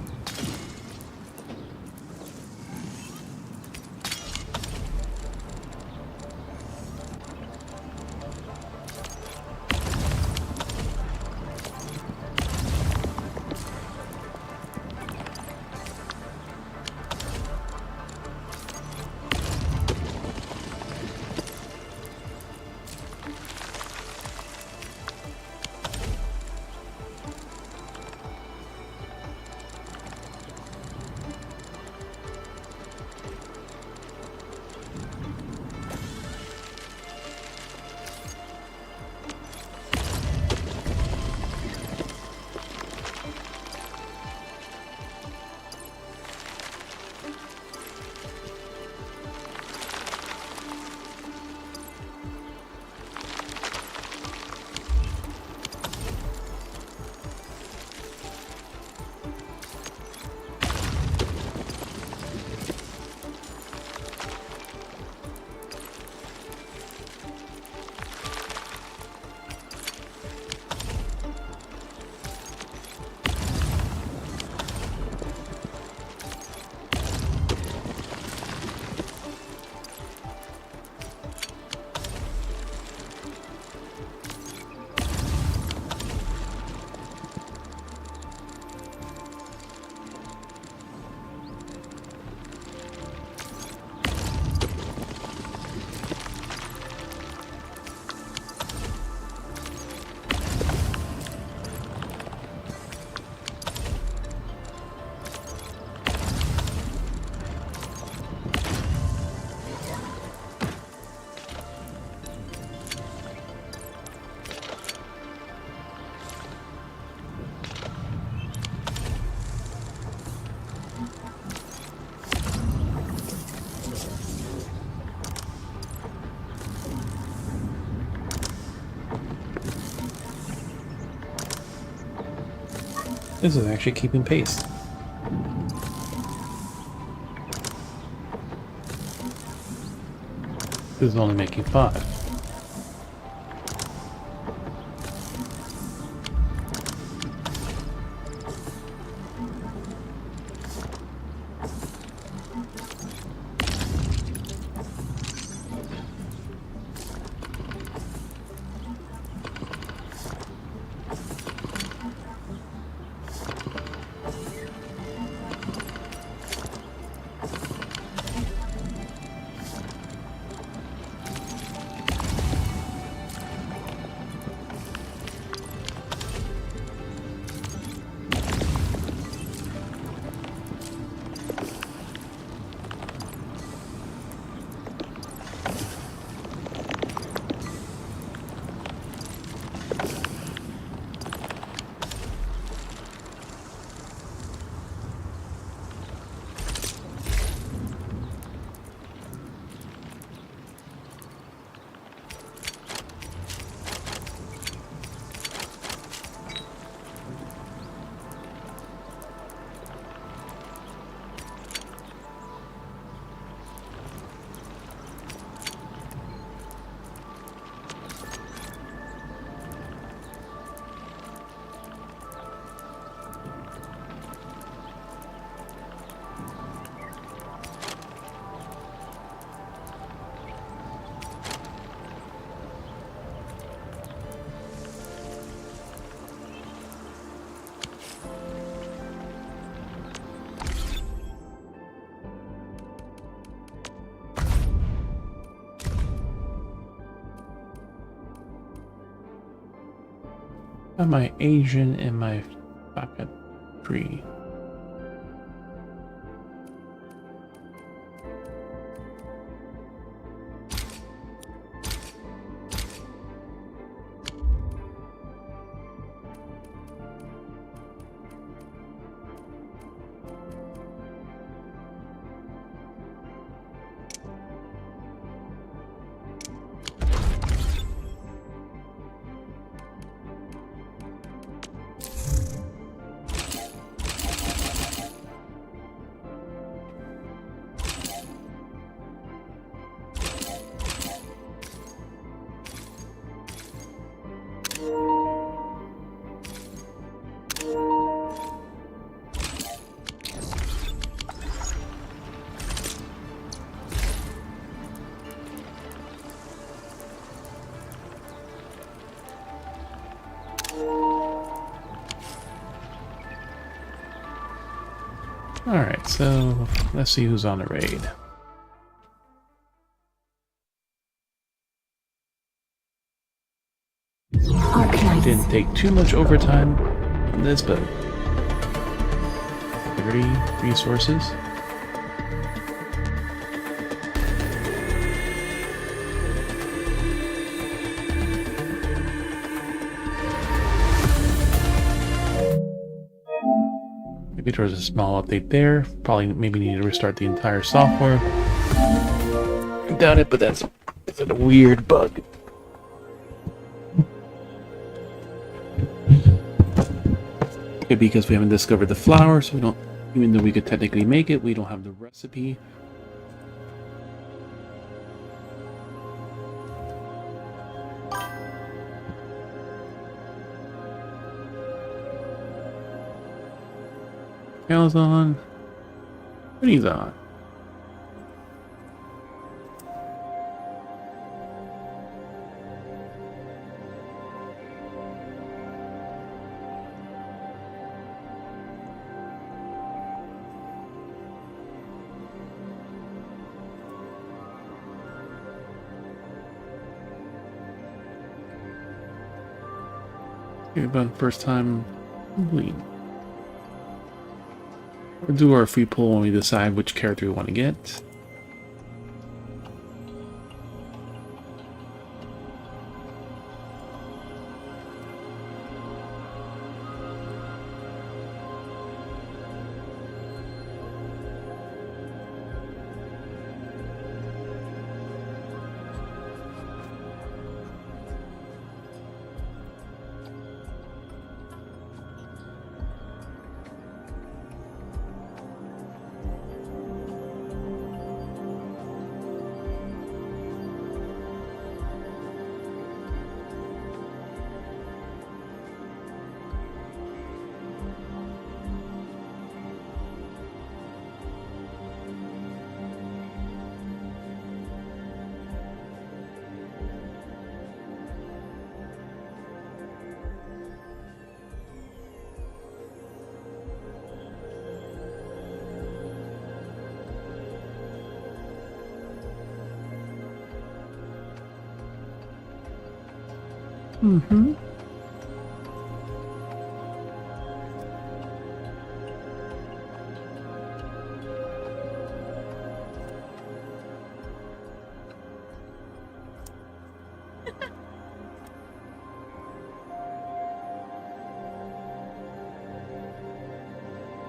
This is actually keeping pace. This is only making 5. Got my Asian and my pocket tree. Alright, so let's see who's on the raid. I didn't take too much overtime on this, but 30 resources. Maybe there's a small update there. Probably maybe need to restart the entire software. I doubt it, but that's a weird bug. Could be because we haven't discovered the flour, so we don't, even though we could technically make it, we don't have the recipe. Cal's on. What he's on? About first time complete. We'll do our free pull when we decide which character we want to get. Mm-hmm.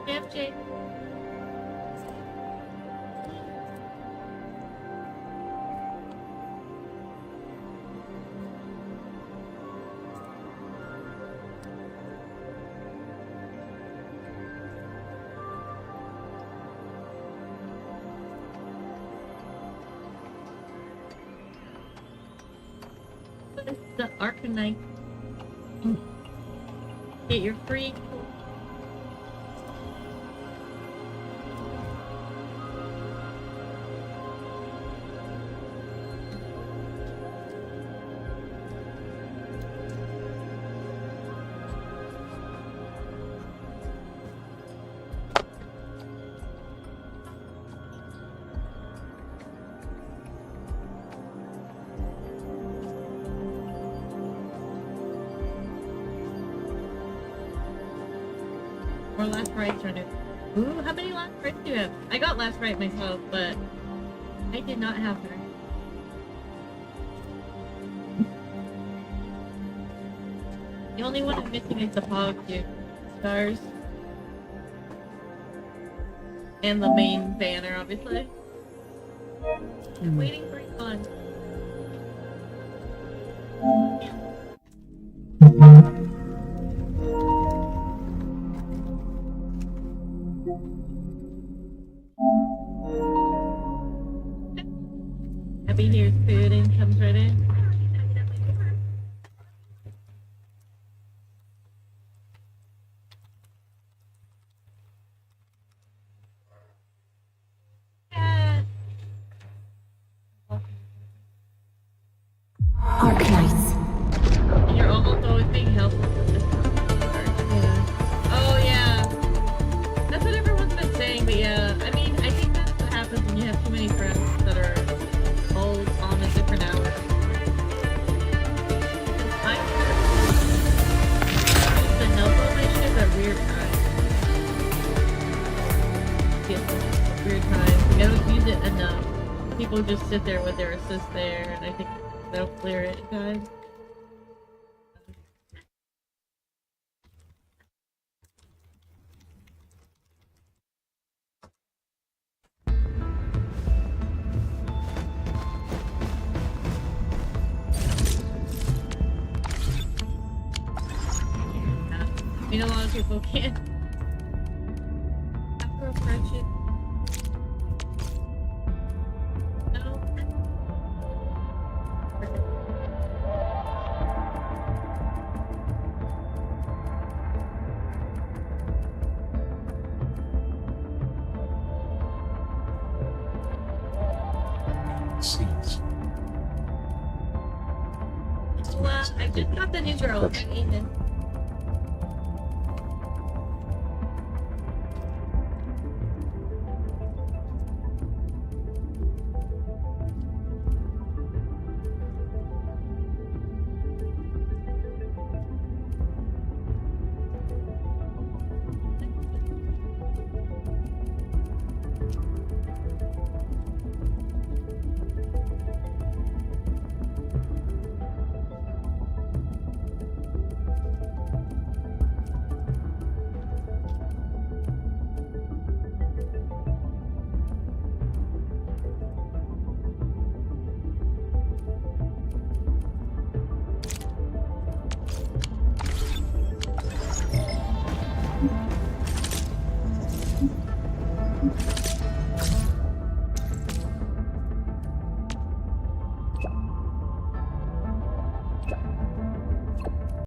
FJ. The Arknights. Get your free. Or last rights are new. Ooh, how many last rights do you have? I got last right myself, but I did not have her. The only one I'm missing is the Pog dude. Stars. And the main banner, obviously. I'm waiting for it on. Happy here's food and comes right in. Arknights. You're almost always being helpful with this. Oh yeah. That's what everyone's been saying, but yeah, I mean, I think that's what happens when you have too many friends that are all on a different hour. The help on my ship at weird times. Yeah, weird times. Like, I don't use it enough. People just sit there with their assist there, and I think they'll clear it in time. I mean, a lot of people can't. After a friendship. No. Scenes. Well, I just got the new girl. Ethan.